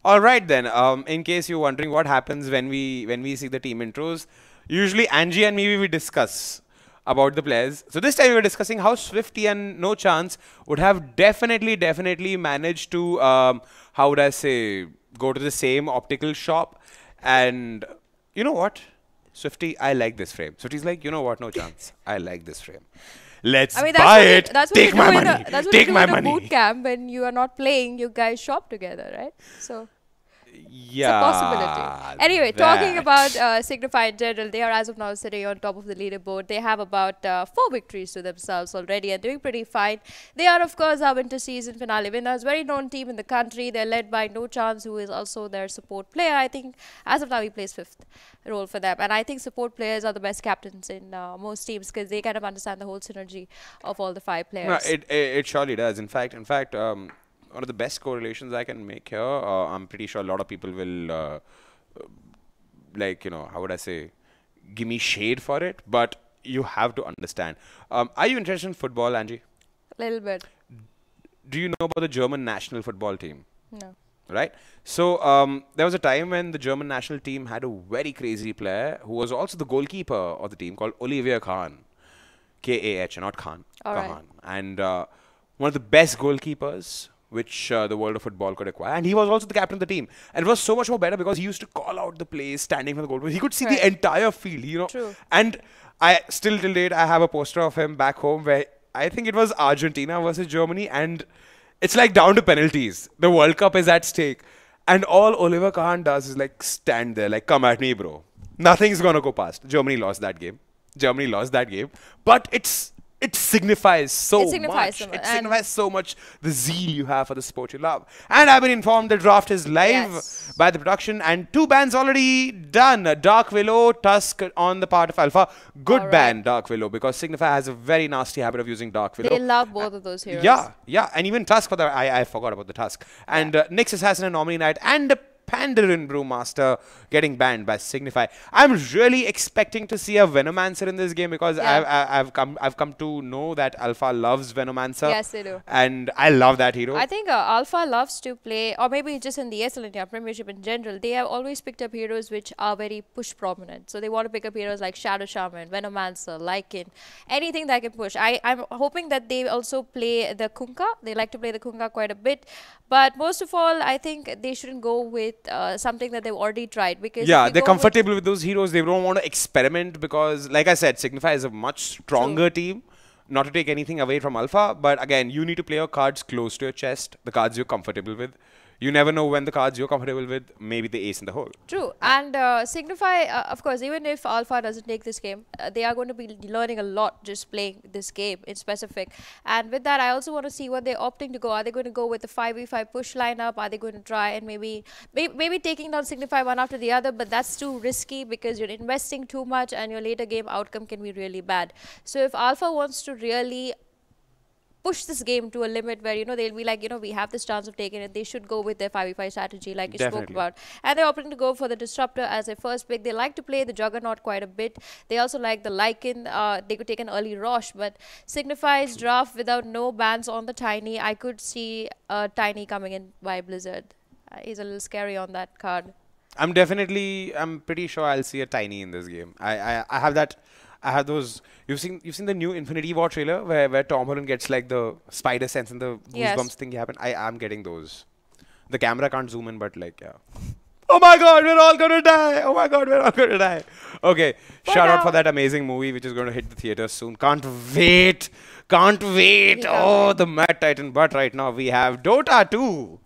All right then. In case you're wondering what happens when we see the team intros, usually Angie and me we discuss about the players. So this time we were discussing how Swifty and No Chance would have definitely managed to how would I say, go to the same optical shop, and you know what, Swifty, I like this frame. Swifty's like, you know what, No Chance, I like this frame. Let's buy it. Take my money. Take my money. Boot camp when you are not playing, you guys shop together, right? So yeah, it's a possibility. Anyway, talking about Signify in general, they are as of now sitting on top of the leaderboard. They have about 4 victories to themselves already and doing pretty fine. They are, of course, our winter season finale winners. Very known team in the country. They're led by No Chance, who is also their support player. I think as of now he plays 5th role for them. And I think support players are the best captains in most teams because they kind of understand the whole synergy of all the 5 players. No, it surely does. In fact, one of the best correlations I can make here, I'm pretty sure a lot of people will, like, you know, how would I say, give me shade for it, but you have to understand. Are you interested in football, Angie? A little bit. Do you know about the German national football team? No. Right? So, there was a time when the German national team had a very crazy player who was also the goalkeeper of the team called Oliver Kahn. K-A-H, not Khan. All Kahn. right. And one of the best goalkeepers which the world of football could acquire. And he was also the captain of the team. And it was so much more better because he used to call out the plays standing from the goal. He could see the entire field, you know. True. And I still till date, I have a poster of him back home where I think it was Argentina versus Germany. And it's like down to penalties. The World Cup is at stake. And all Oliver Kahn does is like stand there, like, come at me, bro. Nothing's going to go past. Germany lost that game. But it signifies so much. It signifies so much the zeal you have for the sport you love. And I've been informed the draft is live by the production and 2 bans already done. Dark Willow, Tusk on the part of Alpha. Good ban, Dark Willow, because Signify has a very nasty habit of using Dark Willow. They love both of those heroes. Yeah. And even Tusk, I forgot about the Tusk. And Nyx Assassin and Omni Knight and Pandaren Brewmaster getting banned by Signify. I'm really expecting to see a Venomancer in this game because I've come to know that Alpha loves Venomancer. Yes, they do. And I love that hero. I think Alpha loves to play, or maybe just in the ESL India Premiership in general, they have always picked up heroes which are very push prominent. So they want to pick up heroes like Shadow Shaman, Venomancer, Lycan, anything that can push. I'm hoping that they also play the Kunkka. They like to play the Kunkka quite a bit. But most of all, I think they shouldn't go with something that they've already tried, because they're comfortable with those heroes. They don't want to experiment because, like I said, Signify is a much stronger team. Not to take anything away from Alpha, but again, you need to play your cards close to your chest, the cards you're comfortable with. You never know when the cards you're comfortable with, maybe the ace in the hole. True. And Signify, of course, even if Alpha doesn't take this game, they are going to be learning a lot just playing this game in specific. And with that, I also want to see what they're opting to go. Are they going to go with the 5v5 push lineup? Are they going to try and maybe taking down Signify one after the other? But that's too risky because you're investing too much and your later game outcome can be really bad. So if Alpha wants to really push this game to a limit where, they'll be like, we have this chance of taking it, they should go with their 5v5 strategy like you spoke about. And they're opting to go for the Disruptor as their first pick. They like to play the Juggernaut quite a bit. They also like the Lycan. They could take an early Rosh, but Signify's draft without no bans on the Tiny, I could see Tiny coming in by Blizzard. He's a little scary on that card. I'm pretty sure I'll see a Tiny in this game. I have those. You've seen the new Infinity War trailer where Tom Holland gets like the spider sense and the goosebumps thing happen. I'm getting those. The camera can't zoom in, but like, yeah. Oh my God, we're all gonna die. Oh my God, we're all gonna die. Okay, shout out for that amazing movie which is going to hit the theaters soon. Can't wait. Oh, the Mad Titan. But right now we have Dota 2.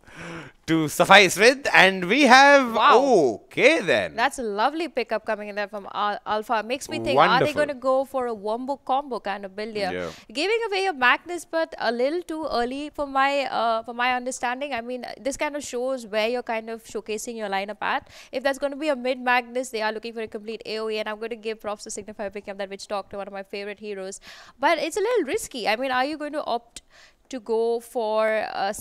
to suffice with, and we have okay then. That's a lovely pickup coming in there from Alpha. Makes me think, Wonderful. are they going to go for a wombo combo kind of build here? Yeah. Giving away a Magnus, but a little too early for my understanding. I mean, this kind of shows where you're kind of showcasing your lineup at. If that's going to be a mid Magnus, they are looking for a complete AoE, and I'm going to give props to Signify picking up that Witch Doctor, one of my favorite heroes. But it's a little risky. I mean, are you going to opt to go for a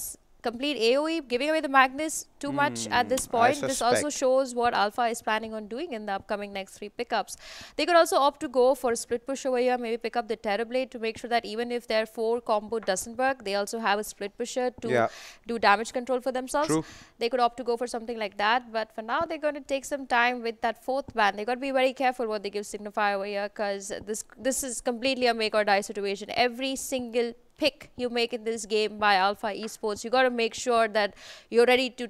complete AoE, giving away the Magnus too much at this point? This also shows what Alpha is planning on doing in the upcoming next 3 pickups. They could also opt to go for a split push over here, maybe pick up the Terrorblade to make sure that even if their 4 combo doesn't work, they also have a split pusher to do damage control for themselves. True. They could opt to go for something like that, but for now they're going to take some time with that 4th ban. They got to be very careful what they give Signify over here, because this is completely a make or die situation. Every single pick you make in this game by Alpha Esports, you got to make sure that you're ready to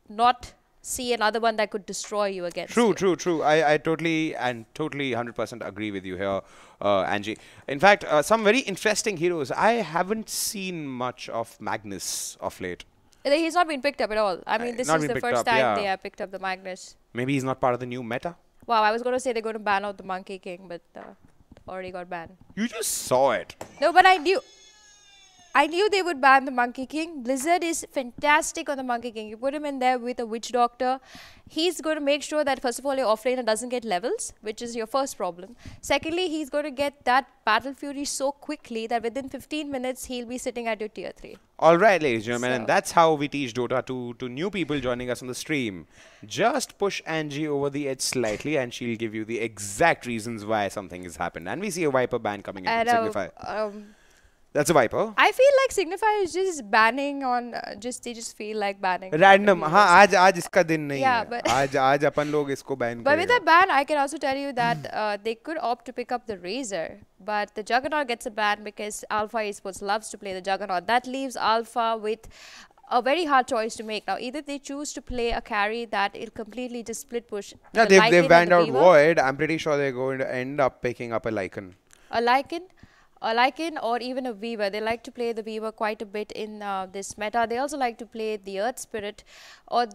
not see another one that could destroy you against True, you. true. I totally 100% agree with you here, Angie. In fact, some very interesting heroes. I haven't seen much of Magnus of late. He's not been picked up at all. I mean, this is the first time they have picked up the Magnus. Maybe he's not part of the new meta. Wow, I was going to say they're going to ban out the Monkey King, but already got banned. You just saw it. No, but I knew they would ban the Monkey King. Blizzard is fantastic on the Monkey King. You put him in there with a Witch Doctor. He's going to make sure that, first of all, your offlaner doesn't get levels, which is your first problem. Secondly, he's going to get that Battle Fury so quickly that within 15 minutes, he'll be sitting at your tier 3. All right, ladies and gentlemen, and that's how we teach Dota to new people joining us on the stream. Just push Angie over the edge slightly, and she'll give you the exact reasons why something has happened. And we see a Viper ban coming in from Signify. That's a Viper. I feel like Signify is just banning on they just feel like banning. Random. हाँ आज इसका दिन नहीं yeah, है. but आज अपन लोग इसको ban But with that ban, I can also tell you that they could opt to pick up the Razor, but the Juggernaut gets a ban because Alpha Esports loves to play the Juggernaut. That leaves Alpha with a very hard choice to make. Now, either they choose to play a carry that it'll completely just split push. Yeah, they've banned out Void. I'm pretty sure they're going to end up picking up a Lycan. A Lycan or even a Weaver. They like to play the Weaver quite a bit in this meta. They also like to play the Earth Spirit, or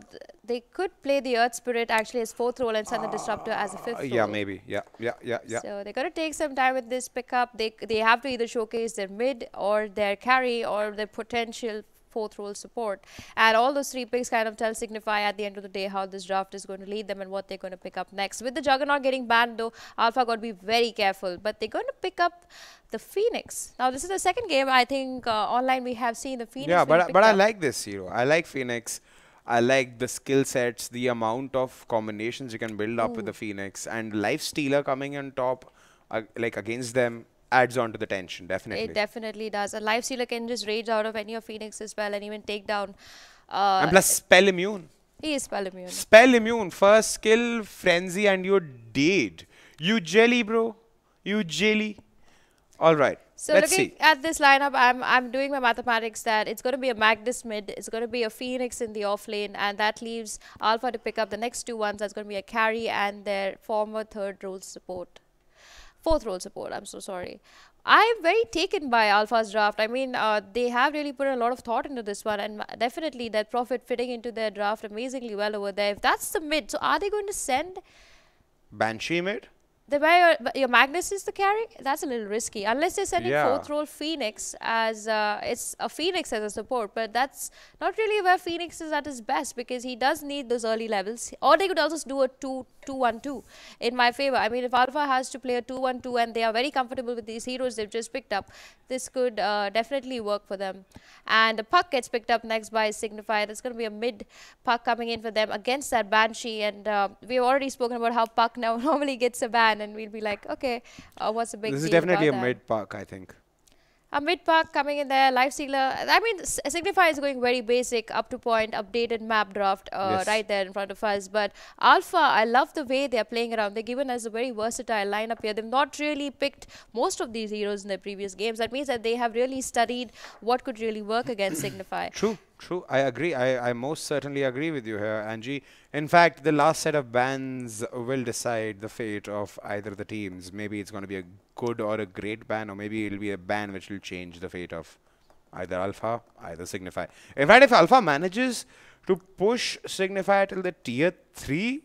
they could play the Earth Spirit actually as 4th role and send the Disruptor as a 5th role. Yeah, maybe. Yeah. So they're going to take some time with this pickup. They have to either showcase their mid or their carry or their potential 4th role support, and all those 3 picks kind of tell Signify at the end of the day how this draft is going to lead them and what they're going to pick up next. With the Juggernaut getting banned though, Alpha got to be very careful, but they're going to pick up the Phoenix. Now this is the second game I think online we have seen the Phoenix. Yeah, but I like this hero. I like Phoenix. I like the skill sets, the amount of combinations you can build up with the Phoenix, and Lifestealer coming on top like against them adds on to the tension, definitely. It definitely does. A Lifestealer can just rage out of any of Phoenix as well and even take down. And plus spell immune. He is spell immune. Spell immune. First skill, frenzy, and you're dead. You jelly, bro. You jelly. All right. So looking at this lineup, I'm doing my mathematics that it's going to be a Magnus mid, it's going to be a Phoenix in the off lane, and that leaves Alpha to pick up the next 2 ones. That's going to be a carry and their former 3rd role support. 4th role support, I'm so sorry. I'm very taken by Alpha's draft. I mean, they have really put a lot of thought into this one, and definitely that Prophet fitting into their draft amazingly well over there. If that's the mid, so are they going to send Banshee mid? Your Magnus is the carry? That's a little risky. Unless they're sending 4th role Phoenix as it's a Phoenix as a support, but that's not really where Phoenix is at his best because he does need those early levels. Or they could also do a 2-1-2 in my favor. I mean, if Alpha has to play a 2-1-2 and they are very comfortable with these heroes they've just picked up, this could definitely work for them. And the Puck gets picked up next by Signify. There's going to be a mid Puck coming in for them against that Banshee. And we've already spoken about how Puck now normally gets a ban, and we'll be like, okay, what's the big deal? This is definitely a that? mid Puck, I think. A mid Puck coming in there, Lifestealer. I mean, Signify is going very basic, up to point, updated map draft right there in front of us. But Alpha, I love the way they're playing around. They're given us a very versatile lineup here. They've not really picked most of these heroes in their previous games. That means that they have really studied what could really work against Signify. True. I agree. I most certainly agree with you here, Angie. In fact, the last set of bans will decide the fate of either the teams. Maybe it's going to be a good or a great ban, or maybe it'll be a ban which will change the fate of either Alpha, either Signify. In fact, if Alpha manages to push Signify till the tier 3,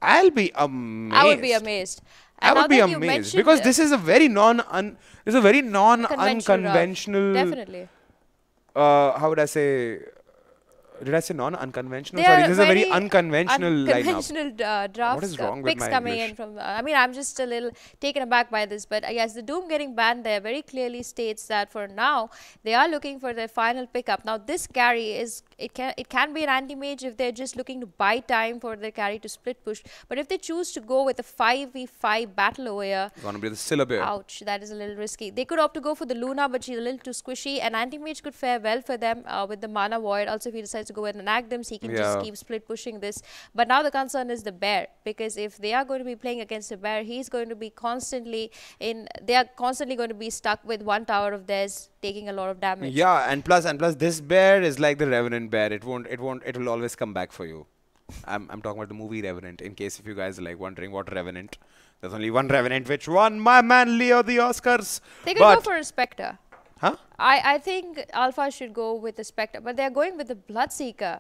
I'll be amazed. I would be amazed. I would be amazed because this is a very unconventional. Definitely. How would I say? Did I say non-unconventional? Sorry, this is a very unconventional lineup. Draft What is wrong with picks my coming English? in from. I mean, I'm just a little taken aback by this, but yes, the Doom getting banned there very clearly states that for now they are looking for their final pickup. Now, this carry is it can be an anti-mage if they're just looking to buy time for their carry to split push. But if they choose to go with a 5v5 battle warrior, It's gonna be the Syllabare. ouch, that is a little risky. They could opt to go for the Luna, but she's a little too squishy. And anti-mage could fare well for them with the mana void. Also, if he decides to go ahead and Agdams, he can just keep split pushing this. But now the concern is the bear, because if they are going to be playing against a bear, he's going to be constantly they are constantly going to be stuck with one tower of theirs taking a lot of damage. Yeah, and plus this bear is like the Revenant bear. It will always come back for you. I'm talking about the movie Revenant, in case if you guys are like wondering what Revenant. There's only one Revenant which won my man Leo the Oscars. They could go for a Spectre. Huh? I think Alpha should go with the Spectre, but they're going with the Bloodseeker.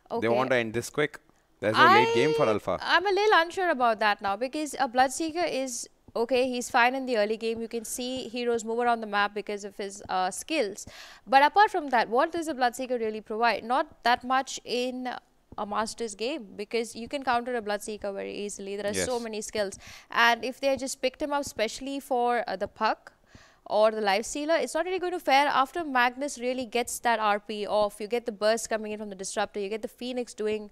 Okay. They want to end this quick. There's no late game for Alpha. I'm a little unsure about that now, because a Bloodseeker is okay, he's fine in the early game. You can see heroes move around the map because of his skills. But apart from that, what does a Bloodseeker really provide? Not that much in a Masters game, because you can counter a Bloodseeker very easily. There are so many skills. And if they just picked him up specially for the Puck or the Lifestealer, it's not really going to fare after Magnus really gets that RP off. You get the burst coming in from the Disruptor. You get the Phoenix doing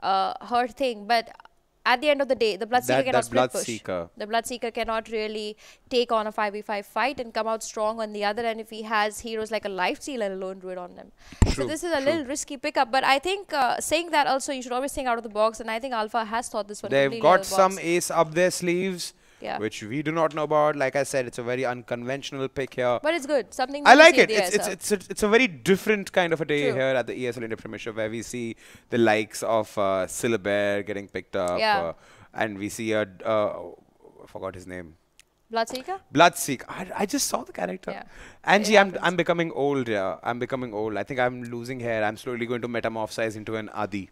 her thing. But at the end of the day, the Bloodseeker cannot split push. The Bloodseeker cannot really take on a 5v5 fight and come out strong on the other end if he has heroes like a Lifesteal and a Lone Druid on them. So this is a little risky pickup. But I think saying that also, you should always think out of the box. And I think Alpha has thought this one. They've got some ace up their sleeves, which we do not know about. Like I said, it's a very unconventional pick here. But it's good. Something I like it. It's a very different kind of a day here at the ESL India Premiership, where we see the likes of Syllabare getting picked up, and we see I forgot his name. Bloodseeker? Bloodseeker. I just saw the character. Yeah. Angie, I'm becoming old. Yeah, I'm becoming old. I think I'm losing hair. I'm slowly going to metamorphosize into an Adi.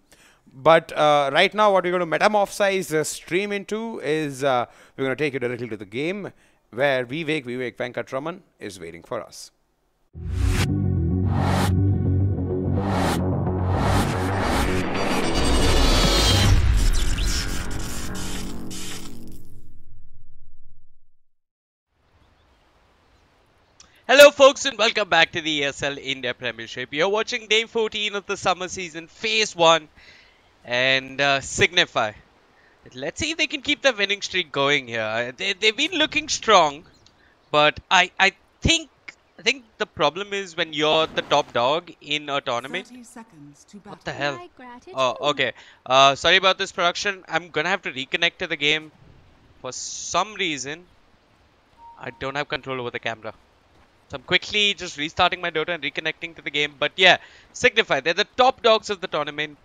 But right now, what we're going to metamorphosize the stream into is we're going to take you directly to the game, where Vivek Venkatraman is waiting for us. Hello folks, and welcome back to the ESL India Premiership. You're watching day 14 of the summer season, phase 1, and Signify. Let's see if they can keep the winning streak going here. They've been looking strong, but I think the problem is when you're the top dog in a tournament. What the hell? Oh, okay. Sorry about this, production. I'm gonna have to reconnect to the game. For some reason, I don't have control over the camera. So I'm quickly just restarting my Dota and reconnecting to the game. But yeah, Signify, they're the top dogs of the tournament.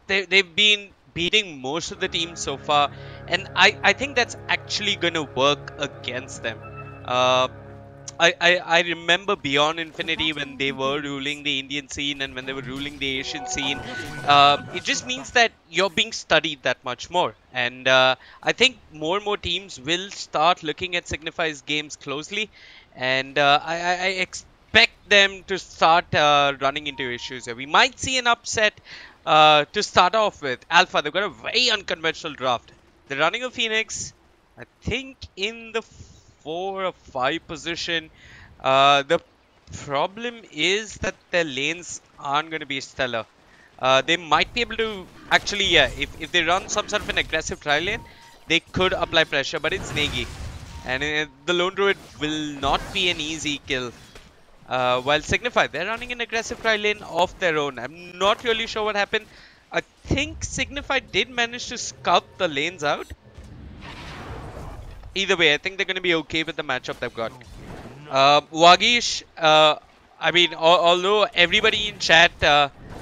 They've been beating most of the teams so far, and I think that's actually going to work against them. I remember Beyond Infinity when they were ruling the Indian scene and when they were ruling the Asian scene. It just means that you're being studied that much more. And I think more and more teams will start looking at Signify's games closely. And I expect them to start running into issues here. We might see an upset to start off with. Alpha, they've got a very unconventional draft. They're running a Phoenix, I think in the 4 or 5 position. The problem is that their lanes aren't going to be stellar. They might be able to actually, if they run some sort of an aggressive trial lane, they could apply pressure, but it's Negi. And the Lone Druid will not be an easy kill. While Signify, they're running an aggressive trial lane of their own. I'm not really sure what happened. I think Signify did manage to scout the lanes out. Either way, I think they're going to be okay with the matchup they've got. Wagish, I mean, although everybody in chat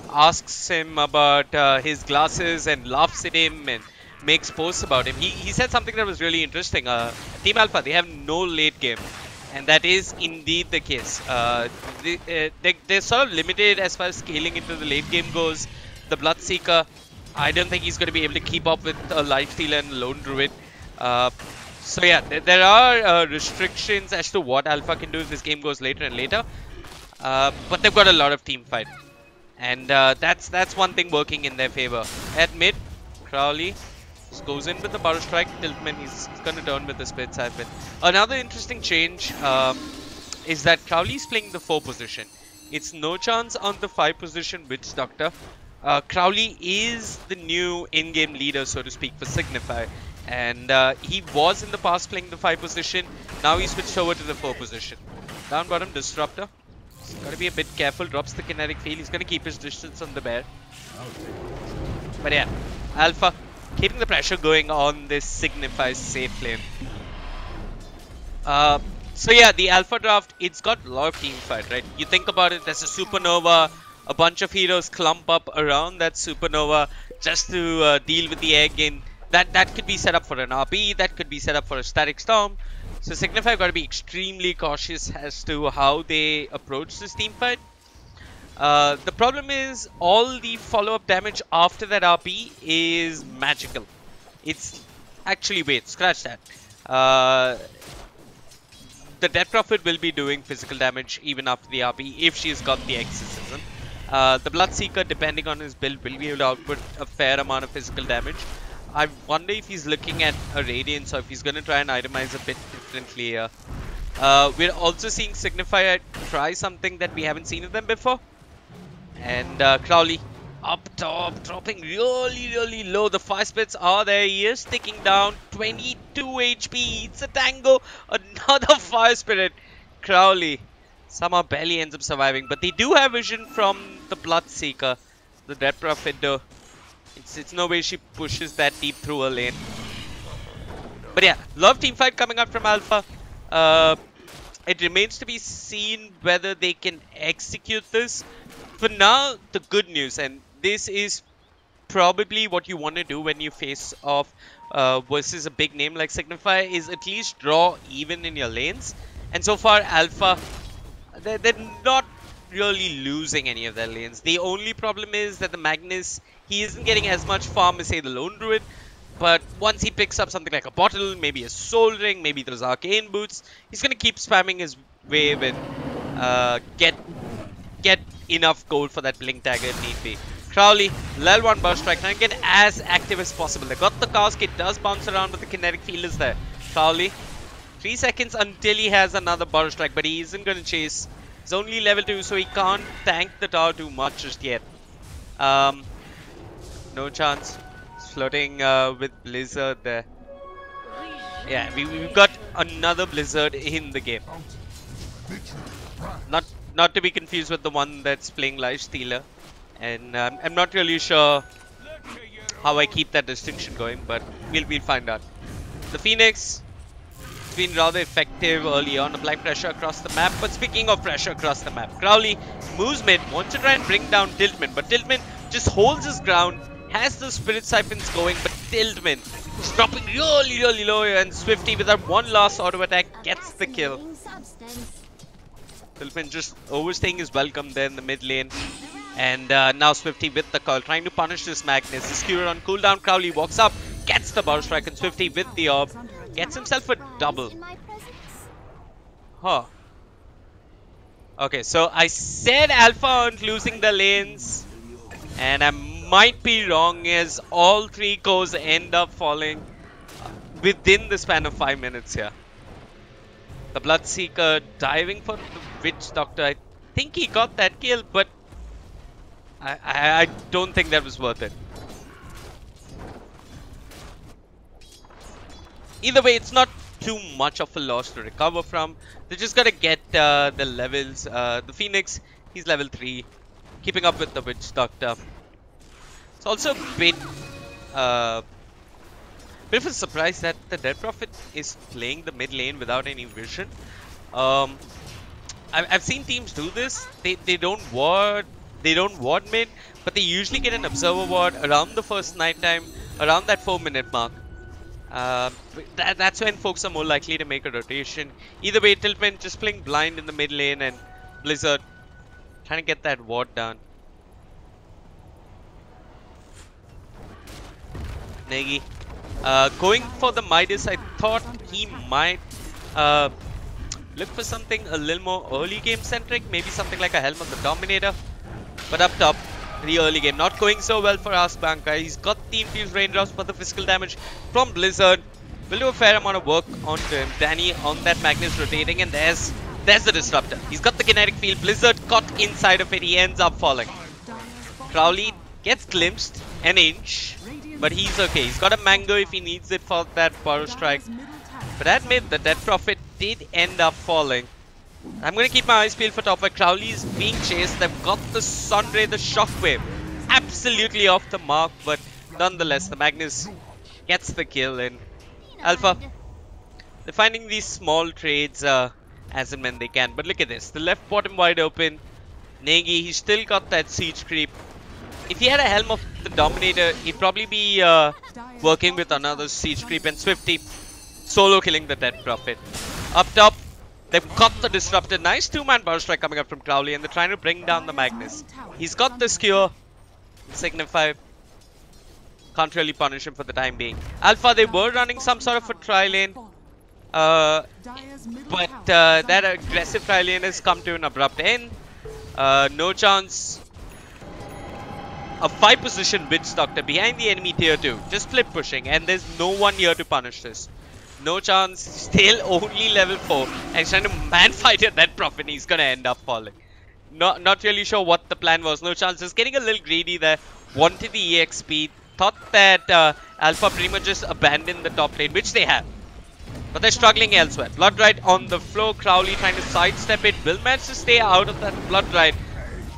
asks him about his glasses and laughs at him and makes posts about him, he said something that was really interesting. Team Alpha, they have no late game. And that is indeed the case. They're sort of limited as far as scaling into the late game goes. The Bloodseeker, I don't think he's going to be able to keep up with a Lifestealer and Lone Druid. So yeah, there are restrictions as to what Alpha can do if this game goes later and later. But they've got a lot of team fight. And that's one thing working in their favor. At mid, Crowley just goes in with the Burrow Strike. Tiltman, he's going to turn with the Split Siphon. Another interesting change is that Crowley's playing the 4 position. It's no chance on the 5 position Witch Doctor. Crowley is the new in-game leader, so to speak, for Signify. And he was in the past playing the 5 position. Now he switched over to the 4 position. Down bottom, Disruptor. He's got to be a bit careful. Drops the kinetic field. He's going to keep his distance on the bear. But yeah, Alpha keeping the pressure going on this Signify safe lane. So yeah, the Alpha draft, it's got a lot of team fight, right? You think about it, there's a Supernova. A bunch of heroes clump up around that Supernova just to deal with the egg in. That could be set up for an RP, that could be set up for a Static Storm. So Signify have got to be extremely cautious as to how they approach this team fight. The problem is all the follow-up damage after that RP is magical. It's actually, wait, scratch that. The Death Prophet will be doing physical damage even after the RP if she's got the Exorcism. The Bloodseeker, depending on his build, will be able to output a fair amount of physical damage. I wonder if he's looking at a Radiance or if he's going to try and itemize a bit differently here. We're also seeing Signify try something that we haven't seen of them before. And Crowley up top, dropping really low. The fire splits are there. He is sticking down. 22 HP. It's a tango. Another fire spirit. Crowley somehow barely ends up surviving. But they do have vision from the Bloodseeker. The Death Prophet though. It's no way she pushes that deep through a lane. But yeah, lot of team fight coming out from Alpha. It remains to be seen whether they can execute this. For now, the good news, and this is probably what you want to do when you face off versus a big name like Signify, is at least draw even in your lanes. And so far, Alpha, they're not really losing any of their lanes. The only problem is that the Magnus, he isn't getting as much farm as say the Lone Druid. But once he picks up something like a bottle, maybe a Soul Ring, maybe those Arcane Boots, he's going to keep spamming his wave and get enough gold for that Blink Dagger if need be. Crowley, level 1 Burst Strike, trying to get as active as possible. They got the cask, it does bounce around, but the kinetic field is there. Crowley, 3 seconds until he has another Burst Strike, but he isn't going to chase. He's only level 2, so he can't tank the tower too much just yet. No chance. Floating with Blizzard there. Yeah, we've got another Blizzard in the game. Not to be confused with the one that's playing Lifestealer. And I'm not really sure how I keep that distinction going, but we'll find out. The Phoenix has been rather effective early on, applying pressure across the map. But speaking of pressure across the map, Crowley moves mid, wants to try and bring down Tiltman, but Tiltman just holds his ground. Has the Spirit Siphons going, but Tiltman is dropping really low, and Swifty with that one last auto attack gets the kill. Tiltman just overstaying his welcome there in the mid lane. And now Swifty with the call, trying to punish this Magnus. The Skewer on cooldown. Crowley walks up, gets the Burrow Strike, and Swifty with the orb gets himself a double. Huh. Okay, so I said Alpha aren't losing the lanes, and I might be wrong as all 3 cores end up falling within the span of 5 minutes here. The Bloodseeker diving for the Witch Doctor. I think he got that kill, but I don't think that was worth it. Either way, it's not too much of a loss to recover from. They just gotta get the levels. The Phoenix, he's level 3, keeping up with the Witch Doctor. It's also a bit of a surprise that the Death Prophet is playing the mid lane without any vision. I've seen teams do this. They don't ward mid, but they usually get an observer ward around the first night time, around that 4-minute mark. That's when folks are more likely to make a rotation. Either way, Tiltman just playing blind in the mid lane, and Blizzard trying to get that ward down. Negi going for the Midas. I thought he might look for something a little more early game centric, maybe something like a Helm of the Dominator. But up top, the early game not going so well for Asbanka. He's got the infused raindrops for the physical damage from Blizzard. Will do a fair amount of work onto him. Danny on that Magnus rotating, and there's the disruptor. He's got the kinetic field. Blizzard caught inside of it. He ends up falling. Crowley gets glimpsed an inch, but he's okay. He's got a mango if he needs it for that power strike. But at mid, the Death Prophet did end up falling. I'm going to keep my eyes peeled for top where Crowley is being chased. They've got the Sunray, the Shockwave. Absolutely off the mark, but nonetheless, the Magnus gets the kill. And Alpha, they're finding these small trades as and when they can. But look at this. The left bottom wide open. Negi, he's still got that siege creep. If he had a Helm of the Dominator, he'd probably be working with another siege creep. And Swifty solo killing the Death Prophet. Up top, they've got the Disruptor. Nice two-man power strike coming up from Crowley, and they're trying to bring down the Magnus. He's got the skewer. Signify can't really punish him for the time being. Alpha, they were running some sort of a tri-lane. But that aggressive tri-lane has come to an abrupt end. No chance. A 5 position Witch Doctor behind the enemy tier 2. Just flip pushing, and there's no one here to punish this. No chance, still only level 4. And he's trying to man-fight at that Prophet. He's gonna end up falling. Not really sure what the plan was. No chance, just getting a little greedy there. Wanted the EX speed. Thought that Alpha pretty much just abandoned the top lane, which they have. But they're struggling elsewhere. Blood Ride on the floor. Crowley trying to sidestep it. Will manage to stay out of that Blood Ride.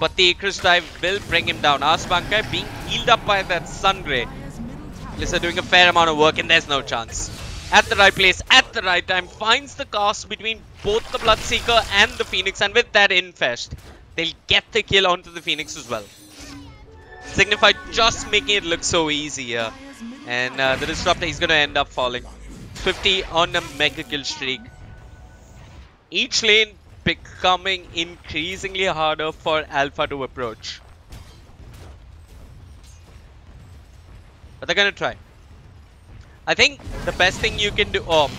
But the Icarus Dive will bring him down. Asbankai being healed up by that Sunray. Lisa doing a fair amount of work, and there's no chance. At the right place, at the right time, finds the cast between both the Bloodseeker and the Phoenix, and with that Infest, they'll get the kill onto the Phoenix as well. Signify just making it look so easy here. And the Disruptor, he's going to end up falling. 50 on a mega kill streak. Each lane becoming increasingly harder for Alpha to approach. But they're going to try. I think the best thing you can do... Oh,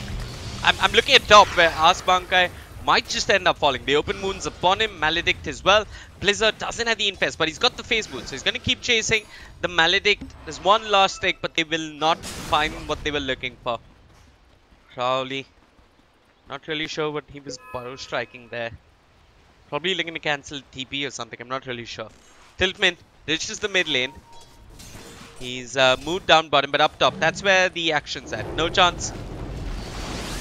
I'm looking at top where Asbankai might just end up falling. The open moon's upon him. Maledict as well. Blizzard doesn't have the infest, but he's got the phase moon. So he's going to keep chasing the Maledict. There's one last stick, but they will not find what they were looking for. Crowley. Not really sure what he was burrow striking there. Probably looking to cancel TP or something. I'm not really sure. Tiltman reaches the mid lane. He's moved down bottom, but up top. That's where the action's at. No chance.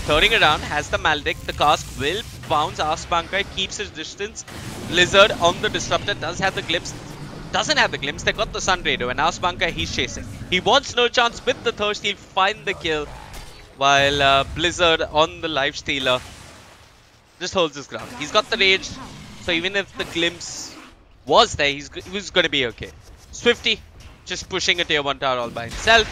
Turning around, has the Maledict. The cask will bounce. Asbankai keeps his distance. Blizzard on the Disruptor does have the glimpse. Doesn't have the glimpse. They got the Sun Raider, and Asbankai he's chasing. He wants no chance with the Thirst. He'll find the kill. While Blizzard on the Lifestealer just holds his ground. He's got the rage, so even if the glimpse was there, he was going to be okay. Swifty just pushing a tier 1 tower all by himself.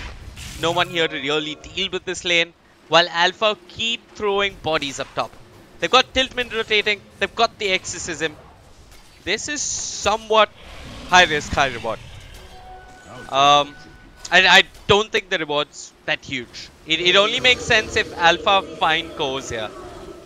No one here to really deal with this lane. While Alpha keep throwing bodies up top. They've got Tiltman rotating. They've got the Exorcism. This is somewhat high risk, high reward. I don't think the reward's that huge. It only makes sense if Alpha find cores here.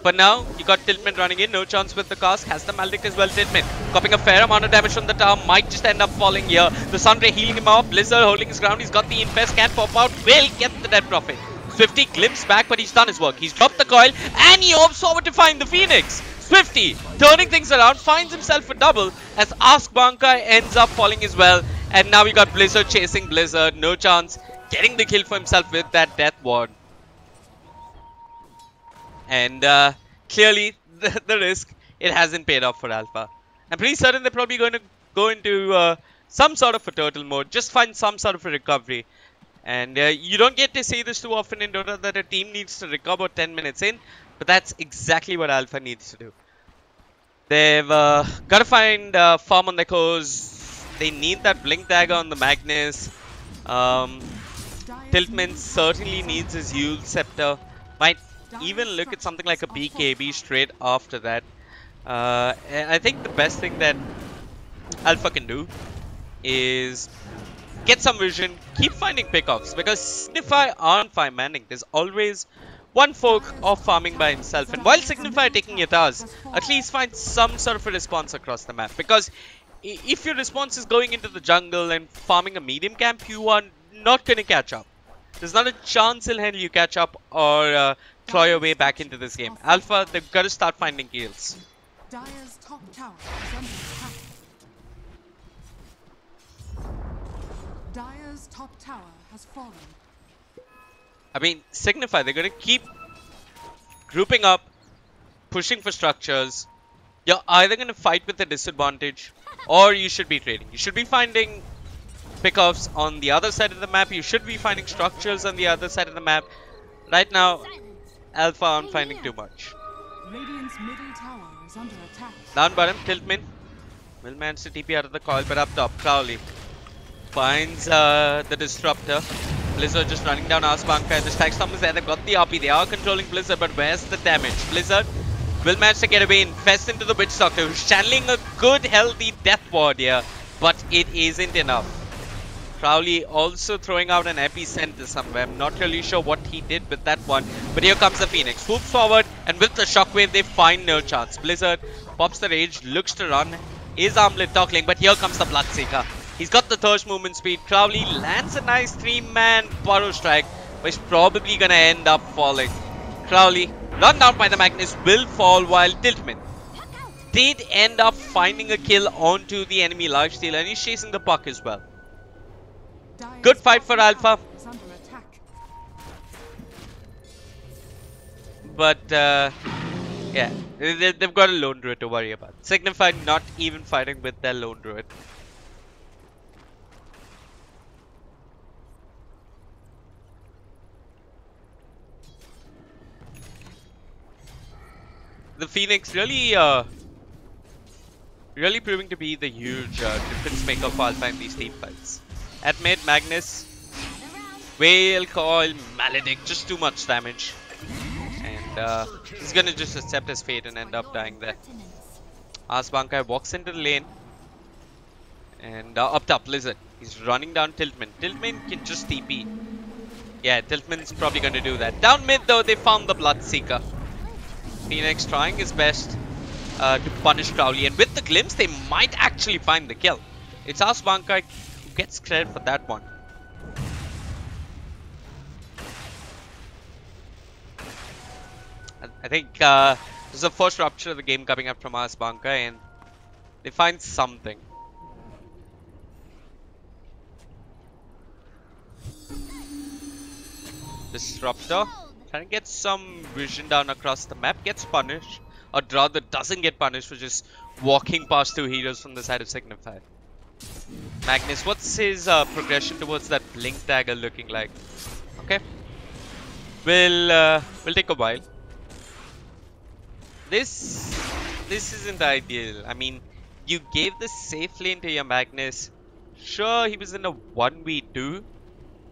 But now, you got Tiltman running in, no chance with the cask. Has the Maledict as well, Tiltman. Copying a fair amount of damage from the tower, might just end up falling here. The Sunray healing him off, Blizzard holding his ground. He's got the Infest, can't pop out, will get the Dead Prophet. Swifty glimpses back, but he's done his work. He's dropped the coil, and he hopes forward to find the Phoenix. Swifty, turning things around, finds himself a double, as Asbankai ends up falling as well. And now we got Blizzard chasing Blizzard, no chance. Getting the kill for himself with that Death Ward. And clearly, the risk, it hasn't paid off for Alpha. I'm pretty certain they're probably going to go into some sort of a turtle mode. Just find some sort of a recovery. And you don't get to see this too often in Dota, that a team needs to recover 10 minutes in. But that's exactly what Alpha needs to do. They've got to find farm on their cores. They need that Blink Dagger on the Magnus. Tiltman certainly needs his Yule Scepter. Might even look at something like a BKB straight after that. And I think the best thing that Alpha can do is get some vision, keep finding pickoffs, because Signify aren't farming. There's always one folk off farming by himself, and while Signify taking Yatas, at least find some sort of a response across the map, because if your response is going into the jungle and farming a medium camp, you are not going to catch up. There's not a chance in hell you catch up or claw your way back into this game. Alpha, they've got to start finding kills. Dire's top tower is under attack. Dire's top tower has fallen. I mean, Signify, they're going to keep grouping up, pushing for structures. You're either going to fight with a disadvantage, or you should be trading. You should be finding pickoffs on the other side of the map. You should be finding structures on the other side of the map. Right now, Alpha aren't finding too much. Radiant's middle tower is under attack. Down bottom, Tiltman will manage to TP out of the coil, but up top, Crowley finds the disruptor. Blizzard just running down Asbanka. The Stack Storm is there. They've got the RP. They are controlling Blizzard, but where's the damage? Blizzard will manage to get away, infest into the Witch Doctor, who's channeling a good, healthy death ward here, but it isn't enough. Crowley also throwing out an epicenter somewhere. I'm not really sure what he did with that one, but here comes the Phoenix. Swoops forward, and with the shockwave, they find no chance. Blizzard pops the rage, looks to run, is armlet toggling, but here comes the Bloodseeker. He's got the thirst movement speed. Crowley lands a nice 3-man burrow strike, but he's probably gonna end up falling. Crowley, run down by the Magnus, will fall, while Tiltman did end up finding a kill onto the enemy lifesteal, and he's chasing the puck as well. Good fight for Alpha. But, yeah, they've got a lone druid to worry about. Signify not even fighting with their lone druid. The Phoenix really proving to be the huge difference maker for Alpha in these team fights. At mid, Magnus, Whale Coil, Maledict, just too much damage. And he's gonna just accept his fate and end up dying there. Asbankai walks into the lane. And up top, Blizzard. He's running down Tiltman. Tiltman can just TP. Yeah, Tiltman's probably gonna do that. Down mid though, they found the Bloodseeker. Phoenix trying his best to punish Crowley, and with the glimpse they might actually find the kill. It's Asbankai who gets credit for that one. I think this is the first rupture of the game coming up from Asbankai, and they find something. Disruptor trying to get some vision down across the map, gets punished, or rather doesn't get punished for just walking past two heroes from the side of Signify. Magnus, what's his progression towards that blink dagger looking like? Okay, will take a while. This isn't ideal. I mean, you gave the safe lane to your Magnus. Sure, he was in a 1v2,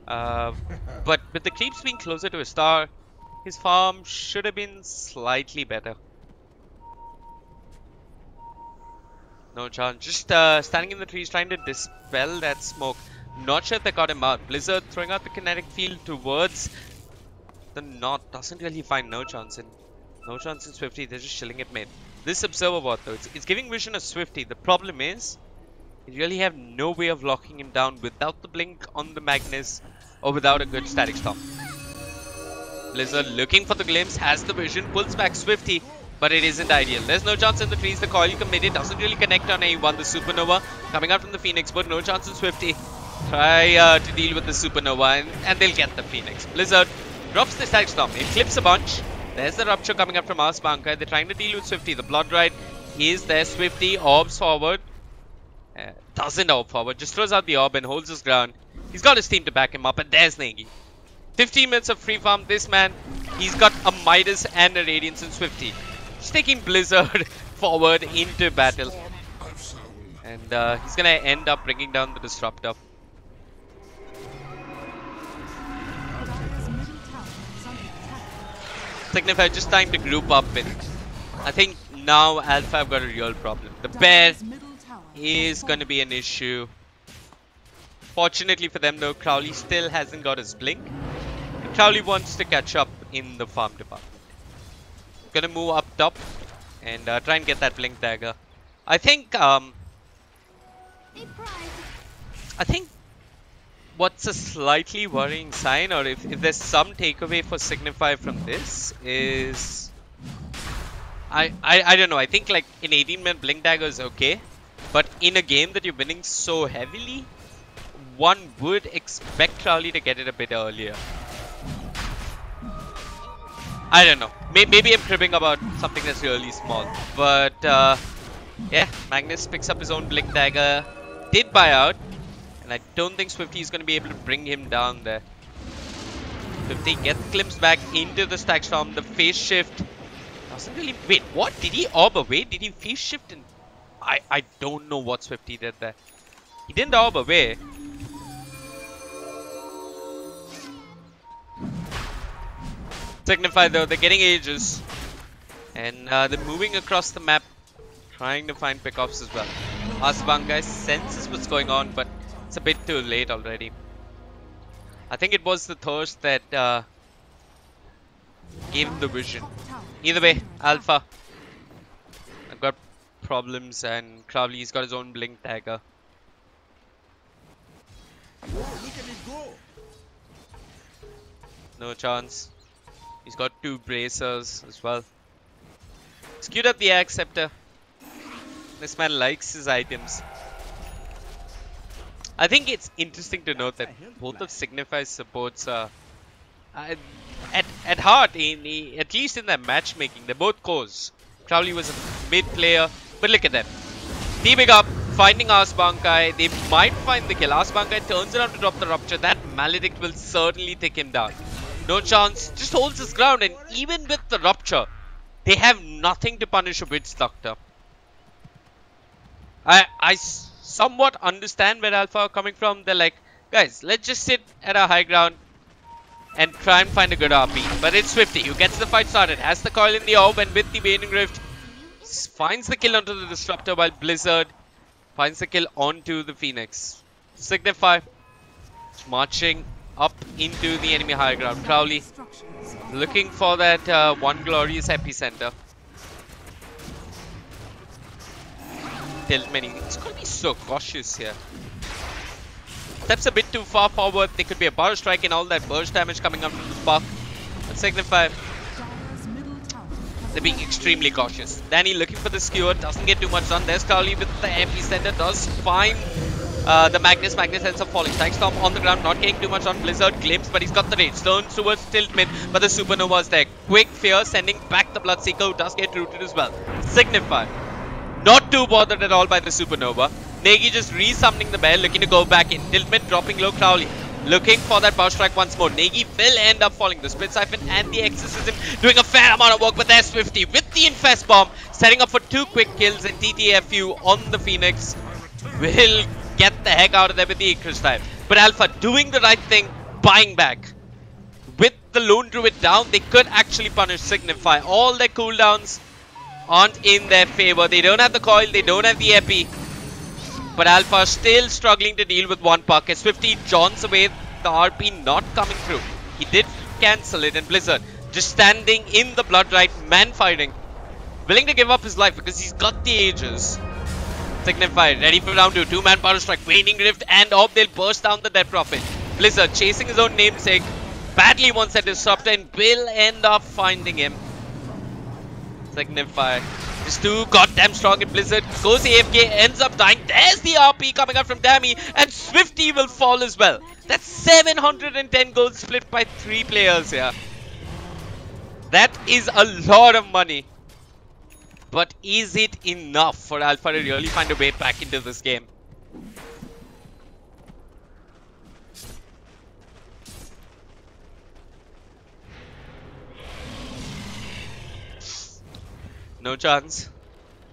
but with the creeps being closer to a star, his farm should have been slightly better. No chance. Just standing in the trees trying to dispel that smoke. Not sure if they got him out. Blizzard throwing out the kinetic field towards the north. Doesn't really find no chance in. No chance in Swifty. They're just chilling at mid. This observer bot though, it's giving vision of Swifty. The problem is, you really have no way of locking him down without the blink on the Magnus or without a good static storm. Blizzard looking for the glimpse, has the vision, pulls back Swifty, but it isn't ideal. There's no chance in the trees. The coil committed, doesn't really connect on A1. The Supernova coming out from the Phoenix, but no chance in Swifty. Try to deal with the Supernova, and they'll get the Phoenix. Blizzard drops the static storm. It clips a bunch. There's the rupture coming up from Asbankai. They're trying to deal with Swifty. The Blood Ride is there. Swifty orbs forward. Doesn't orb forward. Just throws out the orb and holds his ground. He's got his team to back him up, and there's Negi. 15 minutes of free farm. This man, he's got a Midas and a Radiance in Swifty. Just taking Blizzard forward into battle. And he's going to end up bringing down the Disruptor. Signify just trying to group up with. I think now Alpha have got a real problem. The bear is going to be an issue. Fortunately for them though, Crowley still hasn't got his blink. And Crowley wants to catch up in the farm department. Gonna move up top and try and get that blink dagger. I think what's a slightly worrying sign, or if there's some takeaway for Signify from this, is I don't know. I think like an 18-minute blink dagger is okay, but in a game that you're winning so heavily, one would expect Crowley to get it a bit earlier. I don't know. Maybe I'm cribbing about something that's really small. But yeah, Magnus picks up his own blink dagger. Did buy out. And I don't think Swifty is going to be able to bring him down there. Swifty gets glimpsed back into the stack storm. The phase shift doesn't really... Wait, what? Did he orb away? Did he phase shift? And I don't know what Swifty did there. He didn't orb away. Signify though, they're getting ages. And they're moving across the map, trying to find pickoffs as well. Asbangai senses what's going on, but it's a bit too late already. I think it was the thirst that gave him the vision. Either way, Alpha, I've got problems, and Crowley's got his own blink dagger. No chance. He's got 2 bracers as well. He's queued up the Axe Scepter. This man likes his items. I think it's interesting to note that both of Signify's supports are at heart, at least in their matchmaking, they're both cores. Crowley was a mid player, but look at them. Teaming up, finding Asbankai. They might find the kill. Asbankai turns around to drop the rupture. That Maledict will certainly take him down. No chance, just holds his ground, and even with the rupture, they have nothing to punish a Witch Doctor. I somewhat understand where Alpha are coming from. They're like, guys, let's just sit at a high ground and try and find a good RP. But it's Swifty who gets the fight started, has the coil in the orb, and with the Waning Rift, finds the kill onto the Disruptor, while Blizzard finds the kill onto the Phoenix. Signify marching up into the enemy high ground. Crowley looking for that one glorious epicenter. Tiltman, he's going to be so cautious here. Steps a bit too far forward. There could be a burst strike and all that burst damage coming up from the spark. But Signify, they're being extremely cautious. Danny looking for the skewer, doesn't get too much done. There's Crowley with the epicenter, does find the Magnus. Magnus ends up falling. Stackstorm on the ground, not getting too much on Blizzard. Glimpse, but he's got the rage. Turns towards Tiltman, but the Supernova is there. Quick fear, sending back the Bloodseeker, who does get rooted as well. Signify, not too bothered at all by the Supernova. Negi just resummoning the bear, looking to go back in. Tiltman dropping low. Crowley looking for that burst strike once more. Negi will end up falling. The Split Siphon and the Exorcism doing a fair amount of work, but there's Swifty with the Infest Bomb, setting up for 2 quick kills, and TTFU on the Phoenix will get the heck out of there with the Icarus Dive. But Alpha doing the right thing, buying back. With the Lone Druid down, they could actually punish Signify. All their cooldowns aren't in their favor. They don't have the coil, they don't have the epi. But Alpha still struggling to deal with one puck. As Swifty joins away, the RP not coming through. He did cancel it, and Blizzard just standing in the blood right, man fighting. Willing to give up his life because he's got the ages. Signify ready for round 2. 2-man power strike, Waning Rift and Orb. They'll burst down the Death Prophet. Blizzard chasing his own namesake. Badly wants that Disruptor and will end up finding him. Signify is too goddamn strong, and Blizzard goes AFK, ends up dying. There's the RP coming out from Dammy, and Swifty will fall as well. That's 710 gold split by 3 players here. That is a lot of money. But is it enough for Alpha to really find a way back into this game? No chance.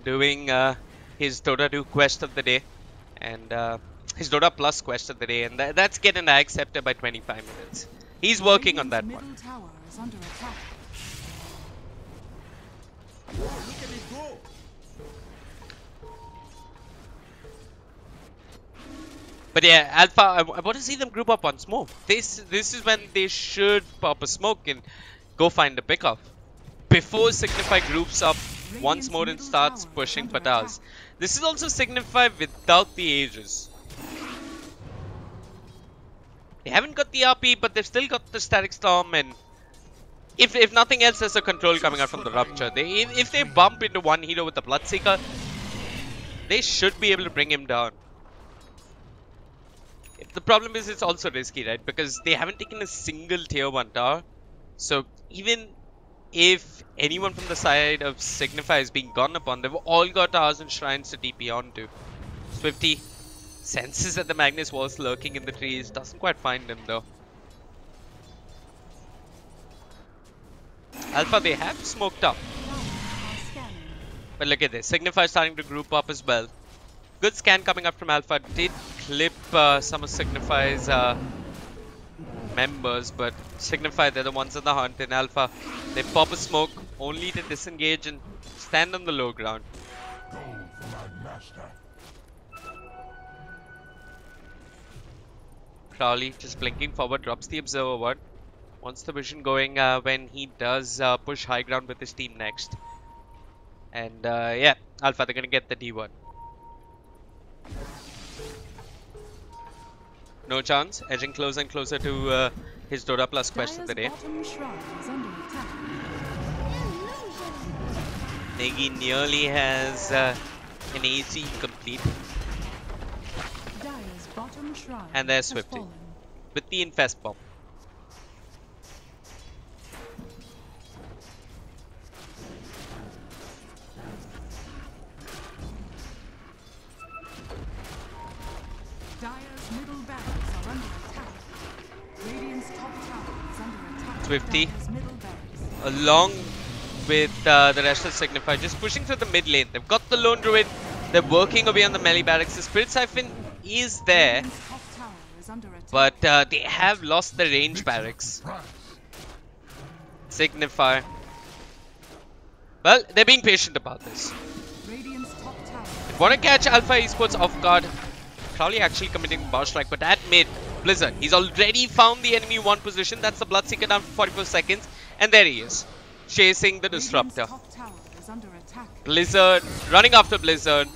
Doing his Dota 2 quest of the day, and his Dota Plus quest of the day, and that's getting accepted by 25 minutes. He's working on that one. But yeah, Alpha, I want to see them group up once more. This is when they should pop a smoke and go find the pickoff. Before Signify groups up once more and starts pushing Patas. This is also Signify without the Aegis. They haven't got the RP, but they've still got the Static Storm, and if nothing else, there's a control coming out from the Rupture. If they bump into one hero with the Bloodseeker, they should be able to bring him down. The problem is it's also risky, right? Because they haven't taken a single tier 1 tower. So even if anyone from the side of Signify is being gone upon, they've all got towers and shrines to TP onto. Swifty senses that the Magnus was lurking in the trees. Doesn't quite find him though. Alpha, they have smoked up. But look at this. Signify starting to group up as well. Good scan coming up from Alpha. Did clip some of Signify's members, but Signify, they're the ones on the hunt. In Alpha, they pop a smoke only to disengage and stand on the low ground. Crowley just blinking forward, drops the observer ward. Wants the vision going when he does push high ground with his team next. And yeah, Alpha, they're going to get the D1. No chance, edging closer and closer to his Dota Plus quest of the day. Negi nearly has an AC complete. And there's Swifty with the Infest Bomb. Swifty along with the rest of Signify just pushing through the mid lane. They've got the Lone Druid, they're working away on the melee barracks. The Spirit Siphon is there, but they have lost the range barracks. Signify, well, they're being patient about this. They want to catch Alpha Esports off guard. Crowley actually committing bar strike, but at mid, Blizzard, he's already found the enemy 1 position. That's the Bloodseeker down for 44 seconds. And there he is, chasing the Disruptor. Blizzard, running after Blizzard.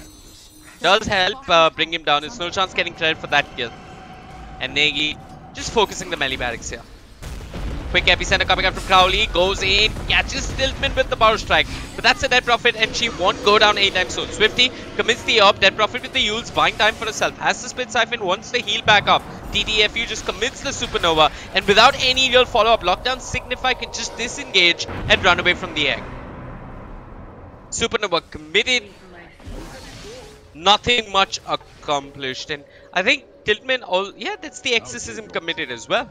Does help bring him down. There's no chance getting credit for that kill. And Negi just focusing the melee barracks here. Quick epicenter coming out from Crowley. Goes in, catches Tiltman with the power strike. But that's a Dead Prophet and she won't go down anytime soon. Swifty commits the op. Dead Prophet with the Yules, buying time for herself. Has the Split Siphon, wants to heal back up. TTFU just commits the Supernova. And without any real follow-up lockdown, Signify can just disengage and run away from the egg. Supernova committed. Nothing much accomplished. And I think Tiltman, yeah, that's the Exorcism committed as well.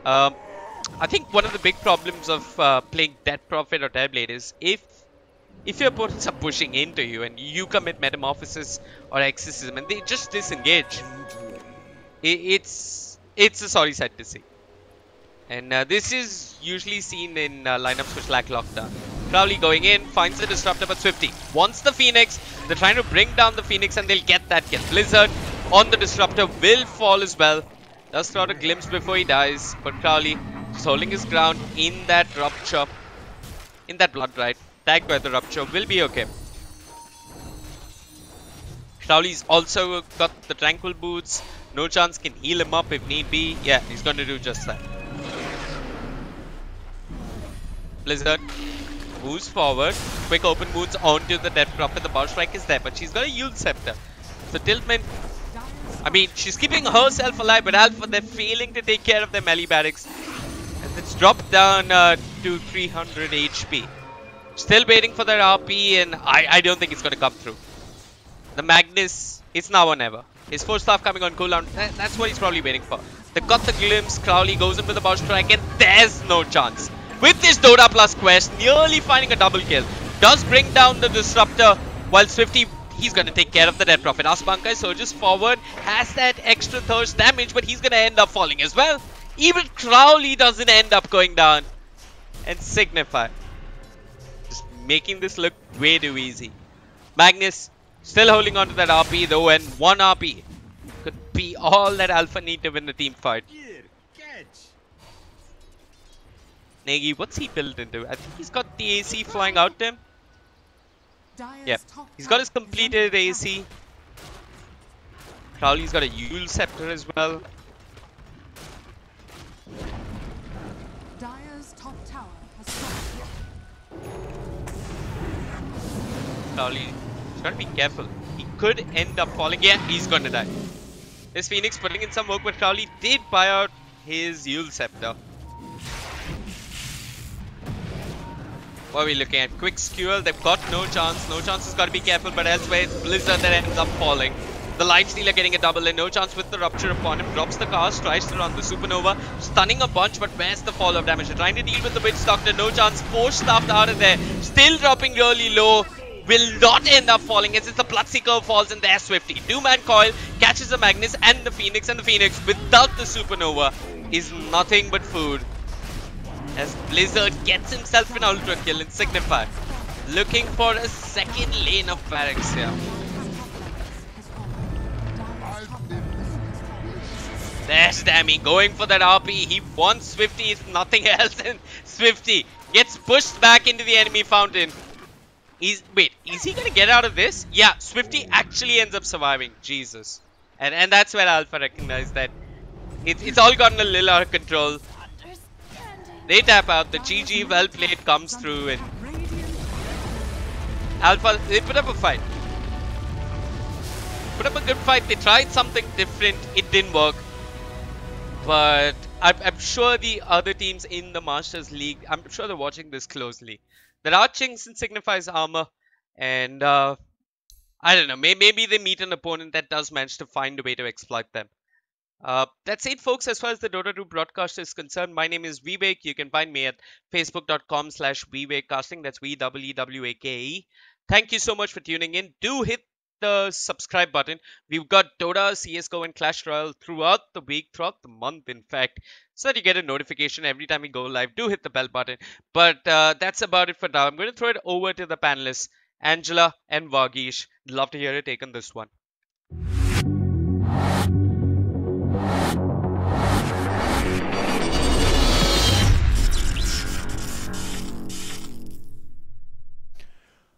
I think one of the big problems of playing Dead Prophet or Deadblade is if your opponents are pushing into you and you commit Metamorphosis or Exorcism and they just disengage, it's a sorry sight to see. And this is usually seen in lineups which lack lockdown. Crowley going in, finds the Disruptor, but Swifty wants the Phoenix. They're trying to bring down the Phoenix and they'll get that kill. Blizzard on the Disruptor will fall as well. Does throw out a glimpse before he dies, but Crowley just holding his ground in that Rupture, in that Blood Rite. Tagged by the Rupture, will be okay. Crowley's also got the Tranquil Boots. No chance, can heal him up if need be. Yeah, he's going to do just that. Blizzard moves forward. Quick open moves onto the Death Prophet. The Power Strike is there, but she's got a Yule Scepter. So Tiltman, I mean, she's keeping herself alive, but Alpha, they're failing to take care of their melee barracks. And it's dropped down to 300 HP. Still waiting for their RP, and I don't think it's going to come through. The Magnus, it's now or never. His 4-staff coming on cooldown, that's what he's probably waiting for. They got the glimpse, Crowley goes in with the Power Strike, and there's no chance. With this Dota Plus quest, nearly finding a double kill. Does bring down the Disruptor, while Swifty, he's going to take care of the Dead Prophet. Aspankai surges forward, has that extra thirst damage, but he's going to end up falling as well. Even Crowley doesn't end up going down. And Signify making this look way too easy. Magnus still holding on to that RP though, and one RP could be all that Alpha need to win the team fight. Negi, what's he built into? I think he's got the AC flying out to him. Yeah, he's got his completed AC. Crowley's got a Yule Scepter as well. Dire's top tower has fallen. Crowley's got to be careful. He could end up falling. Yeah, he's gonna die. This Phoenix putting in some work, but Crowley did buy out his Yule Scepter. What are we looking at? Quick skewer. They've got no chance. No chance has got to be careful, but elsewhere it's Blizzard that ends up falling. The Lifestealer getting a double and no chance with the Rupture upon him. Drops the cast, tries to run the Supernova. Stunning a bunch, but where's the fall of damage? They're trying to deal with the Witch Doctor. No chance. Force stuffed out of there. Still dropping really low. Will not end up falling as it's the Bloodseeker falls in there. Swifty. Two-man coil catches the Magnus and the Phoenix. And the Phoenix, without the Supernova, is nothing but food. As Blizzard gets himself an ultra kill in Signify. Looking for a second lane of barracks here. There's Dammy going for that RP. He wants Swifty if nothing else, and Swifty gets pushed back into the enemy fountain. Wait, is he gonna get out of this? Yeah, Swifty actually ends up surviving. Jesus. And that's where Alpha recognized that it's all gotten a little out of control. They tap out, the GG well played comes through, and Alpha, they put up a fight. Put up a good fight. They tried something different. It didn't work. But I'm sure the other teams in the Masters League, I'm sure they're watching this closely. There are chinks in Signify's armor, and I don't know, maybe they meet an opponent that does manage to find a way to exploit them. That's it, folks, as far as the Dota 2 broadcast is concerned. My name is Vivek. You can find me at facebook.com/VivekCasting. That's VWWAKE. Thank you so much for tuning in. Do hit the subscribe button. We've got Dota, CSGO, and Clash Royale throughout the week, throughout the month, in fact, so that you get a notification every time we go live. Do hit the bell button. But that's about it for now. I'm going to throw it over to the panelists, Angela and Vagish. Love to hear your take on this one.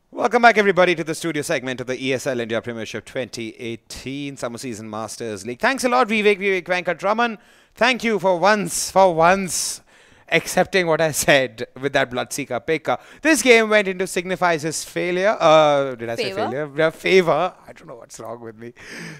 Welcome back, everybody, to the studio segment of the ESL India Premiership 2018 Summer Season Masters League. Thanks a lot, Vivek Venkatraman. Thank you for once accepting what I said with that Bloodseeker pick. This game went into Signify's failure. Did I say failure? Yeah, favor. I don't know what's wrong with me.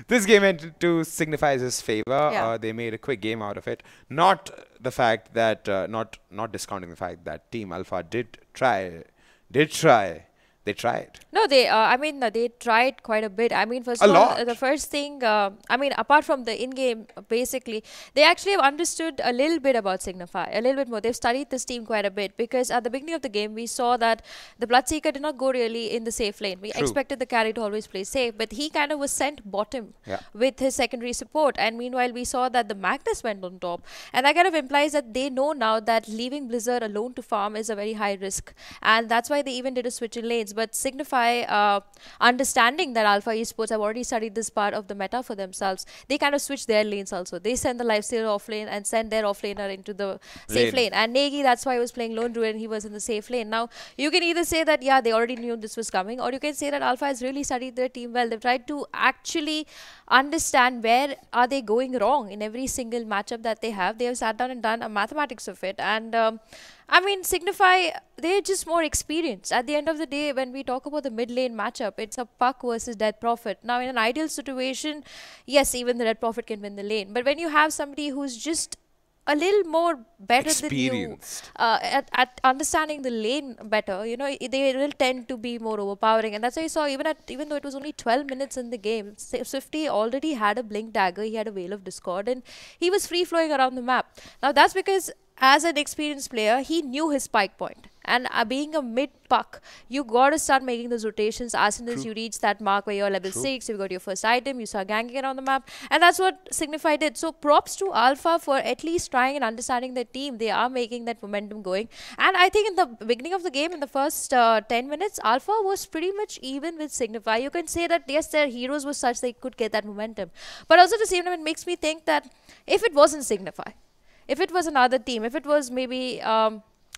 This game went into Signify's favor. Yeah. They made a quick game out of it. Not the fact that, not discounting the fact that Team Alpha did try. They tried. No, they tried quite a bit. I mean, first of all, the first thing, apart from the in-game, basically, they actually have understood a little bit about Signify, a little bit more. They've studied this team quite a bit, because at the beginning of the game, we saw that the Bloodseeker did not go really in the safe lane. We expected the carry to always play safe, but he kind of was sent bottom with his secondary support. And meanwhile, we saw that the Magnus went on top. And that kind of implies that they know now that leaving Blizzard alone to farm is a very high risk. And that's why they even did a switch in lanes. But Signify, understanding that Alpha Esports have already studied this part of the meta for themselves, they kind of switch their lanes also. They send the Lifestealer off lane and send their off laner into the safe lane. And Negi, that's why he was playing Lone Druid and he was in the safe lane. Now, you can either say that, yeah, they already knew this was coming, or you can say that Alpha has really studied their team well. They've tried to actually understand where are they going wrong in every single matchup that they have. They have sat down and done a mathematics of it. And I mean, Signify, they're just more experienced. At the end of the day, when we talk about the mid lane matchup, it's a Puck versus Dead Prophet. Now, in an ideal situation, yes, even the Dead Prophet can win the lane. But when you have somebody who's just a little more better than you at understanding the lane better, you know, they will tend to be more overpowering. And that's why you saw, even though it was only 12 minutes in the game, Swifty already had a Blink Dagger, he had a Veil of Discord, and he was free flowing around the map. Now, that's because as an experienced player, he knew his spike point. And being a mid-puck, you got to start making those rotations as soon as you reach that mark where you're level 6, you've got your first item, you start ganking around the map. And that's what Signify did. So props to Alpha for at least trying and understanding their team. They are making that momentum going. And I think in the beginning of the game, in the first 10 minutes, Alpha was pretty much even with Signify. You can say that, yes, their heroes were such they could get that momentum. But also at the same time, it makes me think that if it wasn't Signify, if it was another team, if it was maybe...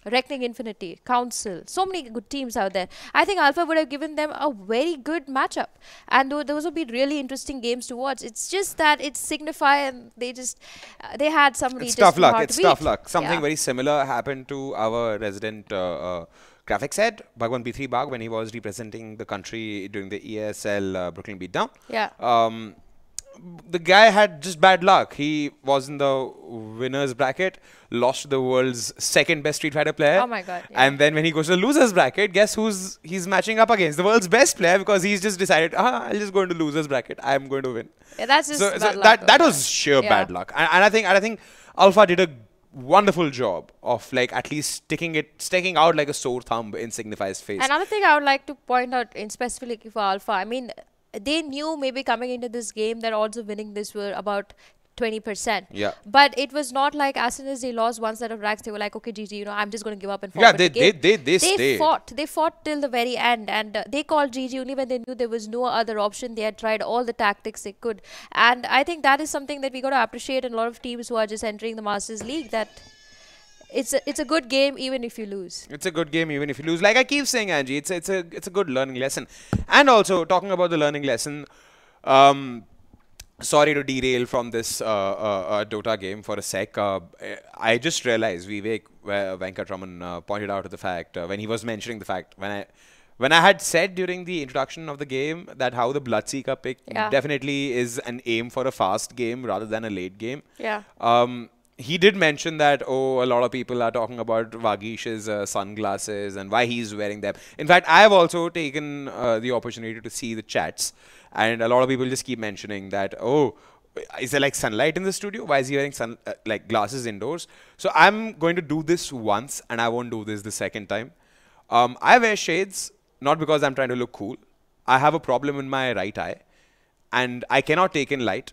Reckoning Infinity, Council, so many good teams out there. I think Alpha would have given them a very good matchup. And those would be really interesting games to watch. It's just that it's Signify and they just, they had somebody it's just tough luck. hard It's to tough beat. luck. Something Yeah. very similar happened to our resident graphics head, Bhagwan B3 Bag, when he was representing the country during the ESL Brooklyn Beatdown. Yeah. The guy had just bad luck. He was in the winners bracket, lost to the world's second best Street Fighter player. Oh my god. Yeah. And then when he goes to the losers bracket, guess who's he's matching up against? The world's best player, because he's just decided, I'll just go into losers bracket. I'm going to win. Yeah, that's just bad luck that was sheer bad luck. And I think Alpha did a wonderful job of like at least sticking out like a sore thumb in Signify's face. Another thing I would like to point out in specifically for Alpha, I mean, they knew maybe coming into this game that odds of winning this were about 20%. Yeah. But it was not like as soon as they lost one set of racks, they were like, okay, GG, I'm just going to give up and Yeah, forfeit the game. they stayed. They fought till the very end, and they called GG only when they knew there was no other option. They had tried all the tactics they could. And I think that is something that we got to appreciate in a lot of teams who are just entering the Masters League, that it's a good game even if you lose. It's a good game even if you lose. Like I keep saying, Angie, it's a good learning lesson. And also talking about the learning lesson, sorry to derail from this Dota game for a sec. I just realized Vivek Venkatraman pointed out to the fact when he was mentioning the fact when I had said during the introduction of the game that how the Bloodseeker pick definitely is an aim for a fast game rather than a late game. Yeah. He did mention that, a lot of people are talking about Vagish's sunglasses and why he's wearing them. In fact, I have also taken the opportunity to see the chats, and a lot of people just keep mentioning that, is there like sunlight in the studio? Why is he wearing like glasses indoors? So I'm going to do this once, and I won't do this the second time. I wear shades, not because I'm trying to look cool. I have a problem in my right eye, and I cannot take in light.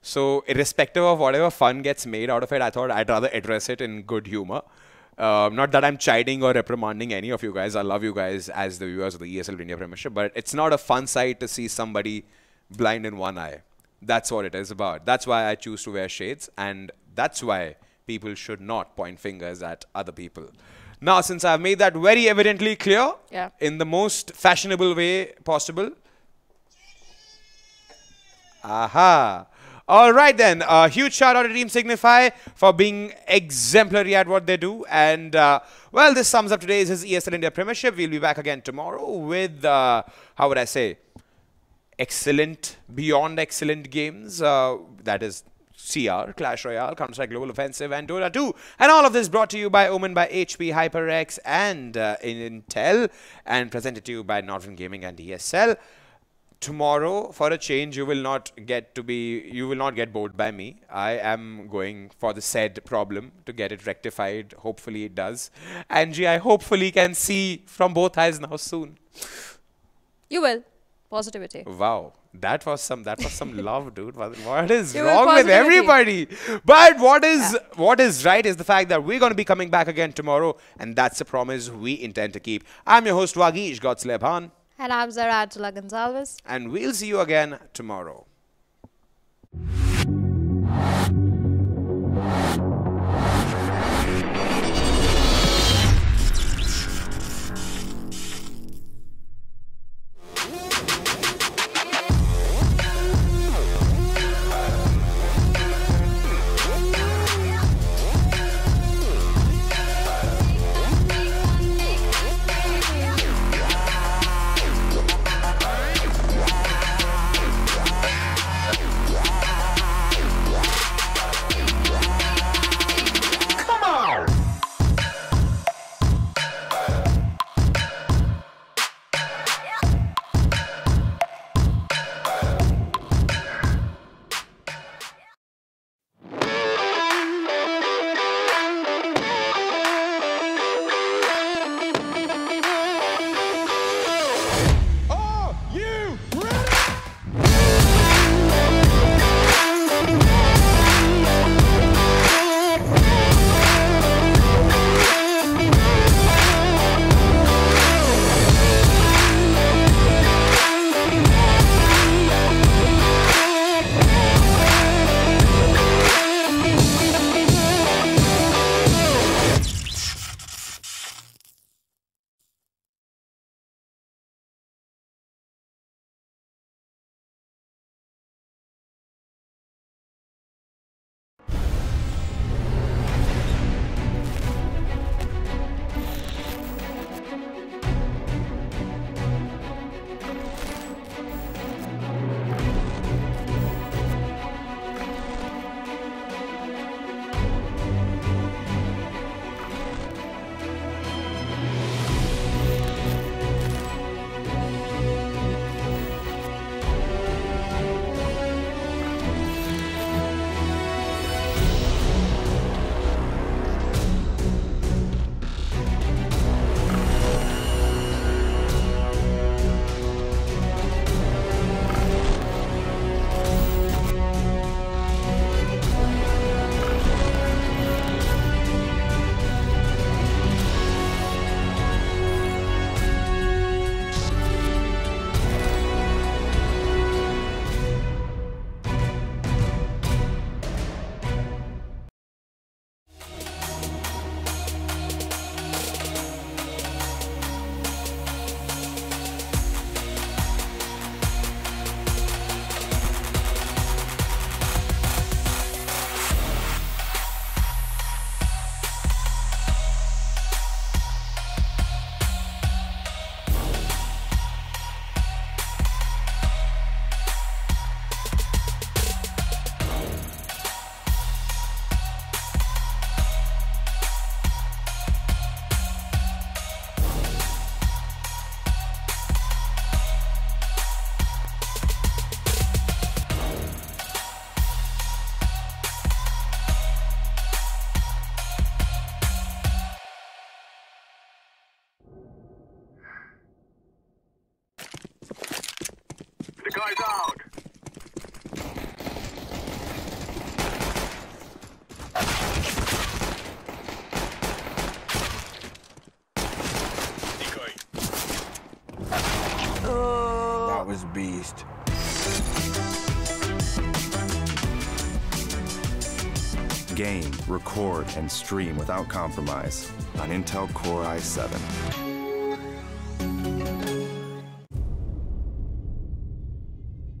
So irrespective of whatever fun gets made out of it, I thought I'd rather address it in good humor. Not that I'm chiding or reprimanding any of you guys. I love you guys as the viewers of the ESL India Premiership, but it's not a fun sight to see somebody blind in one eye. That's what it is about. That's why I choose to wear shades, and that's why people should not point fingers at other people. Now, since I've made that very evidently clear in the most fashionable way possible. Aha. All right then, huge shout out to Team Signify for being exemplary at what they do. And well, this sums up today's ESL India Premiership. We'll be back again tomorrow with, how would I say, excellent, beyond excellent games. That is CR, Clash Royale, Counter-Strike Global Offensive, and Dota 2. And all of this brought to you by Omen, by HP, HyperX, and Intel, and presented to you by Northern Gaming and ESL. Tomorrow, for a change, you will not get bored by me. I am going for the said problem to get it rectified. Hopefully it does. Angie, I hopefully can see from both eyes now soon. You will. Positivity. Wow. That was some love, dude. What is You wrong will with positivity. everybody? But what is right is the fact that we're going to be coming back again tomorrow, and that's a promise we intend to keep. I'm your host, Wagish Godslebhan. And I'm Zara Atula Gonzalez. And we'll see you again tomorrow. Game, record, and stream without compromise on Intel Core i7.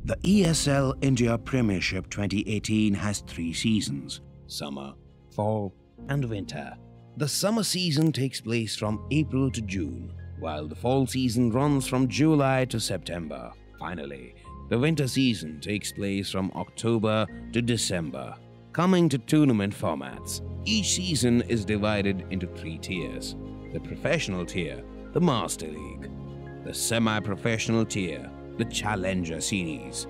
The ESL India Premiership 2018 has 3 seasons: summer, fall, and winter. The summer season takes place from April to June, while the fall season runs from July to September. Finally, the winter season takes place from October to December. Coming to tournament formats, each season is divided into 3 tiers: the professional tier, the Master League; the semi-professional tier, the Challenger Series;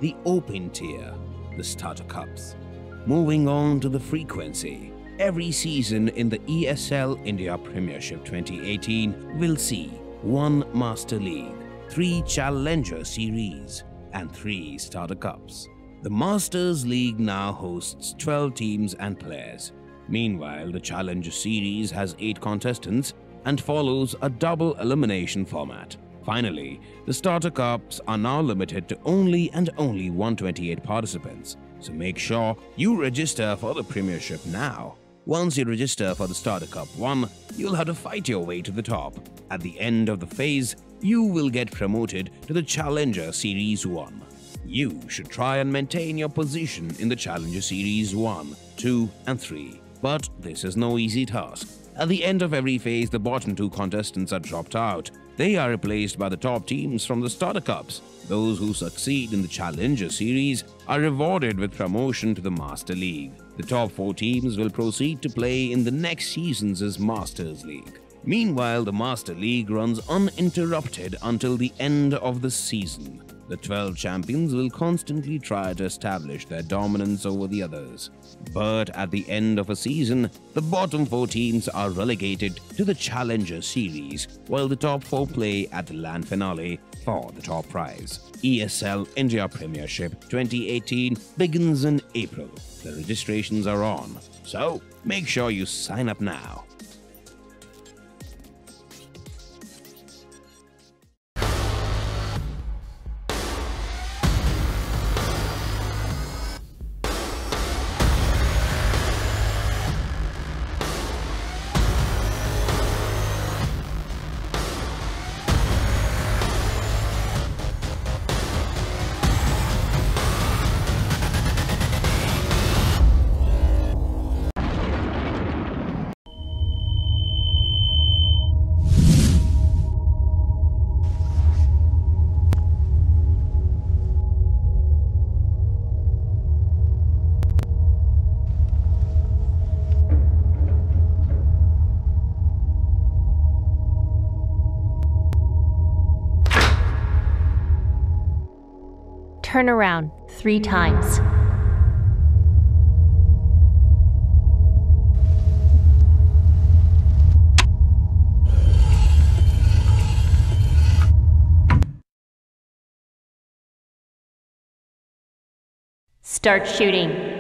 the Open tier, the Starter Cups. Moving on to the frequency, every season in the ESL India Premiership 2018 will see 1 Master League, 3 Challenger Series, and 3 Starter Cups. The Masters League now hosts 12 teams and players. Meanwhile, the Challenger Series has 8 contestants and follows a double elimination format. Finally, the Starter Cups are now limited to only 128 participants, so make sure you register for the Premiership now. Once you register for the Starter Cup 1, you'll have to fight your way to the top. At the end of the phase, you will get promoted to the Challenger Series 1. You should try and maintain your position in the Challenger Series 1, 2, and 3. But this is no easy task. At the end of every phase, the bottom 2 contestants are dropped out. They are replaced by the top teams from the Starter Cups. Those who succeed in the Challenger Series are rewarded with promotion to the Master League. The top 4 teams will proceed to play in the next season's Masters League. Meanwhile, the Master League runs uninterrupted until the end of the season. The 12 champions will constantly try to establish their dominance over the others. But at the end of a season, the bottom 4 teams are relegated to the Challenger Series, while the top 4 play at the land finale for the top prize. ESL India Premiership 2018 begins in April. The registrations are on, so make sure you sign up now. Turn around 3 times. Start shooting.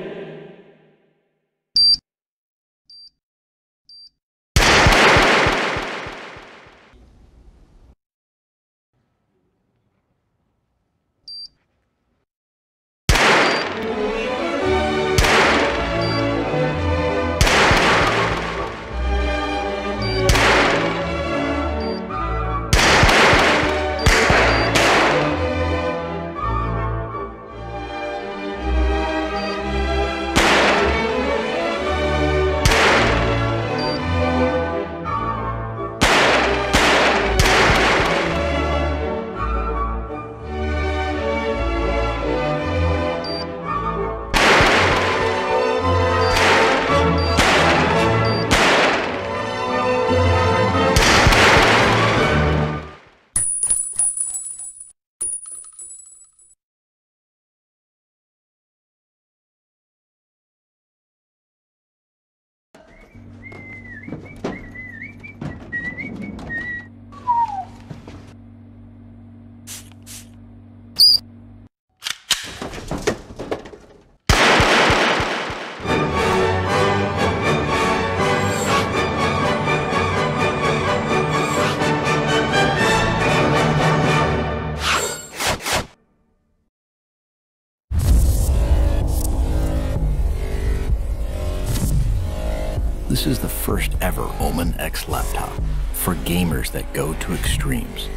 This is the first ever Omen X laptop for gamers that go to extremes.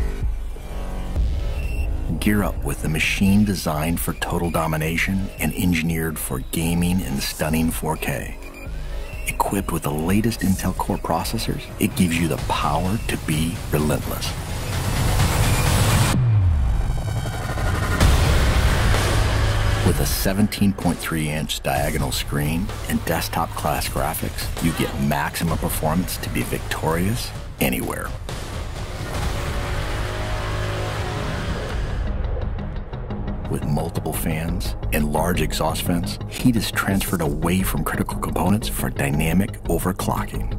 Gear up with the machine designed for total domination and engineered for gaming in stunning 4K. Equipped with the latest Intel Core processors, it gives you the power to be relentless. With a 17.3-inch diagonal screen and desktop-class graphics, you get maximum performance to be victorious anywhere. With multiple fans and large exhaust vents, heat is transferred away from critical components for dynamic overclocking.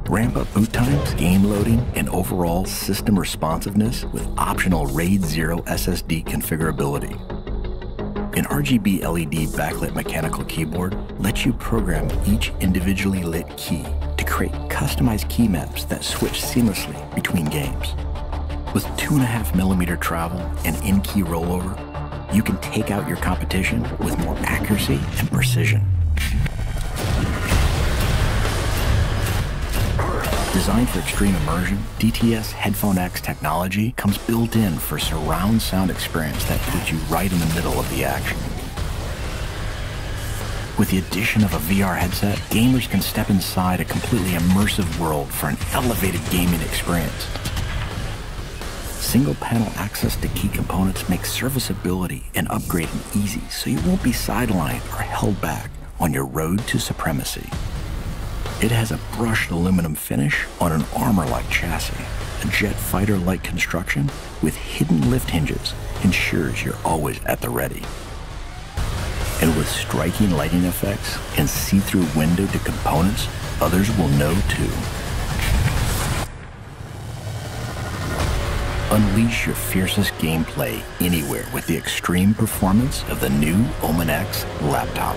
Ramp up boot times, game loading, and overall system responsiveness with optional RAID 0 SSD configurability. An RGB LED backlit mechanical keyboard lets you program each individually lit key to create customized key maps that switch seamlessly between games. With 2.5mm travel and in-key rollover, you can take out your competition with more accuracy and precision. Designed for extreme immersion, DTS Headphone X technology comes built in for surround sound experience that puts you right in the middle of the action. With the addition of a VR headset, gamers can step inside a completely immersive world for an elevated gaming experience. Single panel access to key components makes serviceability and upgrading easy, so you won't be sidelined or held back on your road to supremacy. It has a brushed aluminum finish on an armor-like chassis. A jet fighter-like construction with hidden lift hinges ensures you're always at the ready. And with striking lighting effects and see-through window to components, others will know too. Unleash your fiercest gameplay anywhere with the extreme performance of the new Omen X laptop.